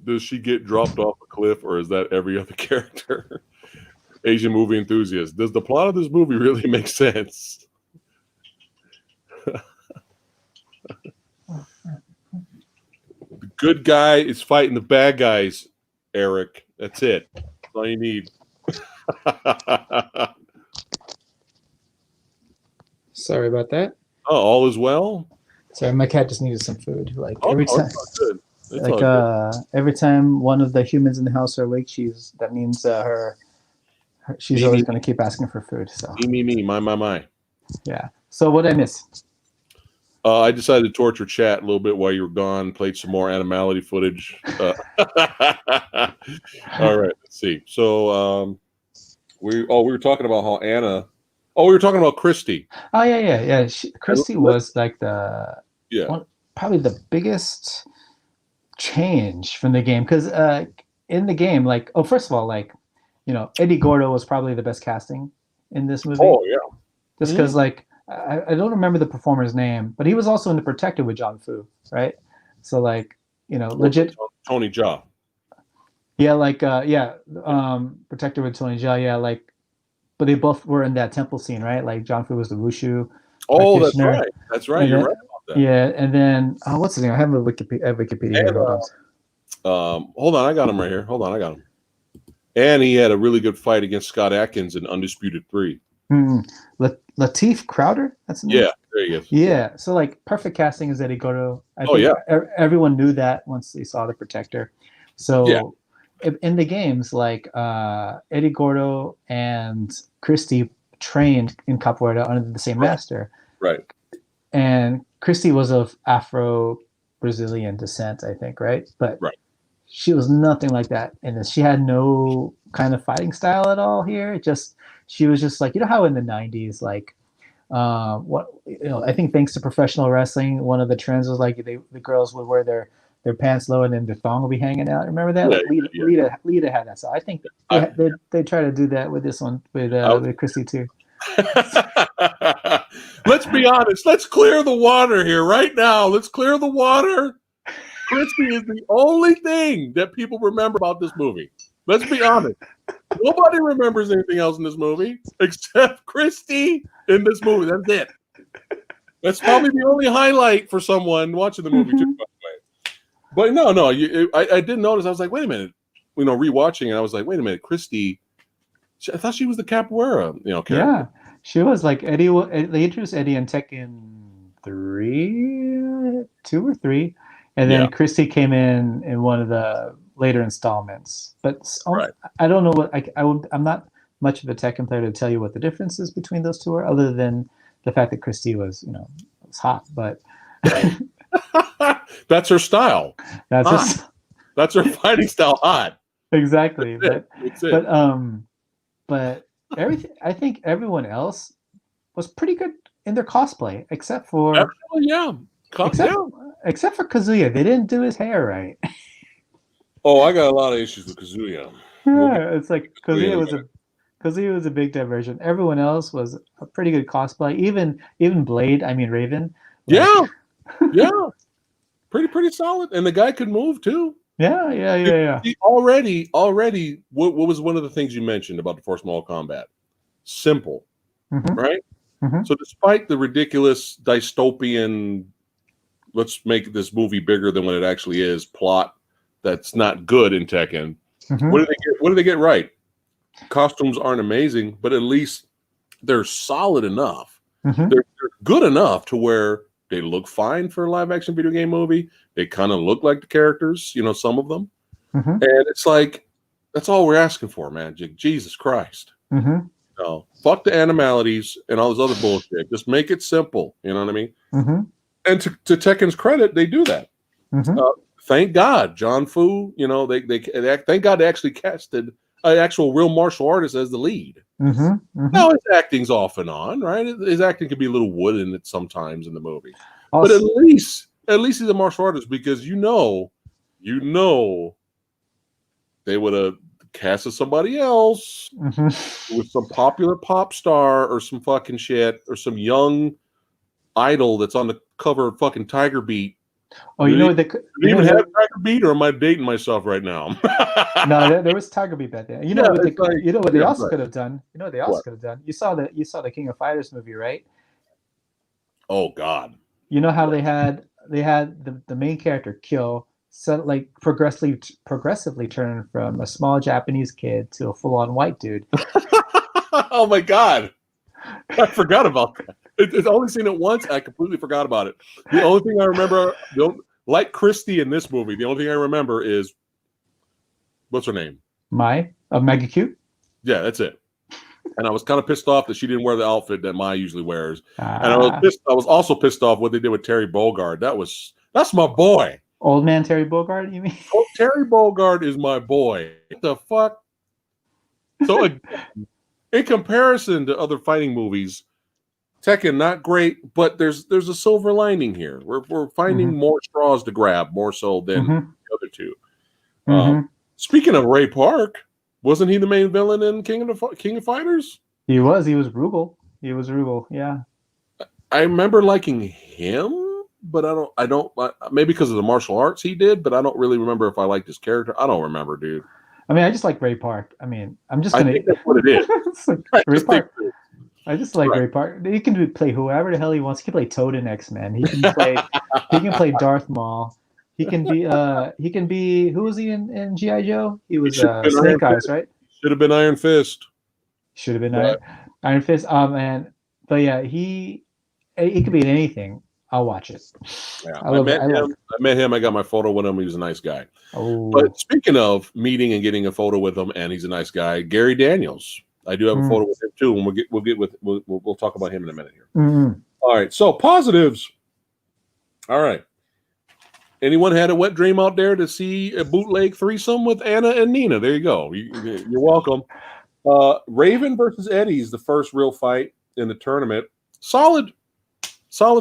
Speaker 1: Does she get dropped off a cliff, or is that every other character? Asian movie enthusiast. Does the plot of this movie really make sense? The good guy is fighting the bad guys, Eric. That's it. That's all you need.
Speaker 2: Sorry about that.
Speaker 1: Oh, all is well?
Speaker 2: Sorry, my cat just needed some food. Like
Speaker 1: Oh,
Speaker 2: every time,
Speaker 1: it's all good. It's
Speaker 2: like
Speaker 1: all good.
Speaker 2: every time one of the humans in the house are awake, that means she's always going to keep asking for food. So
Speaker 1: Me, my.
Speaker 2: yeah. So what did I miss?
Speaker 1: I decided to torture chat a little bit while you were gone. Played some more Animality footage. All right, let's see. So we were talking about how Anna. Oh, we were talking about Christy.
Speaker 2: Oh yeah. Christy was like probably the biggest change from the game, because in the game, like, first of all, like, Eddie Gordo was probably the best casting in this movie.
Speaker 1: Oh yeah,
Speaker 2: just because like I don't remember the performer's name, but he was also in The Protector with John Fu, right? So like, legit
Speaker 1: Tony Jaa.
Speaker 2: Yeah, like Protector with Tony Jaa, yeah, like, but they both were in that temple scene, right? Like John Fu was the wushu.
Speaker 1: Oh, that's right. That's right. You're right about that.
Speaker 2: Yeah, and then what's his name? I have a Wikipedia here.
Speaker 1: Hold on, I got him right here. Hold on, I got him. And he had a really good fight against Scott Adkins in Undisputed 3.
Speaker 2: Lateef Crowder? That's the name?
Speaker 1: Yeah, there he is.
Speaker 2: Yeah, so like perfect casting is Eddie Gordo. I think everyone knew that once they saw The Protector. So in the games, like Eddie Gordo and Christy trained in capoeira under the same master.
Speaker 1: Right.
Speaker 2: And Christy was of Afro-Brazilian descent, I think, right? But she was nothing like that in this. She had no kind of fighting style at all here. She was just like, how in the 90s, like, I think thanks to professional wrestling, one of the trends was like the girls would wear their pants low and then their thong would be hanging out. Remember that? Lita had that. So I think they try to do that with this one with Christy too.
Speaker 1: Let's be honest. Let's clear the water here right now. Let's clear the water. Christy is the only thing that people remember about this movie. Let's be honest. Nobody remembers anything else in this movie except Christy in this movie. That's it. That's probably the only highlight for someone watching the movie too, by the way. But no, I did notice. I was like, wait a minute. Rewatching, and I was like, wait a minute, Christy. I thought she was the capoeira, character.
Speaker 2: Yeah, she was like Eddie. They introduced Eddie in Tekken 2 or 3, and then Christy came in one of the later installments. But I don't know what I'm not much of a Tekken player to tell you what the differences between those two are, other than the fact that Christy was was hot. But
Speaker 1: that's her style. That's her fighting style. Hot.
Speaker 2: Exactly. But everything. I think everyone else was pretty good in their cosplay, except for except for Kazuya. They didn't do his hair right.
Speaker 1: Oh, I got a lot of issues with Kazuya.
Speaker 2: Yeah, it's like Kazuya was a big diversion. Everyone else was a pretty good cosplay. Even Blade, Raven.
Speaker 1: Like, yeah. Pretty solid. And the guy could move too.
Speaker 2: Yeah.
Speaker 1: Already, what was one of the things you mentioned about the Force Mortal Kombat? Simple, right?
Speaker 2: Mm-hmm.
Speaker 1: So despite the ridiculous dystopian, let's make this movie bigger than what it actually is, plot that's not good in Tekken, what do they get right? Costumes aren't amazing, but at least they're solid enough. They're good enough to where they look fine for a live action video game movie. They kind of look like the characters, some of them. And it's like, that's all we're asking for, man. Jesus Christ. Fuck the animalities and all this other bullshit. Just make it simple. You know what I mean? And to Tekken's credit, they do that. thank God, John Fu. You know, they thank God they actually casted an actual real martial artist as the lead. Now his acting's off and on, right? His acting can be a little wooden at sometimes in the movie, but at least he's a martial artist, because you know, they would have casted somebody else with some popular pop star or some fucking shit or some young idol that's on the cover of fucking Tiger Beat.
Speaker 2: Oh, you know, they
Speaker 1: even have Tiger Beat, or am I dating myself right now?
Speaker 2: No, there was Tiger Beat back there. You know what they also could have done. You know what they also could have done. You saw the King of Fighters movie, right?
Speaker 1: Oh God.
Speaker 2: You know how they had the main character kill, so like progressively turn from a small Japanese kid to a full-on white dude.
Speaker 1: Oh my God, I forgot about that. It's only seen it once. I completely forgot about it. The only thing I remember, like Christy in this movie, the only thing I remember is, what's her name?
Speaker 2: Maggie Q.
Speaker 1: Yeah, that's it. And I was kind of pissed off that she didn't wear the outfit that Mai usually wears. And I was also pissed off what they did with Terry Bogard. That's my boy.
Speaker 2: Old man Terry Bogard, you mean?
Speaker 1: Oh, Terry Bogard is my boy. What the fuck? So in comparison to other fighting movies, Tekken not great, but there's a silver lining here. We're finding more straws to grab, more so than the other two. Speaking of Ray Park, wasn't he the main villain in King of Fighters?
Speaker 2: He was Rugal. Yeah.
Speaker 1: I remember liking him, but I don't maybe because of the martial arts he did, but I don't really remember if I liked his character. I don't remember, dude.
Speaker 2: I mean, I just like Ray Park. I mean, I think
Speaker 1: that's what it is.
Speaker 2: Ray Park. I just like Ray Park. He can play whoever the hell he wants. He can play Toad in X-Men. He can play Darth Maul. He can be who was he in G.I. Joe? He was Snake Eyes, right?
Speaker 1: Should have been Iron Fist.
Speaker 2: Should have been Iron Fist. But yeah, he could be in anything. I'll watch it.
Speaker 1: Yeah, I met him. I got my photo with him. He was a nice guy. Oh. But speaking of meeting and getting a photo with him, and he's a nice guy, Gary Daniels. I do have a photo with him too, and we'll talk about him in a minute here. All right, so positives. All right. Anyone had a wet dream out there to see a bootleg threesome with Anna and Nina? There you go. You're welcome. Raven versus Eddie is the first real fight in the tournament. Solid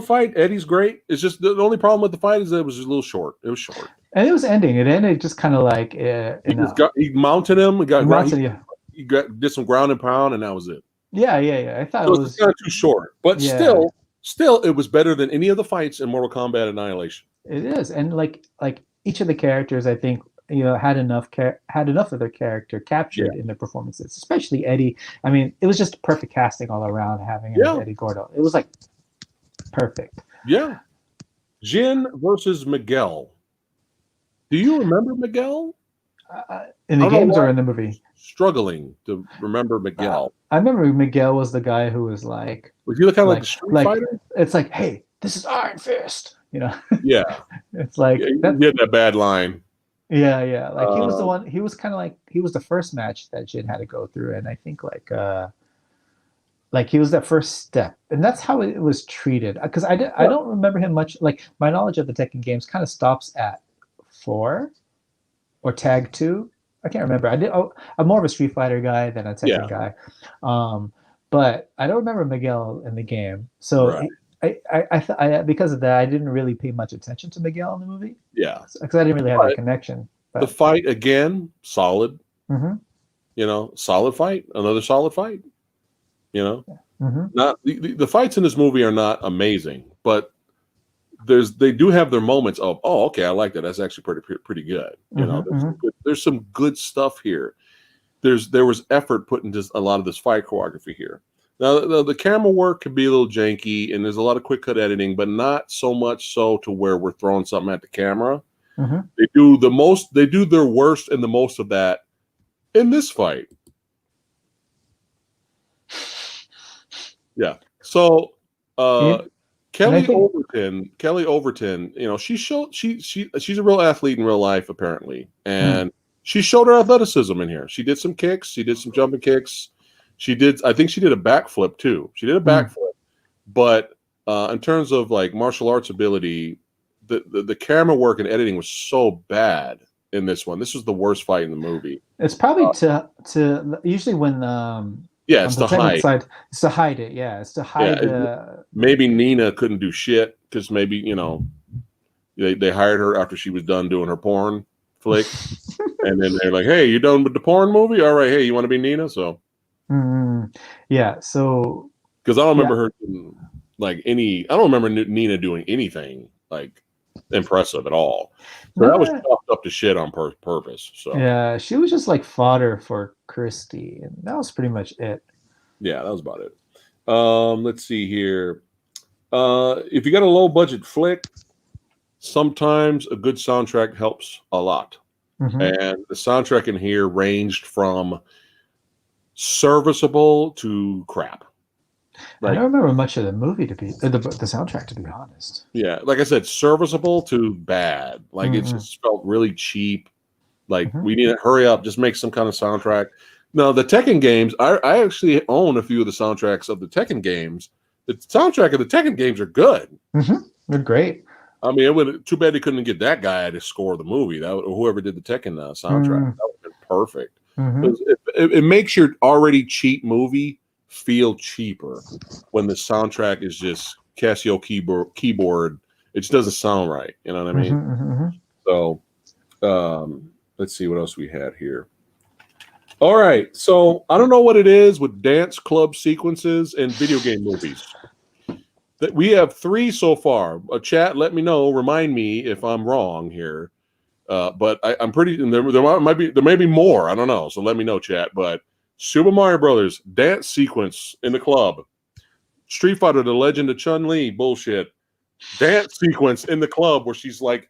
Speaker 1: fight. Eddie's great. It's just the only problem with the fight is that it was just a little short. It was short.
Speaker 2: And it was ending. It ended just kind of like
Speaker 1: he mounted him. He did some ground and pound, and that was it.
Speaker 2: Yeah. I thought it was
Speaker 1: kind of too short, but still, it was better than any of the fights in Mortal Kombat Annihilation.
Speaker 2: It is, and like each of the characters, I think had enough of their character captured in their performances, especially Eddie. I mean, it was just perfect casting all around. Having Eddie Gordo, it was like perfect.
Speaker 1: Yeah. Jin versus Miguel. Do you remember Miguel?
Speaker 2: In the games or in the movie?
Speaker 1: Struggling to remember Miguel.
Speaker 2: I remember Miguel was the guy who was like,
Speaker 1: was he kind of like a Street Fighter?
Speaker 2: It's like, hey, this is Iron Fist.
Speaker 1: Yeah.
Speaker 2: It's like
Speaker 1: he had that bad line.
Speaker 2: Yeah. Like he was the one. He was kind of like he was the first match that Jin had to go through, and I think like he was that first step, and that's how it was treated. Because I don't remember him much. Like my knowledge of the Tekken games kind of stops at 4 or Tag 2. I can't remember. I'm more of a Street Fighter guy than a Tekken guy, but I don't remember Miguel in the game. So I because of that, I didn't really pay much attention to Miguel in the movie. Yeah, because I didn't really have that connection. But
Speaker 1: the fight again, solid. Solid fight. Another solid fight. Not the fights in this movie are not amazing, but they do have their moments of, oh, okay, I like that. That's actually pretty good. There's some good stuff here. There was effort put into a lot of this fight choreography here. Now the camera work can be a little janky, and there's a lot of quick cut editing, but not so much so to where we're throwing something at the camera. They do their worst and the most of that in this fight. Yeah. So Kelly Overton, she's a real athlete in real life, apparently. And she showed her athleticism in here. She did some kicks, she did some jumping kicks. I think she did a backflip too. She did a backflip. But in terms of like martial arts ability, the camera work and editing was so bad in this one. This was the worst fight in the movie.
Speaker 2: It's probably to usually when
Speaker 1: yeah,
Speaker 2: on
Speaker 1: it's
Speaker 2: the
Speaker 1: to
Speaker 2: technical
Speaker 1: hide.
Speaker 2: side, it's to hide it. Yeah, it's to hide
Speaker 1: Maybe Nina couldn't do shit because maybe they hired her after she was done doing her porn flick, and then they're like, "Hey, you done with the porn movie? All right, hey, you want to be Nina?" So
Speaker 2: yeah, so
Speaker 1: because I don't remember her doing, like I don't remember Nina doing anything like impressive at all. So that was chopped up to shit on purpose. So
Speaker 2: yeah, she was just like fodder for Christy, and that was pretty much it.
Speaker 1: yeah, that was about it. Let's see here. If you got a low budget flick, sometimes a good soundtrack helps a lot. And the soundtrack in here ranged from serviceable to crap.
Speaker 2: I don't remember much of the movie the soundtrack, to be honest.
Speaker 1: Yeah, like I said, serviceable to bad. Like it just felt really cheap. Like we need to hurry up, just make some kind of soundtrack. Now the Tekken games, I actually own a few of the soundtracks of the Tekken games. The soundtrack of the Tekken games are good.
Speaker 2: They're great.
Speaker 1: I mean, too bad they couldn't get that guy to score the movie. Or whoever did the Tekken soundtrack, that would have been perfect. It makes your already cheap movie feel cheaper when the soundtrack is just Casio keyboard. It just doesn't sound right. You know what I mean? So let's see what else we had here. All right. So I don't know what it is with dance club sequences and video game movies. That we have 3 so far. Chat, let me know. Remind me if I'm wrong here. But I'm pretty. And there may be more. I don't know. So let me know, chat. But Super Mario Brothers dance sequence in the club. Street Fighter: The Legend of Chun-Li bullshit dance sequence in the club where she's like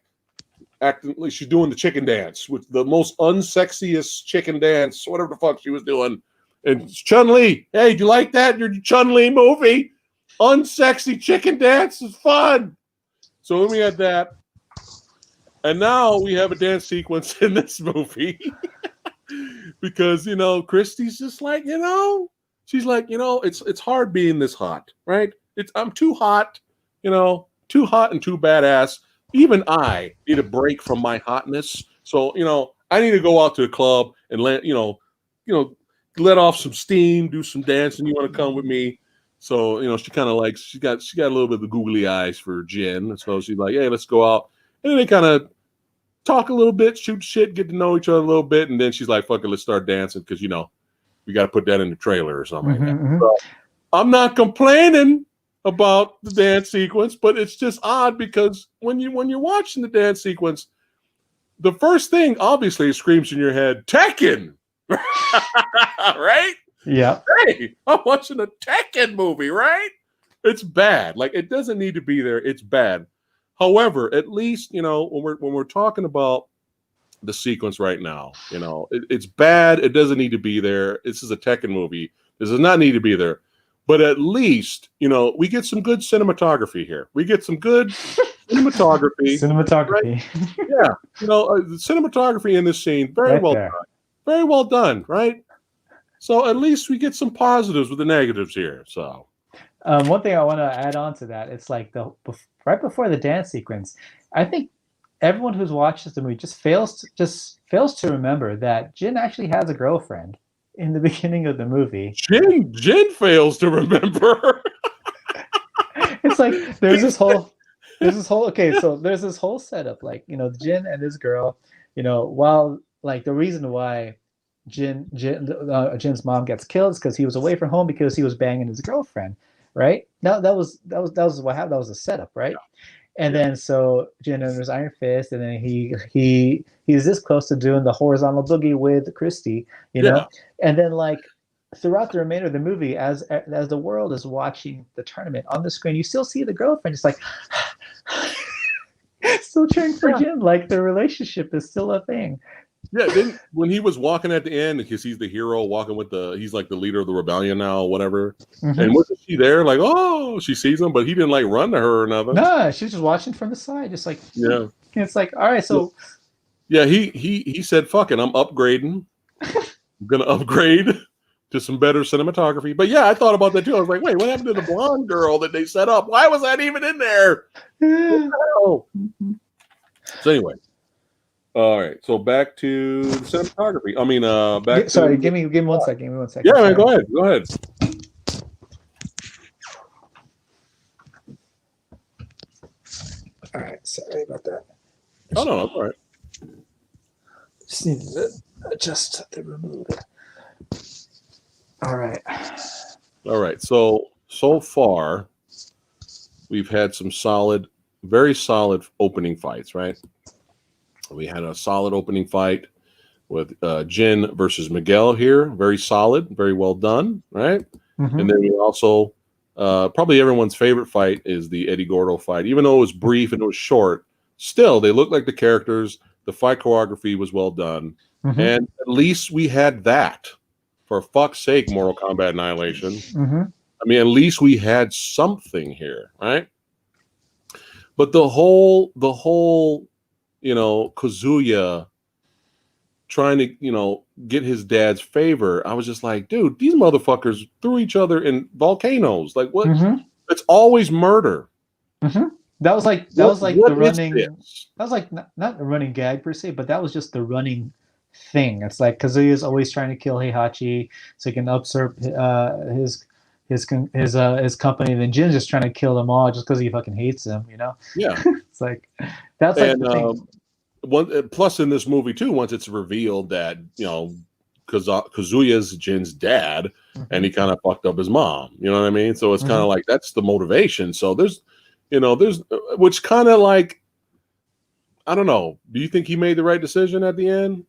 Speaker 1: acting like she's doing the chicken dance with the most unsexiest chicken dance, whatever the fuck she was doing. And Chun-Li, hey, do you like that? Your Chun-Li movie? Unsexy chicken dance is fun. So then we had that. And now we have a dance sequence in this movie. Because, Christy's just like, she's like, it's hard being this hot, right? I'm too hot, too hot and too badass. Even I need a break from my hotness. So, I need to go out to the club and let off some steam, do some dancing. You want to come with me? So, she kind of like, she got a little bit of the googly eyes for Jin. So she's like, hey, let's go out. And then they kind of talk a little bit, shoot shit, get to know each other a little bit. And then she's like, fuck it, let's start dancing. Cause we got to put that in the trailer or something like that. So, I'm not complaining about the dance sequence, but it's just odd because when you're watching the dance sequence, the first thing obviously screams in your head, Tekken, right?
Speaker 2: Yeah.
Speaker 1: Hey, I'm watching a Tekken movie, right? It's bad. Like it doesn't need to be there. It's bad. However, at least when we're talking about the sequence right now, it's bad. It doesn't need to be there. This is a Tekken movie. This does not need to be there. But at least, we get some good cinematography here. We get some good cinematography.
Speaker 2: Cinematography.
Speaker 1: Right? Yeah. The cinematography in this scene, very well done. Very well done, right? So at least we get some positives with the negatives here. So
Speaker 2: one thing I want to add on to that, it's like right before the dance sequence, I think everyone who's watched this movie just fails to remember that Jin actually has a girlfriend in the beginning of the movie.
Speaker 1: Jin fails to remember.
Speaker 2: It's like there's this whole setup, like Jin and this girl, while like the reason why Jin's mom gets killed is because he was away from home because he was banging his girlfriend, right? Now that was what happened. That was a setup, right? Yeah. And then so Jin under his iron fist, and then he's this close to doing the horizontal boogie with Christy, know, and then like throughout the remainder of the movie, as the world is watching the tournament on the screen, you still see the girlfriend just like still cheering for Jin, like the relationship is still a thing.
Speaker 1: Yeah, then when he was walking at the end, because he's the hero walking with he's like the leader of the rebellion now, whatever. And wasn't she there? Like, oh, she sees him, but he didn't like run to her or nothing.
Speaker 2: No, she was just watching from the side, just like And it's like, all right, so
Speaker 1: he said, "Fuck it, I'm upgrading. I'm gonna upgrade to some better cinematography. But yeah, I thought about that too. I was like, wait, what happened to the blonde girl that they set up? Why was that even in there? Oh. So anyway, all right. So back to the cinematography. I mean, back.
Speaker 2: Sorry, give me 1 second. Give me 1 second.
Speaker 1: Yeah, man,
Speaker 2: sorry.
Speaker 1: go ahead. Go ahead.
Speaker 2: All right, sorry about that.
Speaker 1: Oh no, all right.
Speaker 2: Just need to adjust the room a little bit. All right.
Speaker 1: All right. So far, we've had some solid, very solid opening fights, right? We had a solid opening fight with Jin versus Miguel here. Very solid, very well done, right?
Speaker 2: Mm-hmm.
Speaker 1: And then we also, probably everyone's favorite fight is the Eddie Gordo fight. Even though it was brief and it was short, still, they looked like the characters. The fight choreography was well done.
Speaker 2: Mm-hmm.
Speaker 1: And at least we had that. For fuck's sake, Mortal Kombat Annihilation.
Speaker 2: Mm-hmm.
Speaker 1: I mean, at least we had something here, right? But the whole, Kazuya trying to, get his dad's favor, I was just like, dude, these motherfuckers threw each other in volcanoes. Like, what?
Speaker 2: Mm-hmm.
Speaker 1: It's always murder.
Speaker 2: Mm-hmm. That was like
Speaker 1: What
Speaker 2: the running.
Speaker 1: this?
Speaker 2: That was like not a running gag per se, but that was just the running thing. It's like Kazuya's always trying to kill Heihachi so he can usurp his company. And then Jin's just trying to kill them all just because he fucking hates them.
Speaker 1: Yeah.
Speaker 2: It's like that's like the thing.
Speaker 1: Plus in this movie too, once it's revealed that Kazuya's Jin's dad, and he kind of fucked up his mom. You know what I mean? So it's kind of like that's the motivation. So there's which kind of like, I don't know. Do you think he made the right decision at the end?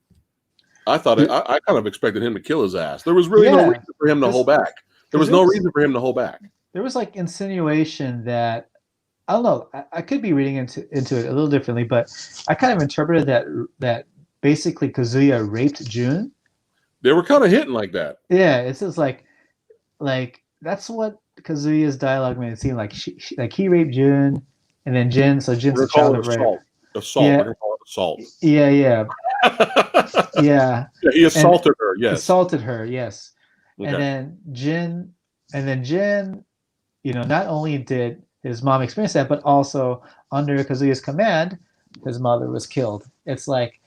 Speaker 1: I thought I kind of expected him to kill his ass. There was really no reason for him to hold back. There was no reason for him to hold back.
Speaker 2: There was like insinuation that, I don't know. I could be reading into it a little differently, but I kind of interpreted that basically Kazuya raped Jun.
Speaker 1: They were kind of hitting like that.
Speaker 2: Yeah, it's just like that's what Kazuya's dialogue made it seem like. Like he raped Jun, and then Jin's a child of rape.
Speaker 1: Assault. Yeah. We're gonna call it assault.
Speaker 2: Yeah. Yeah.
Speaker 1: He assaulted her. Yes.
Speaker 2: Assaulted her. Yes.
Speaker 1: Okay.
Speaker 2: And then Jin, not only did his mom experience that, but also under Kazuya's command, his mother was killed. It's like,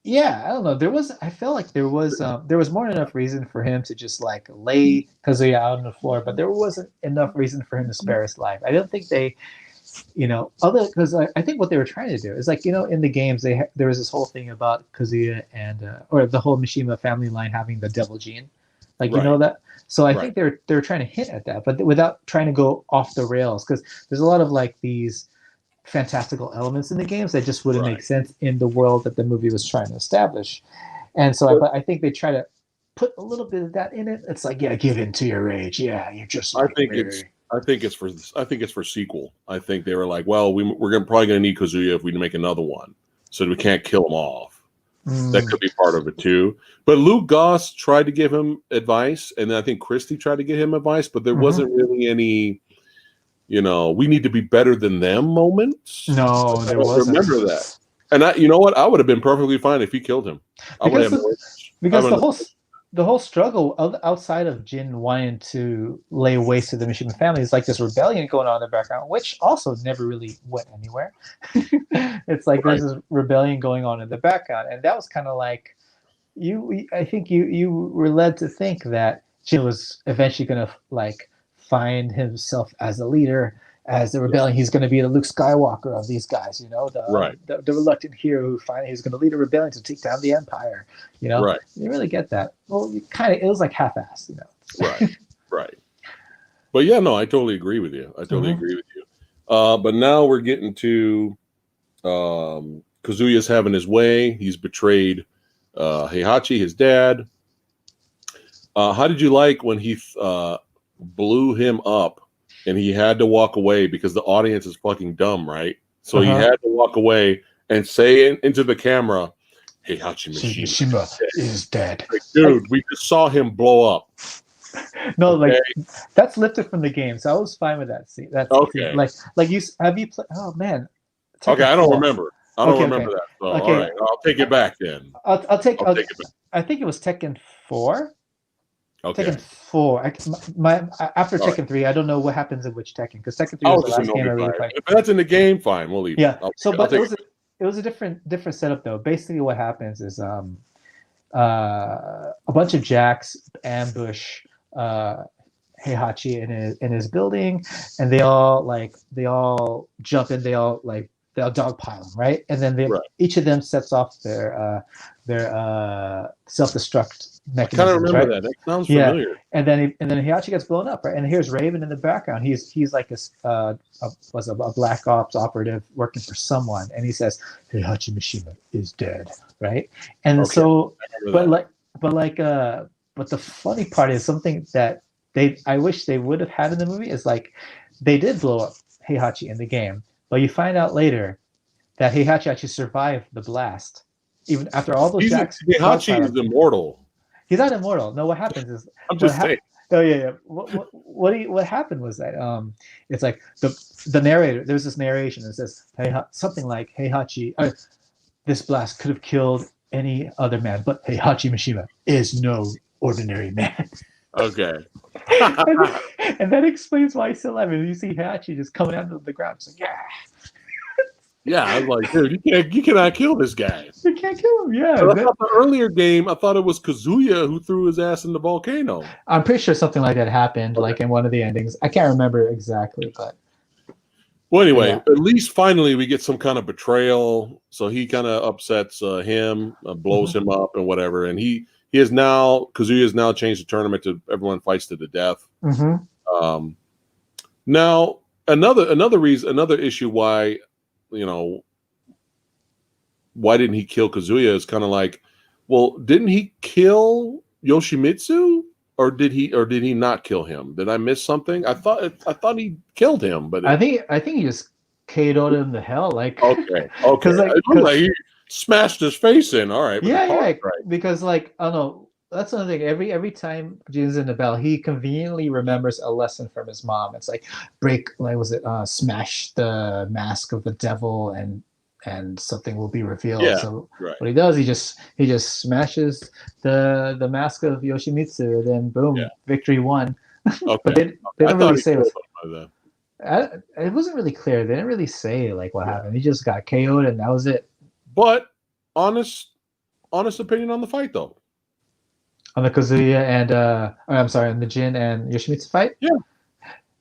Speaker 2: yeah, I don't know. I felt like there was more than enough reason for him to just like lay Kazuya out on the floor, but there wasn't enough reason for him to spare his life. I don't think they, because I think what they were trying to do is like, in the games there was this whole thing about Kazuya and or the whole Mishima family line having the devil gene, like
Speaker 1: right.
Speaker 2: that. So I think they're trying to hint at that, but without trying to go off the rails, because there's a lot of like these fantastical elements in the games that just wouldn't make sense in the world that the movie was trying to establish. And so I think they try to put a little bit of that in it. It's like, yeah, give in to your rage. Yeah, you're just like
Speaker 1: I think it's for sequel. I think they were like, well, we're probably gonna need Kazuya if we make another one, so we can't kill him off. That could be part of it too. But Luke Goss tried to give him advice, and I think Christie tried to give him advice, but there wasn't really any, we need to be better than them moments.
Speaker 2: No, there wasn't.
Speaker 1: Remember that. And you know what? I would have been perfectly fine if he killed him.
Speaker 2: Because the whole struggle outside of Jin wanting to lay waste to the Mishima family is like this rebellion going on in the background, which also never really went anywhere. It's like there's this rebellion going on in the background, and that was kind of like I think you were led to think that Jin was eventually going to like find himself as a leader, as the rebellion. He's going to be the Luke Skywalker of these guys, the reluctant hero who finally is going to lead a rebellion to take down the Empire. You really get that. Well, it was like half-assed,
Speaker 1: Right. But yeah, no, I totally agree with you. But now we're getting to Kazuya's having his way. He's betrayed Heihachi, his dad. How did you like when he blew him up and he had to walk away because the audience is fucking dumb, right? So he had to walk away and say into the camera, Heihachi Mishima
Speaker 2: is dead.
Speaker 1: Like, dude, we just saw him blow up.
Speaker 2: No, like that's lifted from the game, so I was fine with that scene. That's
Speaker 1: okay.
Speaker 2: Like you have you played? Oh man.
Speaker 1: Okay, I don't remember. I don't remember that. So, all right, I'll take it back then.
Speaker 2: I'll take it back. I think it was Tekken 4.
Speaker 1: Okay.
Speaker 2: Tekken 4. After
Speaker 1: All right.
Speaker 2: Tekken 3, I don't know what happens in which Tekken, because Tekken 3
Speaker 1: I
Speaker 2: was
Speaker 1: was
Speaker 2: the
Speaker 1: just
Speaker 2: last game I
Speaker 1: annoyed by
Speaker 2: really
Speaker 1: it.
Speaker 2: played.
Speaker 1: If that's in the game, fine, we'll leave
Speaker 2: Yeah.
Speaker 1: it.
Speaker 2: So,
Speaker 1: I'll
Speaker 2: but
Speaker 1: take
Speaker 2: it was a different setup though. Basically, what happens is a bunch of jacks ambush Heihachi in his building, and they all jump in, they all dogpile him, right? And then
Speaker 1: Right.
Speaker 2: each of them sets off their self-destruct
Speaker 1: I kind of
Speaker 2: mechanisms,
Speaker 1: remember
Speaker 2: right?
Speaker 1: that. That sounds
Speaker 2: Yeah,
Speaker 1: familiar.
Speaker 2: and then Heihachi gets blown up, right? And here's Raven in the background. He's like a black ops operative working for someone, and he says Heihachi Mishima is dead, right? And
Speaker 1: Okay.
Speaker 2: so,
Speaker 1: I remember that.
Speaker 2: but the funny part is something that I wish they would have had in the movie is like they did blow up Heihachi in the game, but you find out later that Heihachi actually survived the blast, even after all those jacks.
Speaker 1: Heihachi is immortal.
Speaker 2: He's not immortal. No, what happens is
Speaker 1: I'm just saying.
Speaker 2: Oh yeah. What happened was that it's like the narrator. There's this narration that says something like Heihachi, this blast could have killed any other man, but Heihachi Mishima is no ordinary man.
Speaker 1: Okay.
Speaker 2: and that explains why he's still alive. And you see Heihachi just coming out of the ground, it's like, yeah.
Speaker 1: Yeah, I was like, dude, you cannot kill this guy.
Speaker 2: You can't kill him. Yeah.
Speaker 1: But I thought the earlier game, I thought it was Kazuya who threw his ass in the volcano.
Speaker 2: I'm pretty sure something like that happened, like in one of the endings. I can't remember exactly, but.
Speaker 1: Well, anyway, at least finally we get some kind of betrayal. So he kind of upsets him, blows him up, and whatever. And Kazuya has now changed the tournament to everyone fights to the death. Now another issue why didn't he kill Kazuya is kind of like, well, didn't he kill Yoshimitsu? Or did he not kill him? Did I miss something? I thought he killed him, but
Speaker 2: I think he just KO'd him to hell. Like
Speaker 1: okay,
Speaker 2: because
Speaker 1: he smashed his face in. All right,
Speaker 2: right. Because I don't know. That's another thing. Every time Jin's in the bell, he conveniently remembers a lesson from his mom. It's like smash the mask of the devil and something will be revealed.
Speaker 1: Yeah,
Speaker 2: so what he does, he just smashes the mask of Yoshimitsu, and then boom, victory won.
Speaker 1: Okay.
Speaker 2: But they don't really say
Speaker 1: that.
Speaker 2: It wasn't really clear. They didn't really say like what happened. He just got KO'd and that was it.
Speaker 1: But honest opinion on the fight though.
Speaker 2: On the Kazuya and on the Jin and Yoshimitsu fight.
Speaker 1: Yeah,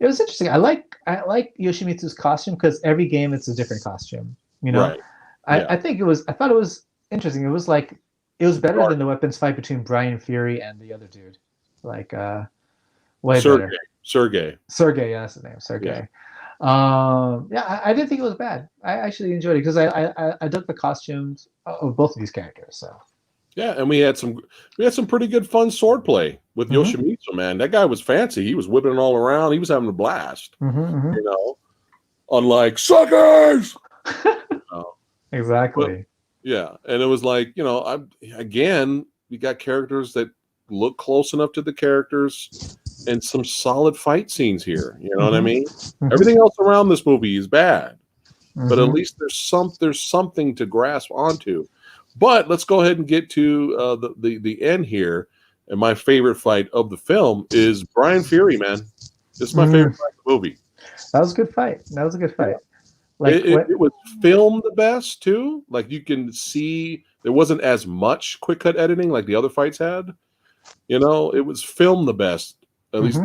Speaker 2: it was interesting. I like Yoshimitsu's costume because every game it's a different costume.
Speaker 1: Right.
Speaker 2: I thought it was interesting. It was better than the weapons fight between Brian Fury and the other dude. Like way better.
Speaker 1: Sergey.
Speaker 2: Yeah, that's his name. Sergey. Yeah. I didn't think it was bad. I actually enjoyed it because I dug the costumes of both of these characters. So.
Speaker 1: Yeah, and we had some pretty good fun swordplay with Yoshimitsu, man. That guy was fancy. He was whipping it all around. He was having a blast. Unlike suckers.
Speaker 2: Exactly.
Speaker 1: But, yeah, and it was like, we got characters that look close enough to the characters and some solid fight scenes here. You know what I mean? Everything else around this movie is bad. But at least there's something to grasp onto. But let's go ahead and get to the end here. And my favorite fight of the film is Brian Fury, man. This is my favorite fight of the movie.
Speaker 2: That was a good fight. Yeah.
Speaker 1: Like it was filmed the best too. Like you can see there wasn't as much quick cut editing like the other fights had. It was filmed the best. At least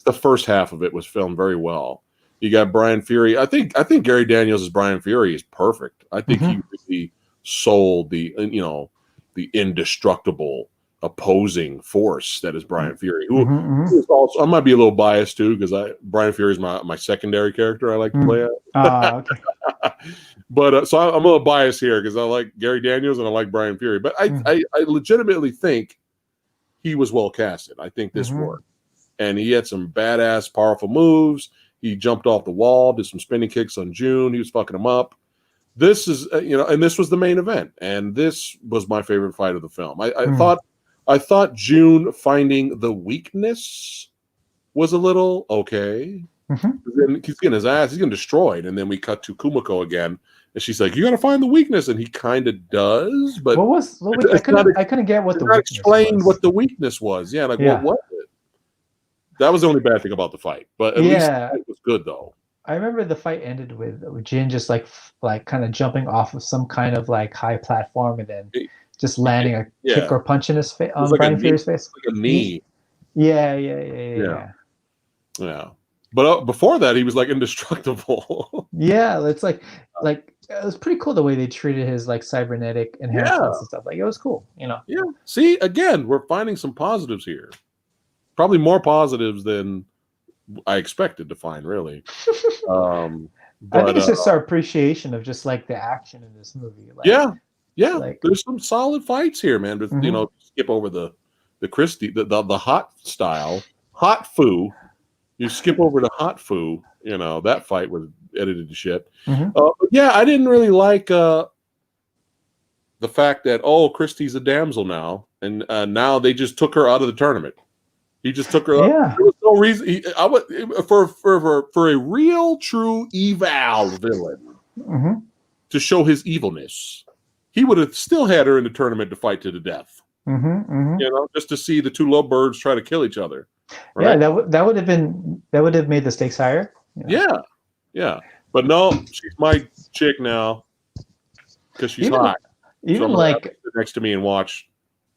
Speaker 1: the first half of it was filmed very well. You got Brian Fury. I think Gary Daniels' Brian Fury is perfect. I think he really sold the indestructible opposing force that is Brian Fury. Who is also, I might be a little biased too because Brian Fury is my secondary character I like to play at. Okay. But so I'm a little biased here because I like Gary Daniels and I like Brian Fury. But I legitimately think he was well casted. I think this worked, and he had some badass, powerful moves. He jumped off the wall, did some spinning kicks on June. He was fucking him up. This is, and this was the main event, and this was my favorite fight of the film. I thought June finding the weakness was a little okay. Then he's getting his ass, he's getting destroyed, and then we cut to Kumiko again, And she's like, "You got to find the weakness," and he kind of does, but
Speaker 2: I couldn't get what the weakness
Speaker 1: explain
Speaker 2: was.
Speaker 1: what the weakness was. Yeah, like what was it? That was the only bad thing about the fight, but at least the fight was good though.
Speaker 2: I remember the fight ended with Jin just like kind of jumping off of some kind of like high platform and then just landing a kick or punch in his face on Brian Fury's face.
Speaker 1: Like a knee.
Speaker 2: Yeah.
Speaker 1: But before that, he was like indestructible.
Speaker 2: Yeah, it's like it was pretty cool the way they treated his like cybernetic enhancements and stuff. Like it was cool, you know.
Speaker 1: Yeah. See, again, we're finding some positives here. Probably more positives than I expected to find, really.
Speaker 2: But, I think it's just our appreciation of just like the action in this movie. Like,
Speaker 1: yeah. Like, there's some solid fights here, man. But you know, skip over the Christie, the hot style, hot foo. You skip over to hot foo. You know, that fight was edited to shit. But yeah, I didn't really like the fact that Christie's a damsel now, and now they just took her out of the tournament. He just took her up. There was no reason. For a real, true eval villain to show his evilness, he would have still had her in the tournament to fight to the death. You know, just to see the two lovebirds try to kill each other. Right?
Speaker 2: Yeah, that would have made the stakes higher.
Speaker 1: You know? Yeah. But no, she's my chick now because she's hot.
Speaker 2: Even
Speaker 1: so
Speaker 2: like
Speaker 1: sit next to me and watch.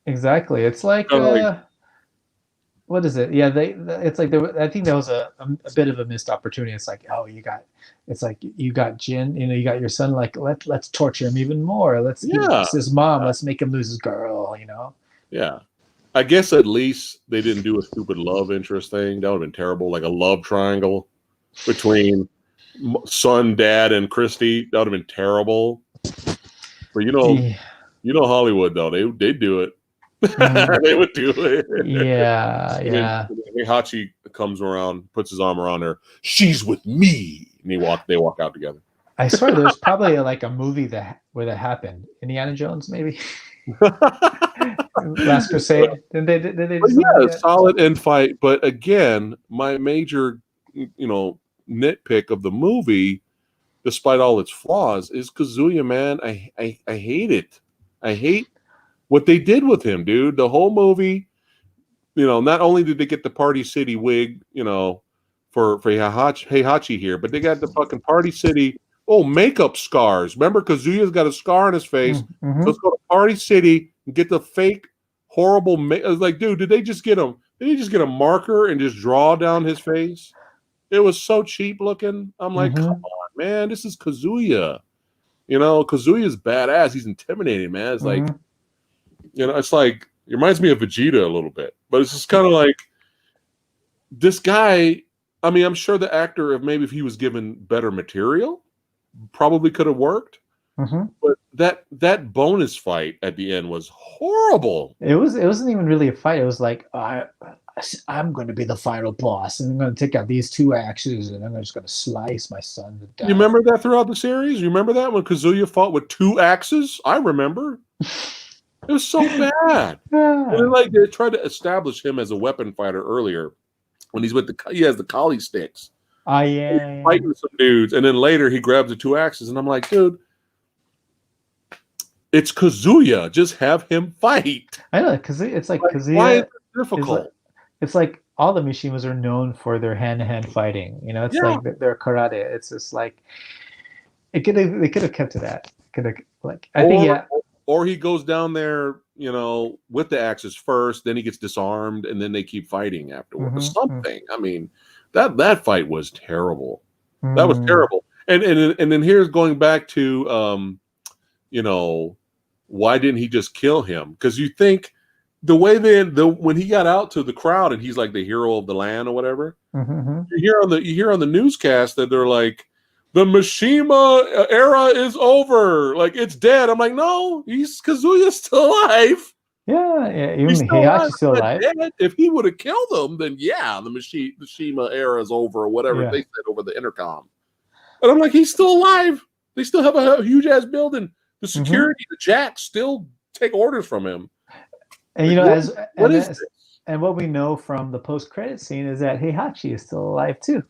Speaker 2: Exactly. It's like. What is it? Yeah, it's like I think there was a bit of a missed opportunity. It's like, you got Jin, you know, you got your son. Like, let's torture him even more. Let's lose his mom. Let's make him lose his girl. You know.
Speaker 1: Yeah, I guess at least they didn't do a stupid love interest thing. That would have been terrible, like a love triangle between son, dad, and Christy. That would have been terrible. But you know Hollywood though, they do it. They would do it.
Speaker 2: Yeah.
Speaker 1: Heihachi comes around, puts his arm around her. She's with me, and they walk out together.
Speaker 2: I swear, there's probably like a movie where that happened. Indiana Jones, maybe. Last Crusade. Did they
Speaker 1: solid end fight. But again, my major, nitpick of the movie, despite all its flaws, is Kazuya. Man, I hate it. I hate what they did with him, dude. The whole movie, not only did they get the Party City wig, for Heihachi here, but they got the fucking Party City, makeup scars. Remember, Kazuya's got a scar on his face. Let's go to Party City and get the fake, horrible I was like, dude, did they just get a marker and just draw down his face? It was so cheap looking. I'm like, come on, man, this is Kazuya. Kazuya's badass. He's intimidating, man. It's like, it's like, it reminds me of Vegeta a little bit, but it's just kind of like this guy. I mean, I'm sure the actor, if he was given better material, probably could have worked. But that bonus fight at the end was horrible.
Speaker 2: It wasn't even really a fight. It was like, I'm going to be the final boss, and I'm going to take out these two axes, and I'm just going to slice my son to death.
Speaker 1: You remember that throughout the series? You remember that when Kazuya fought with two axes? I remember. It was so bad. And then, they tried to establish him as a weapon fighter earlier when he has the collie sticks.
Speaker 2: Yeah.
Speaker 1: Fighting some dudes, and then later he grabs the two axes, and I'm like, dude, it's Kazuya. Just have him fight.
Speaker 2: I know, because it's like Kazuya.
Speaker 1: Why is it difficult?
Speaker 2: It's like all the Mishimas are known for their hand-to-hand fighting. It's like their karate. It's just like they could have kept to that.
Speaker 1: Or he goes down there, with the axes first, then he gets disarmed, and then they keep fighting afterwards. Something. I mean, that fight was terrible. That was terrible. And then here's going back to, why didn't he just kill him? Because you think the way when he got out to the crowd and he's like the hero of the land or whatever, you hear on the newscast that they're like, the Mishima era is over. Like, it's dead. I'm like, no, Kazuya's still alive.
Speaker 2: Yeah. Even Heihachi's still alive.
Speaker 1: If he would have killed them, then yeah, the Mishima era is over or whatever they said over the intercom. And I'm like, he's still alive. They still have a huge ass building. The security, the jacks still take orders from him.
Speaker 2: And and what we know from the post-credit scene is that Heihachi is still alive too.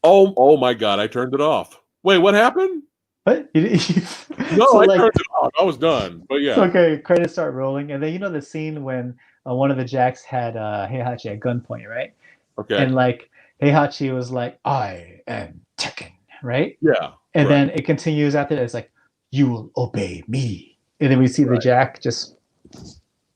Speaker 1: Oh my God! I turned it off. Wait, what happened?
Speaker 2: What?
Speaker 1: No,
Speaker 2: So
Speaker 1: I
Speaker 2: like,
Speaker 1: turned it off. I was done. But
Speaker 2: so
Speaker 1: yeah.
Speaker 2: okay, credits start rolling, and then you know the scene when one of the Jacks had Heihachi at gunpoint, right?
Speaker 1: Okay.
Speaker 2: And like Heihachi was like, "I am Tekken," right?
Speaker 1: Yeah.
Speaker 2: And
Speaker 1: Right.
Speaker 2: then it continues after that. It's like, "You will obey me," and then we see the
Speaker 1: Right.
Speaker 2: Jack just.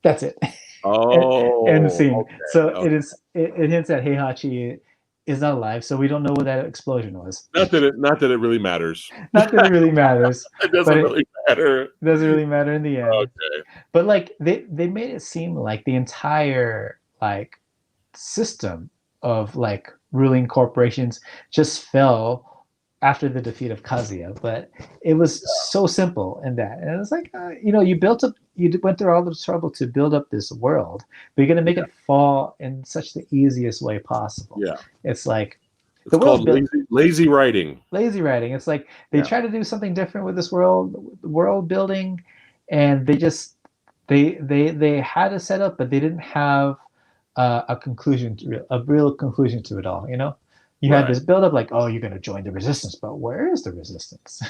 Speaker 2: That's it. End
Speaker 1: Oh.
Speaker 2: scene. So
Speaker 1: Okay.
Speaker 2: it hints that Heihachi is not alive, so we don't know what that explosion was.
Speaker 1: Not that it really matters.
Speaker 2: Not that it really matters,
Speaker 1: It
Speaker 2: but
Speaker 1: doesn't
Speaker 2: it
Speaker 1: really matter.
Speaker 2: doesn't really matter in the end.
Speaker 1: Okay.
Speaker 2: But like they made it seem like the entire like system of like ruling corporations just fell after the defeat of Kazuya, but it was so simple in that. And it was like, you built up, you went through all the trouble to build up this world, but you're going to make
Speaker 1: Yeah.
Speaker 2: it fall in such the easiest way possible.
Speaker 1: Yeah.
Speaker 2: It's like
Speaker 1: It's
Speaker 2: the
Speaker 1: called
Speaker 2: world built
Speaker 1: lazy writing.
Speaker 2: lazy writing. It's like they
Speaker 1: Yeah.
Speaker 2: try to do something different with this world building, and they had a setup, but they didn't have a conclusion a real conclusion to it all. You had
Speaker 1: Right.
Speaker 2: this build up like, oh, you're going to join the resistance, but where is the resistance?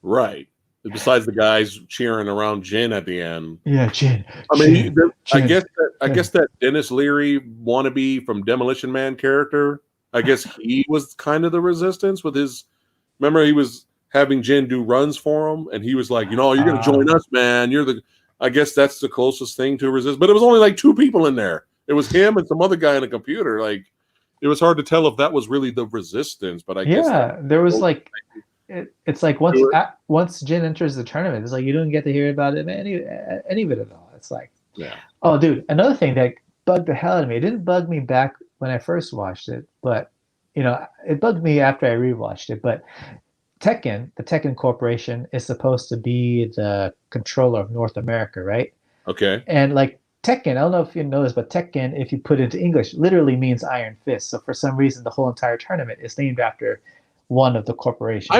Speaker 1: Right. Besides the guys cheering around Jin at the end.
Speaker 2: Yeah, Jin.
Speaker 1: I mean,
Speaker 2: Jin,
Speaker 1: I
Speaker 2: Jin.
Speaker 1: guess that Dennis Leary wannabe from Demolition Man character, I guess he was kind of the resistance with his. Remember, he was having Jin do runs for him, and he was like, you're going to join us, man. I guess that's the closest thing to resist. But it was only like 2 people in there. It was him and some other guy on a computer. Like, it was hard to tell if that was really the resistance. But I guess
Speaker 2: there was like. It's like once Jin enters the tournament, it's like you don't get to hear about it any of it at all. It's like,
Speaker 1: yeah.
Speaker 2: Oh, dude, another thing that bugged the hell out of me. It didn't bug me back when I first watched it, but it bugged me after I rewatched it. But Tekken, the Tekken Corporation, is supposed to be the controller of North America, right?
Speaker 1: Okay.
Speaker 2: And like Tekken, I don't know if you know this, but Tekken, if you put it into English, literally means Iron Fist. So for some reason, the whole entire tournament is named after one of the corporations.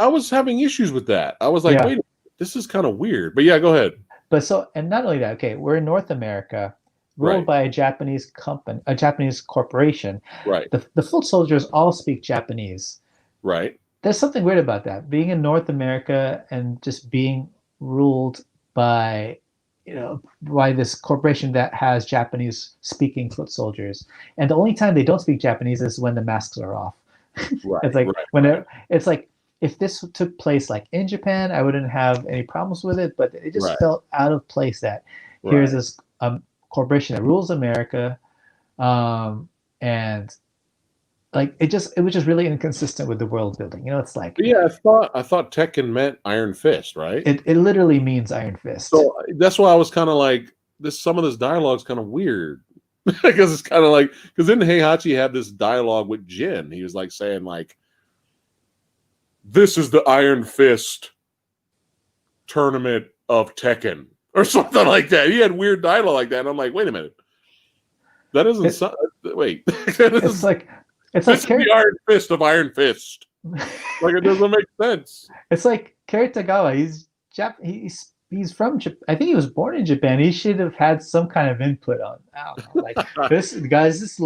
Speaker 1: I was having issues with that. I was like, wait, this is kind of weird. But yeah, go ahead.
Speaker 2: But and not only that, okay, we're in North America, ruled by a Japanese company, a Japanese corporation.
Speaker 1: Right.
Speaker 2: The foot soldiers all speak Japanese.
Speaker 1: Right.
Speaker 2: There's something weird about that. Being in North America and just being ruled by by this corporation that has Japanese speaking foot soldiers. And the only time they don't speak Japanese is when the masks are off.
Speaker 1: Right.
Speaker 2: It's like it's like if this took place like in Japan, I wouldn't have any problems with it, but it just felt out of place that here's this corporation that rules America, and like it was just really inconsistent with the world building. It's like
Speaker 1: I thought Tekken meant Iron Fist, right?
Speaker 2: It literally means Iron Fist.
Speaker 1: So that's why I was kind of like some of this dialogue's kind of weird. Because it's kind of like, because then Heihachi had this dialogue with Jin. He was like saying like, this is the Iron Fist tournament of Tekken or something like that. He had weird dialogue like that. And I'm like, wait a minute. That isn't, wait.
Speaker 2: It's like
Speaker 1: the Iron Fist of Iron Fist. Like, it doesn't make sense.
Speaker 2: It's like Cary-Hiroyuki. He's from Japan. I think he was born in Japan. He should have had some kind of input on. I don't know. Like this, guys. This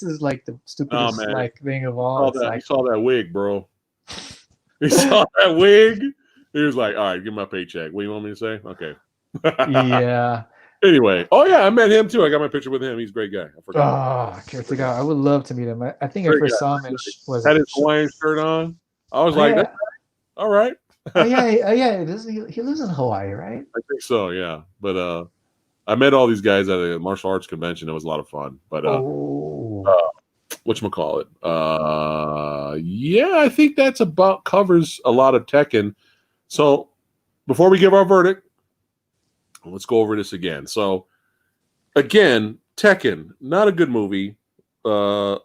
Speaker 2: is like the stupidest thing of all.
Speaker 1: He saw that wig, bro. He saw that wig. He was like, "All right, give me my paycheck." What do you want me to say? Okay.
Speaker 2: Yeah.
Speaker 1: Anyway, I met him too. I got my picture with him. He's a great guy. I forgot.
Speaker 2: Oh, Cary-Hiroyuki. I would love to meet him. I think I first saw him
Speaker 1: had his Hawaiian shirt on. I was like, all right.
Speaker 2: yeah. He lives in Hawaii, right?
Speaker 1: I think so, yeah. But I met all these guys at a martial arts convention. It was a lot of fun. But whatchamacallit? I think that's about covers a lot of Tekken. So before we give our verdict, let's go over this again. So again, Tekken, not a good movie. Not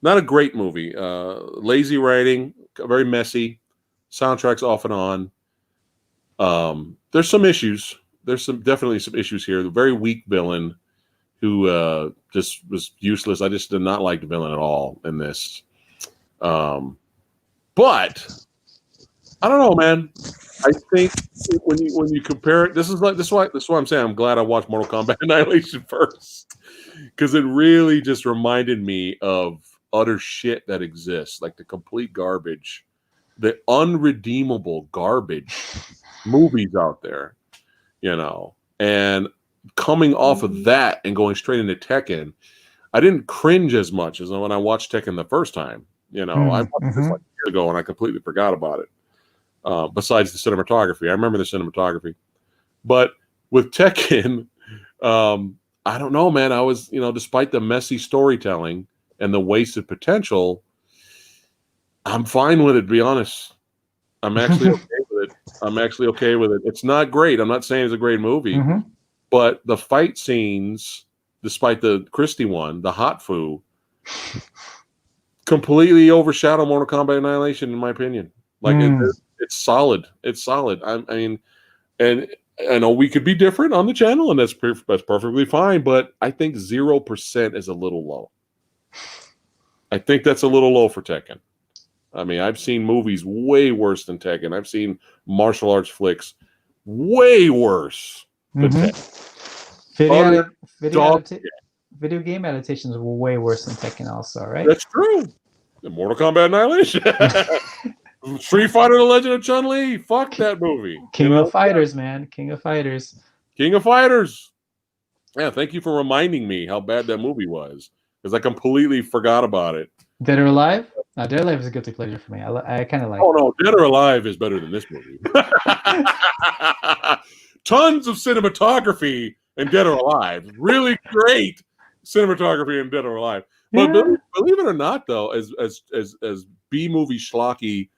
Speaker 1: a great movie. Lazy writing, very messy. Soundtrack's off and on. There's some issues. There's definitely some issues here. The very weak villain who just was useless. I just did not like the villain at all in this. But I don't know, man. I think when you compare it, this is why I'm saying I'm glad I watched Mortal Kombat Annihilation first, because it really just reminded me of utter shit that exists, like the complete garbage the unredeemable garbage movies out there, you know, and coming off of that and going straight into Tekken, I didn't cringe as much as when I watched Tekken the first time. You know, I watched this like a year ago and I completely forgot about it. Besides the cinematography, I remember the cinematography, but with Tekken, I don't know, man. I was, you know, despite the messy storytelling and the wasted potential, I'm fine with it. To be honest, I'm actually okay with it. I'm actually okay with it. It's not great. I'm not saying it's a great movie, but the fight scenes, despite the Christie one, the hot foo, completely overshadow Mortal Kombat Annihilation, in my opinion. Like it's solid. It's solid. I mean, and I know we could be different on the channel, and that's perfectly fine. But I think 0% is a little low. I think that's a little low for Tekken. I mean, I've seen movies way worse than Tekken. I've seen martial arts flicks way worse than Tekken.
Speaker 2: Video game adaptations were way worse than Tekken also, right?
Speaker 1: That's true. The Mortal Kombat Annihilation. Street Fighter: The Legend of Chun-Li. Fuck that movie.
Speaker 2: King of Fighters, man. King of Fighters.
Speaker 1: King of Fighters. Yeah, thank you for reminding me how bad that movie was, because I completely forgot about it.
Speaker 2: Dead or Alive? No, Dead or Alive is a guilty pleasure for me. I kind of like.
Speaker 1: Oh no, Dead or Alive is better than this movie. Tons of cinematography in Dead or Alive. Really great cinematography in Dead or Alive. But believe it or not, though, as B movie schlocky,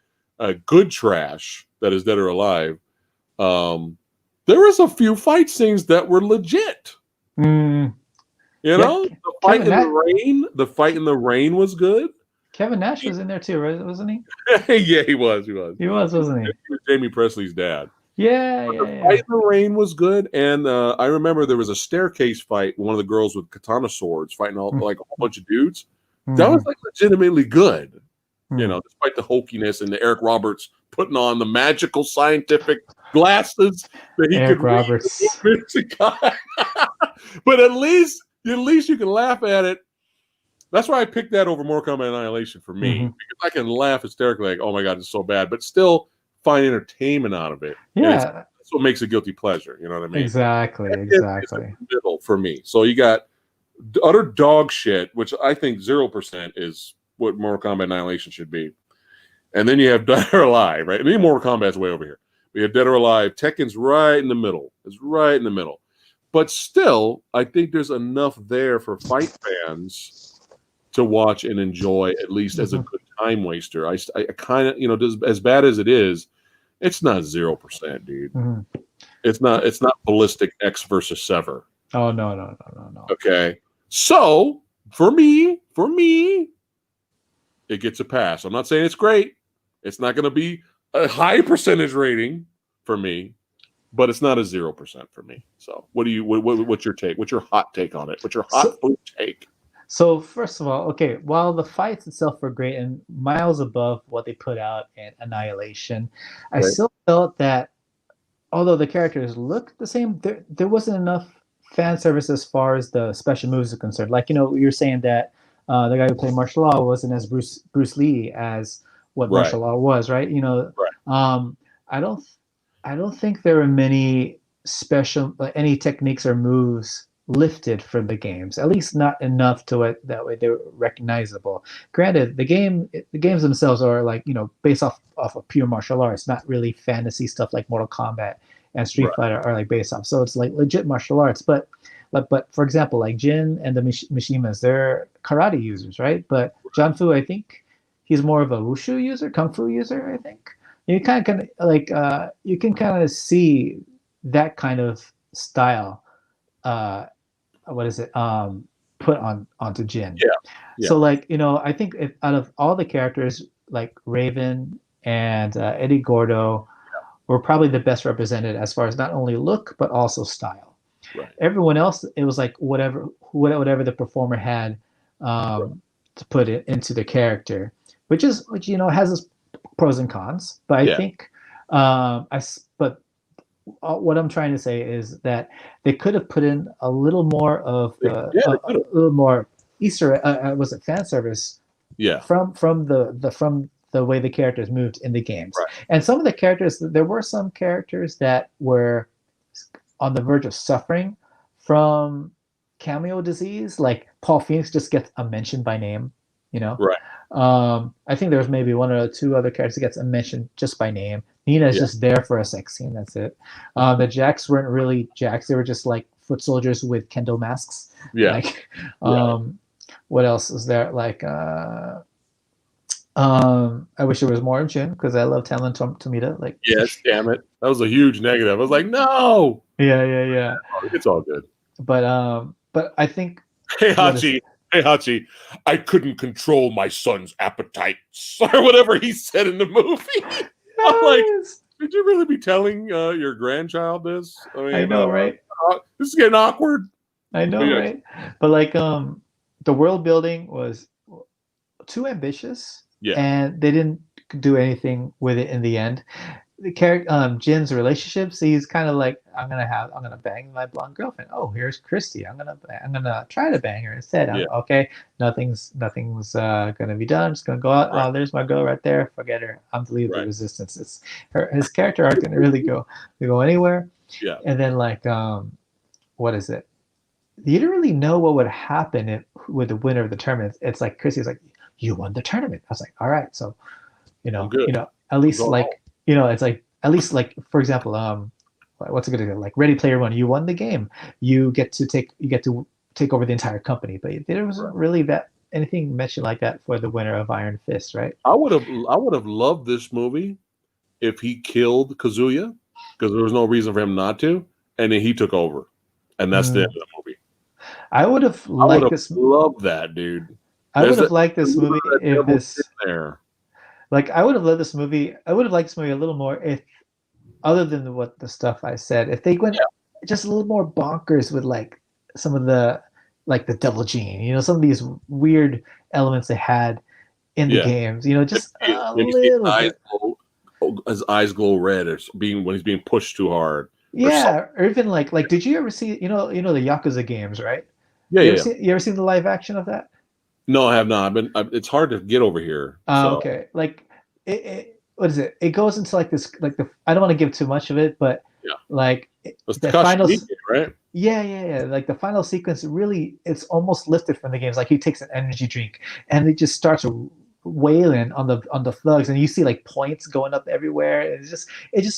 Speaker 1: good trash that is Dead or Alive, there was a few fight scenes that were legit. You know, the fight in the rain. The fight in the rain was good.
Speaker 2: Kevin Nash was in there too, right? Wasn't he?
Speaker 1: Yeah, he was.
Speaker 2: He was, wasn't he?
Speaker 1: He was Jamie Presley's dad.
Speaker 2: The
Speaker 1: fight in the rain was good, and I remember there was a staircase fight. One of the girls with katana swords fighting like a whole bunch of dudes. That was like legitimately good. You know, despite the hokiness and the Eric Roberts putting on the magical scientific glasses that he
Speaker 2: Eric
Speaker 1: could
Speaker 2: Roberts.
Speaker 1: But at least you can laugh at it. That's why I picked that over Mortal Kombat Annihilation for me, because I can laugh hysterically, like, "Oh my god, it's so bad," but still find entertainment out of it.
Speaker 2: Yeah,
Speaker 1: that's what makes a guilty pleasure. You know what I mean?
Speaker 2: Exactly.
Speaker 1: It's middle for me. So you got utter dog shit, which I think 0% is what Mortal Kombat Annihilation should be, and then you have Dead or Alive, right? And then Mortal Kombat's way over here. We have Dead or Alive. Tekken's right in the middle. It's right in the middle, but still, I think there's enough there for fight fans to watch and enjoy, at least as a good time waster. I kind of, you know, as bad as it is, it's not 0%, dude. It's not Ballistic X versus Sever.
Speaker 2: Oh no.
Speaker 1: Okay, so for me, it gets a pass. I'm not saying it's great. It's not going to be a high percentage rating for me, but it's not a 0% for me. So what's your take? What's your hot take on it? What's your hot food take?
Speaker 2: So first of all, okay, while the fights itself were great and miles above what they put out in Annihilation, I still felt that although the characters looked the same, there wasn't enough fan service as far as the special moves are concerned. Like, you know, you're saying that the guy who played martial law wasn't as Bruce Lee as what martial law was, right? You know, I don't think there were many special any techniques or moves lifted from the games, at least not enough to it that way they're recognizable. Granted, the games themselves are like, you know, based off of pure martial arts, not really fantasy stuff like Mortal Kombat and Street Fighter are like based off. So it's like legit martial arts. But for example, like Jin and the Mishimas, they're karate users, right? But Janfu, I think he's more of a wushu user, kung fu user, I think. You kind of like you can kind of see that kind of style put onto Jin. So like, you know, I think out of all the characters, like Raven and Eddie Gordo were probably the best represented as far as not only look but also style. Everyone else, it was like whatever the performer had to put it into the character, which you know has its pros and cons. But I think what I'm trying to say is that they could have put in a little more of a little more Easter was it fan service? From the way the characters moved in the games.
Speaker 1: Right.
Speaker 2: And some of the characters, there were some characters that were on the verge of suffering from cameo disease. Like Paul Phoenix just gets a mention by name, you know.
Speaker 1: Right.
Speaker 2: I think there's maybe one or two other characters that gets a mention just by name. Nina's just there for a sex scene. That's it. The Jacks weren't really Jacks. They were just like foot soldiers with kendo masks.
Speaker 1: Yeah.
Speaker 2: Like, what else is there? Like, I wish there was more of Jin because I love Talon Tomita. Like,
Speaker 1: yes, damn it, that was a huge negative. I was like, no.
Speaker 2: Yeah.
Speaker 1: It's all good.
Speaker 2: But I think.
Speaker 1: Hey Hachi, I couldn't control my son's appetites or whatever he said in the movie. I'm like, did you really be telling your grandchild this? I mean,
Speaker 2: I know, right?
Speaker 1: This is getting awkward.
Speaker 2: I know, right? But like, the world building was too ambitious, and they didn't do anything with it in the end. The character, Jin's relationships, he's kind of like, I'm gonna bang my blonde girlfriend. Oh, here's Christy. I'm gonna try to bang her instead. Okay, nothing's gonna be done. I'm just gonna go out. Right. Oh, there's my girl right there. Forget her. I'm the leader of the resistance. His character arc didn't really go anywhere.
Speaker 1: Yeah.
Speaker 2: And then like, what is it? You didn't really know what would happen with the winner of the tournament. It's like Chrissy's like, you won the tournament. I was like, all right, so at least like. It's like, at least like, for example, what's a good example? Like Ready Player One, you won the game. You get to take over the entire company, but there wasn't really anything mentioned like that for the winner of Iron Fist, right?
Speaker 1: I would have loved this movie if he killed Kazuya, because there was no reason for him not to, and then he took over, and that's the end of the movie.
Speaker 2: I would have liked this.
Speaker 1: Loved that, dude.
Speaker 2: I would have liked this movie if this.
Speaker 1: There.
Speaker 2: Like, I would have loved this movie. I would have liked this movie a little more if, other than what the stuff I said, if they went just a little more bonkers with like some of the, like the double gene, some of these weird elements they had in the games, just a little bit.
Speaker 1: His eyes glow red when he's being pushed too hard.
Speaker 2: Yeah, or even like did you ever see the Yakuza games, right?
Speaker 1: Yeah,
Speaker 2: you ever seen the live action of that?
Speaker 1: No, I have not. It's hard to get over here.
Speaker 2: Okay. Like, what is it? It goes into like this, like I don't want to give too much of it, but like the final,
Speaker 1: right?
Speaker 2: Yeah. Like the final sequence, really, it's almost lifted from the games. Like he takes an energy drink and it just starts wailing on the thugs, and you see like points going up everywhere. It's just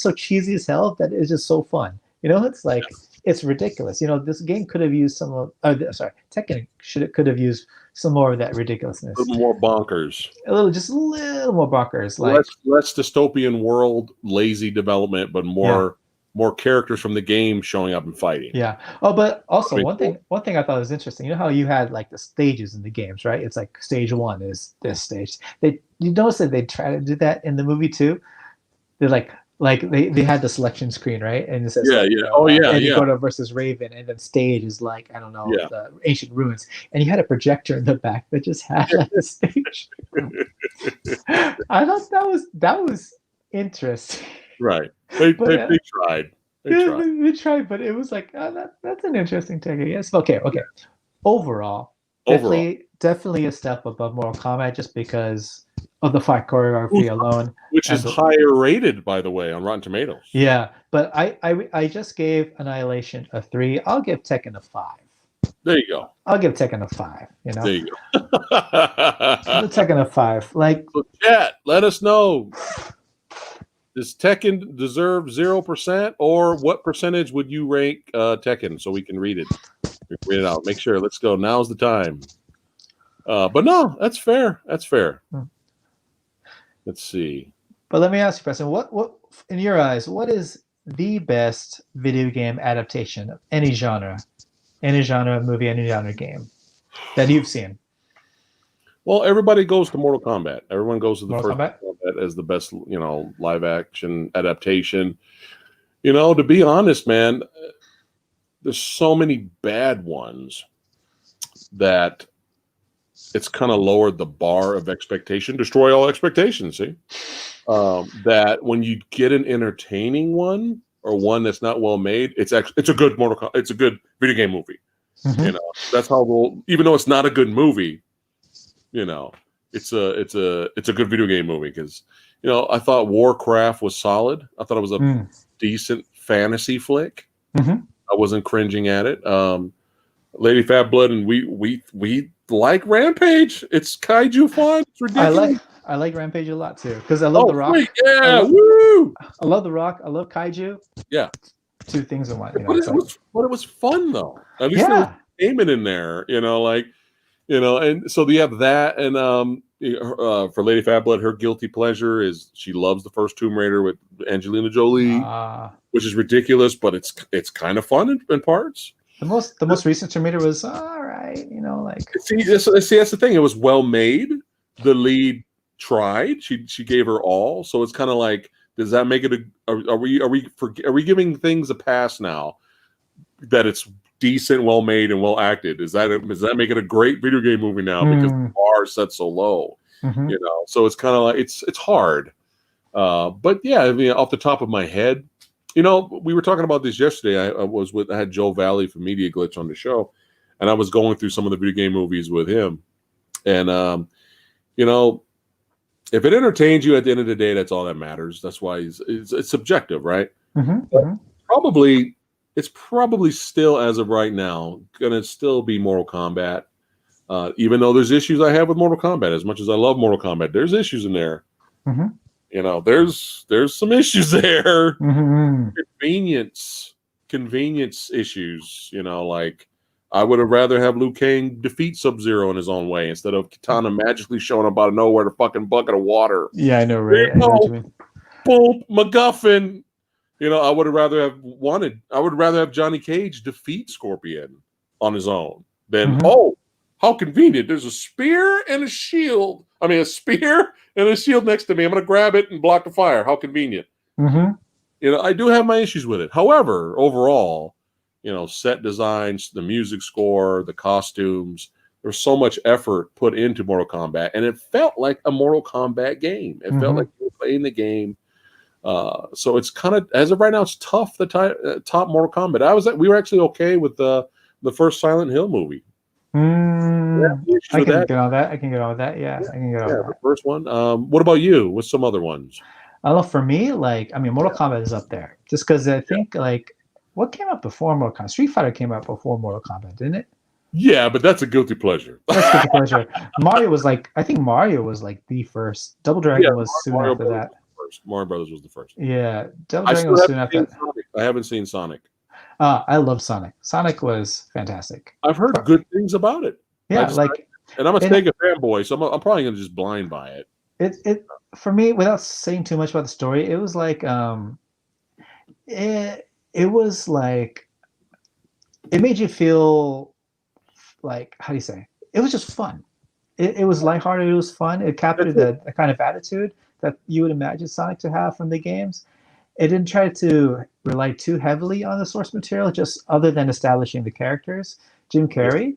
Speaker 2: so cheesy as hell that it's just so fun. It's like it's ridiculous. This game could have used some of. Tekken could have used some more of that ridiculousness.
Speaker 1: A little more bonkers.
Speaker 2: Just a little more bonkers. Like
Speaker 1: less dystopian world, lazy development, but more characters from the game showing up and fighting.
Speaker 2: Yeah. Oh, but also one thing I thought was interesting. You know how you had like the stages in the games, right? It's like stage 1 is this stage. You notice that they try to do that in the movie too. They're like they had the selection screen, right? And it says Eddie Gordo versus Raven, and then stage is like, I don't know, the ancient ruins, and you had a projector in the back that just had like the stage. I thought that was interesting. Right.
Speaker 1: They tried.
Speaker 2: They tried, but it was like, that's an interesting take. Yes. Okay. Overall, definitely a step above Mortal Kombat, just because of the fight choreography alone,
Speaker 1: which is higher rated, by the way, on Rotten Tomatoes.
Speaker 2: Yeah, but I just gave Annihilation a 3. I'll give Tekken a 5.
Speaker 1: There you go.
Speaker 2: I'll give Tekken a 5.
Speaker 1: There you go.
Speaker 2: Tekken a 5. Like,
Speaker 1: so chat, let us know. Does Tekken deserve 0%, or what percentage would you rank Tekken, so we can read it? Read it out. Make sure. Let's go. Now's the time. But no, that's fair. Let's see.
Speaker 2: But let me ask you, Preston, what in your eyes, what is the best video game adaptation of any genre movie, any genre game that you've seen?
Speaker 1: Well, everybody goes to Mortal Kombat. Everyone goes to the
Speaker 2: Mortal
Speaker 1: first Kombat as the best, live action adaptation. To be honest, man, there's so many bad ones that it's kind of lowered the bar of expectation. Destroy all expectations. See, that when you get an entertaining one or one that's not well made, it's a good it's a good video game movie. Mm-hmm. That's how even though it's not a good movie, it's a good video game movie because I thought Warcraft was solid. I thought it was a decent fantasy flick.
Speaker 2: Mm-hmm.
Speaker 1: I wasn't cringing at it. Lady Fat Blood and we like Rampage. It's kaiju fun. It's ridiculous.
Speaker 2: I like Rampage a lot too because I love The Rock.
Speaker 1: Sweet. Yeah,
Speaker 2: woo! I love The Rock. I love kaiju.
Speaker 1: Yeah,
Speaker 2: two things in one.
Speaker 1: But it was fun though. At least there was entertainment in there. And so you have that, and for Lady Fat Blood, her guilty pleasure is she loves the first Tomb Raider with Angelina Jolie, which is ridiculous, but it's kind of fun in parts.
Speaker 2: The most recent Tomb Raider was all right,
Speaker 1: See, that's the thing. It was well made. The lead tried. She gave her all. So it's kind of like, does that make it are we giving things a pass now that it's decent, well made, and well acted? Does that make it a great video game movie now because the bar is set so low?
Speaker 2: Mm-hmm.
Speaker 1: So it's kind of like it's hard. But yeah, I mean, off the top of my head, we were talking about this yesterday. I had Joe Valley from Media Glitch on the show, and I was going through some of the video game movies with him. And if it entertains you at the end of the day, that's all that matters. That's why it's subjective, right?
Speaker 2: Mm-hmm.
Speaker 1: It's probably still, as of right now, gonna still be Mortal Kombat. Even though there's issues I have with Mortal Kombat, as much as I love Mortal Kombat, there's issues in there.
Speaker 2: Mm-hmm.
Speaker 1: There's some issues there.
Speaker 2: Mm-hmm.
Speaker 1: Convenience issues. Like I would have rather have Liu Kang defeat Sub-Zero in his own way instead of Kitana magically showing up out of nowhere to fucking bucket of water.
Speaker 2: Yeah, I know, right? I know what you mean.
Speaker 1: Boom, MacGuffin. I would rather have Johnny Cage defeat Scorpion on his own than how convenient. There's a spear and a shield. I mean, a spear and a shield next to me. I'm going to grab it and block the fire. How convenient.
Speaker 2: Mm-hmm.
Speaker 1: I do have my issues with it. However, overall, set designs, the music score, the costumes, there's so much effort put into Mortal Kombat, and it felt like a Mortal Kombat game. It felt like you were playing the game. So it's kind of, as of right now, it's tough to top Mortal Kombat. We were actually okay with the first Silent Hill movie.
Speaker 2: I can get on that. Yeah, I can get on that.
Speaker 1: The first one. What about you? What's some other ones?
Speaker 2: I love, for me, Mortal Kombat is up there. Just because I think, what came out before Mortal Kombat? Street Fighter came out before Mortal Kombat, didn't it?
Speaker 1: Yeah, but that's a guilty pleasure.
Speaker 2: That's a guilty pleasure. Mario was the first. Double Dragon was soon
Speaker 1: Mario
Speaker 2: after
Speaker 1: Brothers
Speaker 2: that.
Speaker 1: Mario Brothers was the first.
Speaker 2: Yeah, Double Dragon was soon after that.
Speaker 1: I haven't seen Sonic.
Speaker 2: I love Sonic. Sonic was fantastic.
Speaker 1: I've heard good things about it.
Speaker 2: Yeah,
Speaker 1: and I'm a Sega fanboy, so I'm probably gonna just blind buy it.
Speaker 2: It for me, without saying too much about the story, it was like it was like, it made you feel like, how do you say? It was just fun. It was lighthearted. It was fun. It captured the kind of attitude that you would imagine Sonic to have from the games. It didn't try to rely too heavily on the source material, just other than establishing the characters. Jim Carrey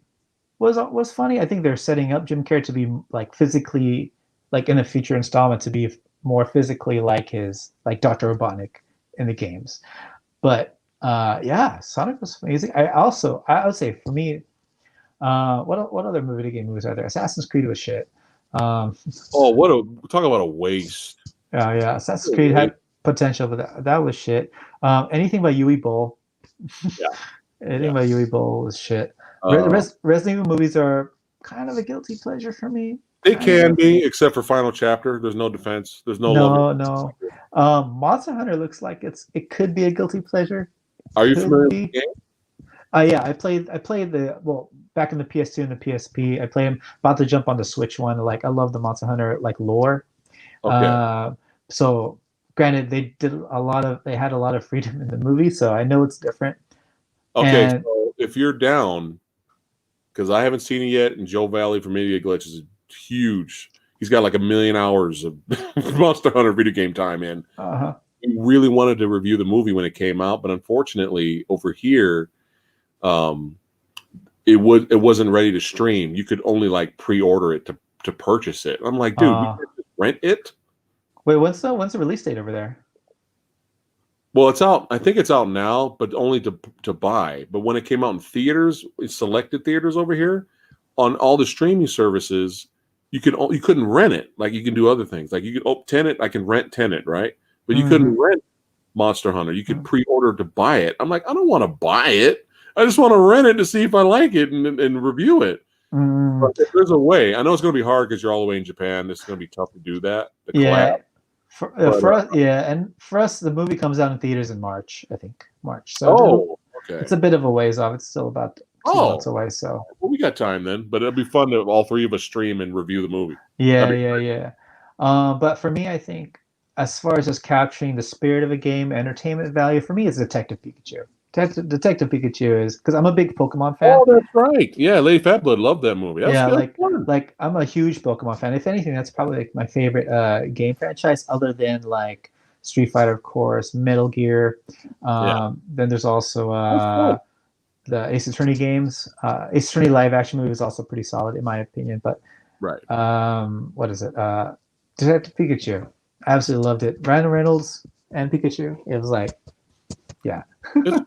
Speaker 2: was funny. I think they're setting up Jim Carrey to be physically, in a future installment, to be more physically like Dr. Robotnik in the games. But Sonic was amazing. I would say, for me, what other video game movies are there? Assassin's Creed was shit.
Speaker 1: Talk about a waste.
Speaker 2: Yeah, Assassin's Creed had potential, but that was shit. Anything by Uwe Boll.
Speaker 1: Yeah.
Speaker 2: Anything by Uwe Boll was shit. Resident Evil movies are kind of a guilty pleasure for me.
Speaker 1: They can be, except for Final Chapter. There's no defense. There's no love.
Speaker 2: No. Monster Hunter looks like it could be a guilty pleasure.
Speaker 1: Are you familiar with the game?
Speaker 2: Yeah, I played back in the PS2 and the PSP. I played them. About to jump on the Switch one. I love the Monster Hunter lore.
Speaker 1: Okay.
Speaker 2: So granted, they had a lot of freedom in the movie, so I know it's different.
Speaker 1: Okay, so if you're down, because I haven't seen it yet, and Joe Valley from Media Glitch is huge. He's got 1 million hours of Monster Hunter video game time in. We really wanted to review the movie when it came out, but unfortunately, over here, it wasn't ready to stream. You could only pre-order it to purchase it. I'm like, dude, we can't just rent it.
Speaker 2: Wait, when's the release date over there?
Speaker 1: Well, it's out. I think it's out now, but only to buy. But when it came out in theaters, selected theaters over here, on all the streaming services, you couldn't rent it like you can do other things. Like you could Tenet, I can rent Tenet, right? But you couldn't rent Monster Hunter. You could pre-order to buy it. I'm like, I don't want to buy it. I just want to rent it to see if I like it and review it. But if there's a way, I know it's going to be hard because you're all the way in Japan. It's going to be tough to do that.
Speaker 2: Yeah. For us, and for us, the movie comes out in theaters in March, I think. March. So
Speaker 1: okay.
Speaker 2: It's a bit of a ways off. It's still about 2 months away. So
Speaker 1: well, we got time then, but it'll be fun to all three of us stream and review the movie.
Speaker 2: Yeah. But for me, I think as far as just capturing the spirit of a game, entertainment value, for me, it's Detective Pikachu. Detective Pikachu is because I'm a big Pokemon fan.
Speaker 1: Oh, that's right. Yeah, Lady Fatblood loved that movie.
Speaker 2: Like I'm a huge Pokemon fan. If anything, that's probably like my favorite game franchise, other than like Street Fighter, of course, Metal Gear. Then there's also the Ace Attorney games. Ace Attorney live action movie is also pretty solid in my opinion. But what is it? Detective Pikachu. I absolutely loved it. Ryan Reynolds and Pikachu. It was like, yeah.
Speaker 1: It's fun.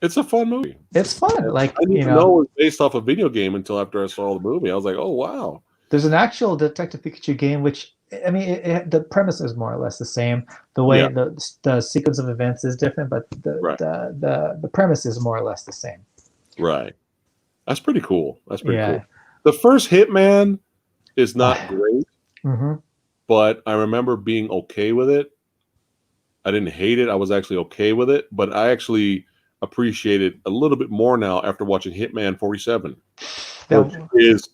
Speaker 1: It's a fun movie.
Speaker 2: It's fun. Like
Speaker 1: I didn't know it was based off a video game until after I saw the movie. I was like, oh wow.
Speaker 2: There's an actual Detective Pikachu game, which I mean, the premise is more or less the same. The way the sequence of events is different, but the premise is more or less the same.
Speaker 1: Right. That's pretty cool. Cool. The first Hitman is not great, but I remember being okay with it. I didn't hate it. I was actually okay with it, but I actually appreciate it a little bit more now after watching Hitman 47, which is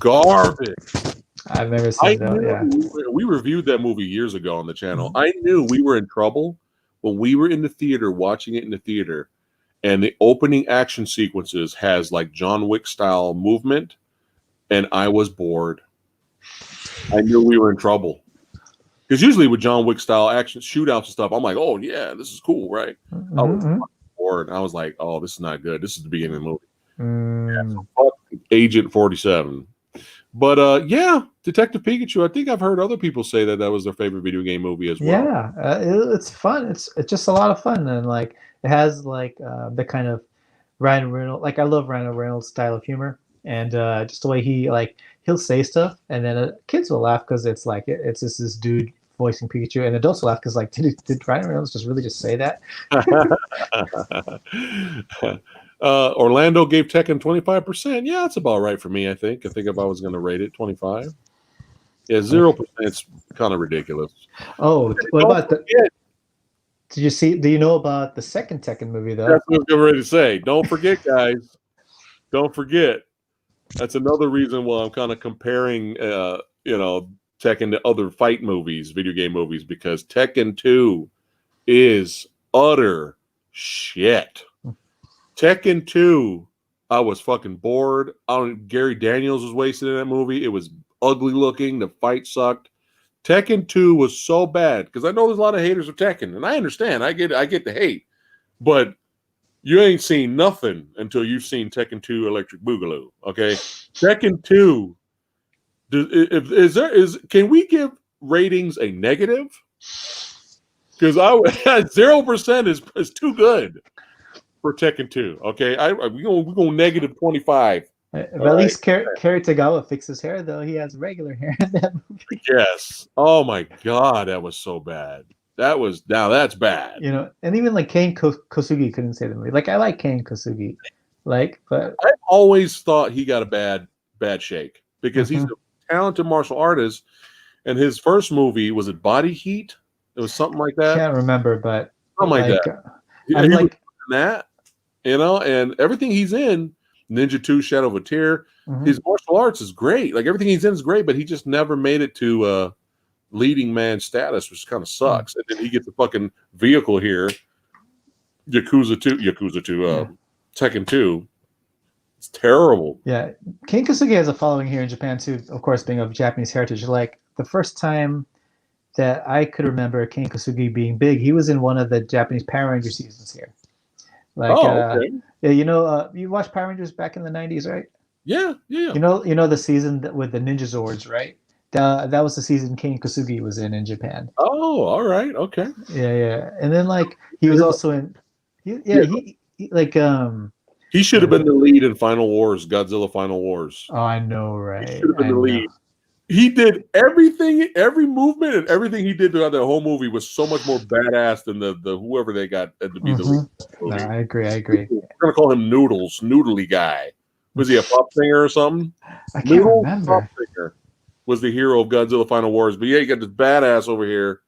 Speaker 1: garbage.
Speaker 2: I've never seen that. Yeah,
Speaker 1: we reviewed that movie years ago on the channel. I knew we were in trouble when we were in the theater watching it in the theater, and the opening action sequences has like John Wick style movement, and I was bored. I knew we were in trouble. Because usually with John Wick style action shootouts and stuff, I'm like, oh yeah, this is cool, right? I was bored. I was like, oh, this is not good. This is the beginning of the movie. Yeah, so fuck Agent 47. But yeah, Detective Pikachu. I think I've heard other people say that was their favorite video game movie as well.
Speaker 2: Yeah, it's fun. It's just a lot of fun, and like it has like the kind of Ryan Reynolds. Like I love Ryan Reynolds' style of humor, and just the way he'll say stuff, and then kids will laugh because it's like it's just this dude voicing Pikachu, and adults will laugh because like did Ryan Reynolds just say that?
Speaker 1: Orlando gave Tekken 25%. Yeah, that's about right for me. I think if I was going to rate it, 25. Yeah, 0% is kind of ridiculous.
Speaker 2: Oh, what about the? Do you know about the second Tekken movie though?
Speaker 1: That's what I was ready to say. Don't forget, guys. Don't forget. That's another reason why I'm kind of comparing, Tekken to other fight movies, video game movies, because Tekken 2 is utter shit. Tekken 2, I was fucking bored. Gary Daniels was wasted in that movie. It was ugly looking. The fight sucked. Tekken 2 was so bad because I know there's a lot of haters of Tekken, and I understand. I get the hate, but you ain't seen nothing until you've seen Tekken 2 Electric Boogaloo. Okay, Tekken 2. Can we give ratings a negative? Because 0% is too good for Tekken 2. Okay, we're going negative 25.
Speaker 2: At least Cary Tagawa fixed his hair, though. He has regular hair in that movie.
Speaker 1: Yes. Oh my God, that was so bad. That's bad.
Speaker 2: And even like Kane Kosugi couldn't say the movie. Like I like Kane Kosugi, but
Speaker 1: I always thought he got a bad shake because he's a talented martial artist, and his first movie was it Body Heat? It was something like that.
Speaker 2: I can't remember, but
Speaker 1: something like that.
Speaker 2: I'm like
Speaker 1: that, and everything he's in. Ninja 2 Shadow of a Tear. His martial arts is great. Like everything he's in is great, but he just never made it to leading man status, which kind of sucks. And then he gets a fucking vehicle here. Yakuza 2, Tekken 2. It's terrible.
Speaker 2: Yeah. Ken Kosugi has a following here in Japan too, of course, being of Japanese heritage. Like the first time that I could remember Ken Kosugi being big, he was in one of the Japanese Power Ranger seasons here. Like,
Speaker 1: okay.
Speaker 2: Yeah, you watched Power Rangers back in the 90s, right?
Speaker 1: Yeah.
Speaker 2: You know the season with the Ninja Zords, right? That was the season Kane Kosugi was in Japan.
Speaker 1: Oh, all right, okay.
Speaker 2: Yeah. And then like he was also in, he
Speaker 1: should have been the lead in Final Wars, Godzilla Final Wars.
Speaker 2: Oh, I know, right?
Speaker 1: He should have been the lead. He did everything, every movement, and everything he did throughout the whole movie was so much more badass than the whoever they got to be the lead.
Speaker 2: No, I agree.
Speaker 1: We're gonna call him Noodles, Noodly guy. Was he a pop singer or something?
Speaker 2: I can't
Speaker 1: Noodles,
Speaker 2: remember.
Speaker 1: pop singer, was the hero of Godzilla Final Wars. But yeah, you got this badass over here,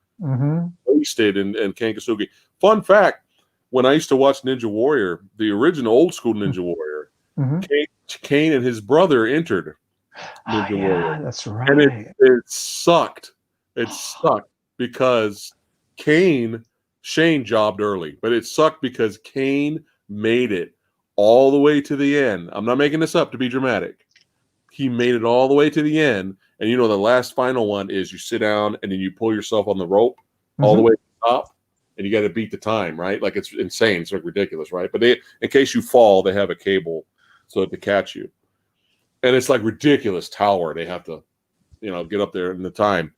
Speaker 1: wasted and Kankasugi. Fun fact: when I used to watch Ninja Warrior, the original old school Ninja Warrior, Kane and his brother entered Ninja Warrior.
Speaker 2: That's right.
Speaker 1: And it sucked. It sucked because Shane jobbed early, but it sucked because Kane made it all the way to the end. I'm not making this up to be dramatic. He made it all the way to the end. And you know, the last final one is you sit down and then you pull yourself on the rope all the way to the top and you got to beat the time, right? Like it's insane. It's like ridiculous, right? But in case you fall, they have a cable so to catch you. And it's like ridiculous tower. They have to, get up there in the time.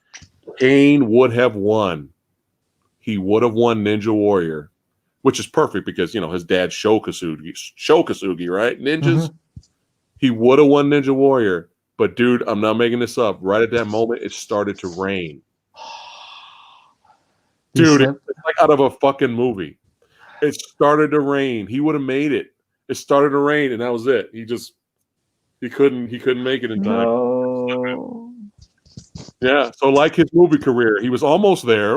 Speaker 1: Kane would have won. He would have won Ninja Warrior, which is perfect because, his dad's Sho Kasugi, right? Ninjas. He would have won Ninja Warrior. But, dude, I'm not making this up. Right at that moment, it started to rain. Dude, it's like out of a fucking movie. It started to rain. He would have made it. It started to rain, and that was it. He couldn't make it in time.
Speaker 2: No.
Speaker 1: Yeah, so like his movie career, he was almost there.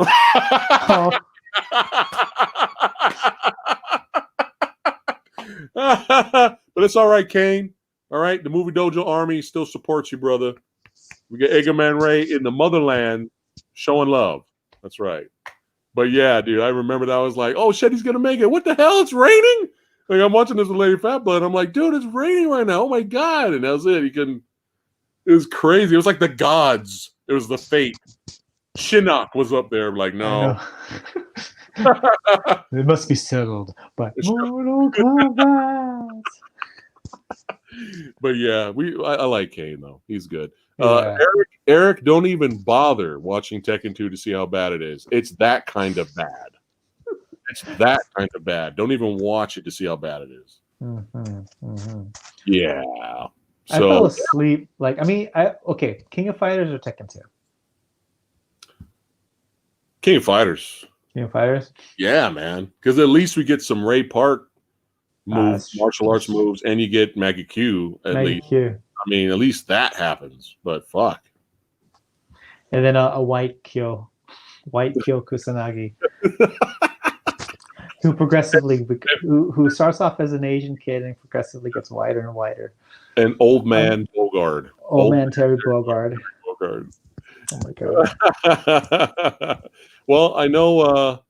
Speaker 1: But it's all right, Kane. All right, the Movie Dojo Army still supports you, brother. We got Eiga-Man Ray in the motherland showing love. That's right. But yeah, dude, I remember that. I was like, oh shit, he's gonna make it. What the hell? It's raining? Like I'm watching this with Lady Fat Blood. I'm like, dude, it's raining right now. Oh my god! And that was it. It was crazy. It was like the gods. It was the fate. Shinnok was up there. Like, no.
Speaker 2: It must be settled. But Mortal Kombat.
Speaker 1: But yeah, I like Kane though. He's good. Eric, don't even bother watching Tekken 2 to see how bad it is. It's that kind of bad. It's that kind of bad. Don't even watch it to see how bad it is. Yeah.
Speaker 2: I fell asleep. King of Fighters or Tekken 2?
Speaker 1: King of Fighters.
Speaker 2: King of Fighters?
Speaker 1: Yeah, man. Because at least we get some Ray Park moves, martial arts moves, and you get Maggie Q at least. I mean, at least that happens. But fuck.
Speaker 2: And then a white Kyo Kusanagi. who starts off as an Asian kid and progressively gets whiter and whiter.
Speaker 1: And old man Bogard.
Speaker 2: Old man Terry Bogard. Oh my god.
Speaker 1: Well, I know.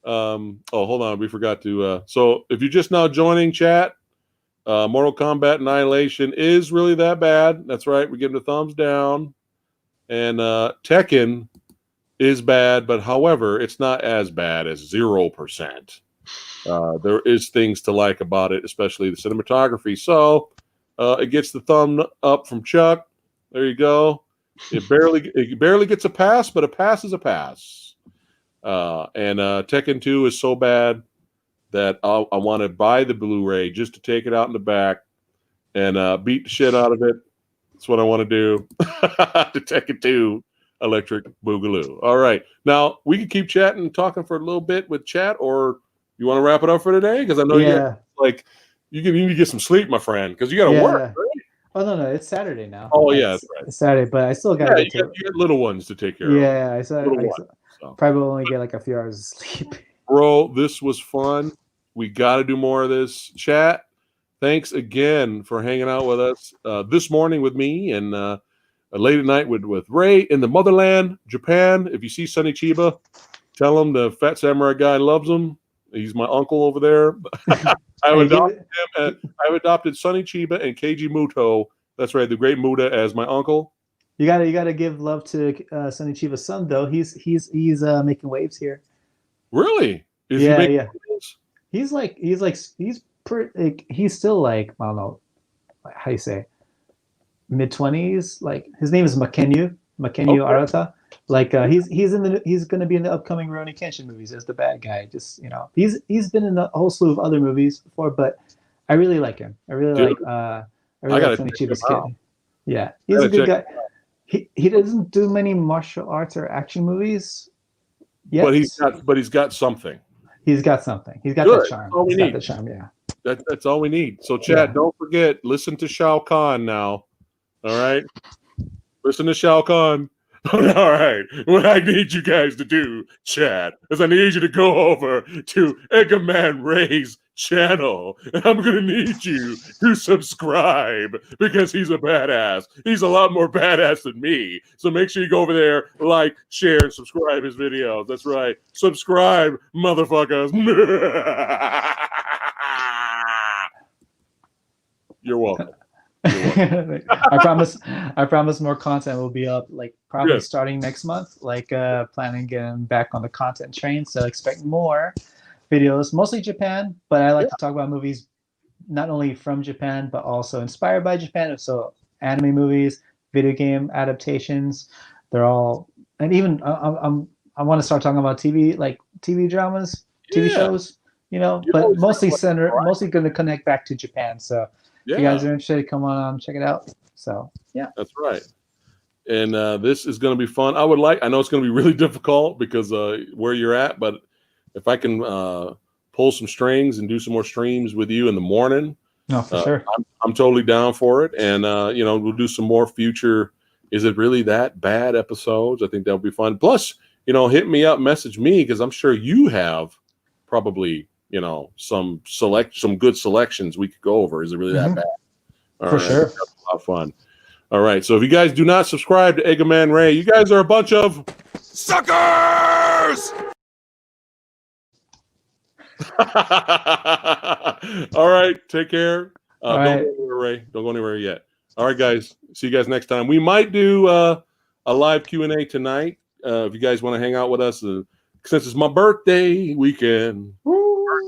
Speaker 1: Hold on. We forgot to. So if you're just now joining chat, Mortal Kombat Annihilation is really that bad. That's right. We give it a thumbs down. And Tekken is bad, but however, it's not as bad as 0%. There is things to like about it, especially the cinematography. So it gets the thumb up from Chuck. There you go. It barely gets a pass, but a pass is a pass. And Tekken 2 is so bad that I want to buy the Blu-ray just to take it out in the back and beat the shit out of it. That's what I want to do. To Tekken 2 Electric Boogaloo. All right. Now, we can keep chatting and talking for a little bit with chat, or you want to wrap it up for today? Because I know you need to get some sleep, my friend, because you got to work, right?
Speaker 2: Oh, no, it's Saturday now.
Speaker 1: Oh, yeah, that's right.
Speaker 2: It's Saturday, but I still got to
Speaker 1: you got little ones to take care of.
Speaker 2: Yeah, I probably will only get like a few hours of sleep.
Speaker 1: Bro, this was fun. We got to do more of this. Chat, thanks again for hanging out with us this morning with me and late at night with Ray in the motherland, Japan. If you see Sonny Chiba, tell him the Fat Samurai Guy loves him. He's my uncle over there. I've adopted Sonny Chiba and Keiji Muto. That's right, the great Muda as my uncle.
Speaker 2: You gotta give love to Sonny Chiba's son though. He's making waves here.
Speaker 1: Really?
Speaker 2: Is he making waves? He's still like, I don't know how you say, mid-20s. Like his name is Makenyu Arata. Like he's going to be in the upcoming Rurouni Kenshin movies as the bad guy. Just he's been in a whole slew of other movies before, but I really like him. I really like Sonny Chiba's kid. Yeah, he's a good guy. he doesn't do many martial arts or action movies yet.
Speaker 1: But he's got something.
Speaker 2: He's got something. He's got
Speaker 1: Good.
Speaker 2: that charm.
Speaker 1: All we
Speaker 2: He's got
Speaker 1: need.
Speaker 2: the charm. Yeah.
Speaker 1: That's all we need. So, Chad,
Speaker 2: Yeah.
Speaker 1: don't forget. Listen to Shao Kahn now. All right. Listen to Shao Kahn. All right. What I need you guys to do, Chad, is I need you to go over to Eiga-Man Ray's channel. And I'm going to need you to subscribe because he's a badass. He's a lot more badass than me. So make sure you go over there, like, share, and subscribe his videos. That's right. Subscribe, motherfuckers. You're welcome.
Speaker 2: I promise more content will be up like probably starting next month, like planning getting back on the content train, so expect more videos, mostly Japan, but I like to talk about movies not only from Japan but also inspired by Japan, so anime movies, video game adaptations, they're all, and even I want to start talking about TV, like TV dramas, TV shows, but mostly going to connect back to Japan. So if you guys are interested, come on, check it out. So yeah,
Speaker 1: that's right. And this is going to be fun. I know it's going to be really difficult because where you're at, but if I can pull some strings and do some more streams with you in the morning,
Speaker 2: no, for sure,
Speaker 1: I'm totally down for it. And we'll do some more future. Is it really that bad episodes? I think that'll be fun. Plus, hit me up, message me, because I'm sure you have probably some good selections we could go over. Is it really that bad?
Speaker 2: For sure.
Speaker 1: That's a lot of fun. All right. So if you guys do not subscribe to Eiga-Man Ray, you guys are a bunch of suckers. All right. Take care. Don't go anywhere, Ray. Don't go anywhere yet. All right, guys. See you guys next time. We might do a live Q&A tonight. If you guys want to hang out with us, since it's my birthday weekend.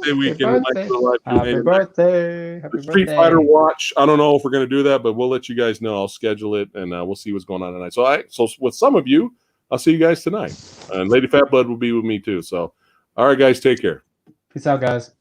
Speaker 2: Happy birthday.
Speaker 1: Street Fighter watch. I don't know if we're going to do that, but we'll let you guys know. I'll schedule it, and we'll see what's going on tonight. So with some of you, I'll see you guys tonight. And Lady Fat Blood will be with me too. So, all right, guys, take care.
Speaker 2: Peace out, guys.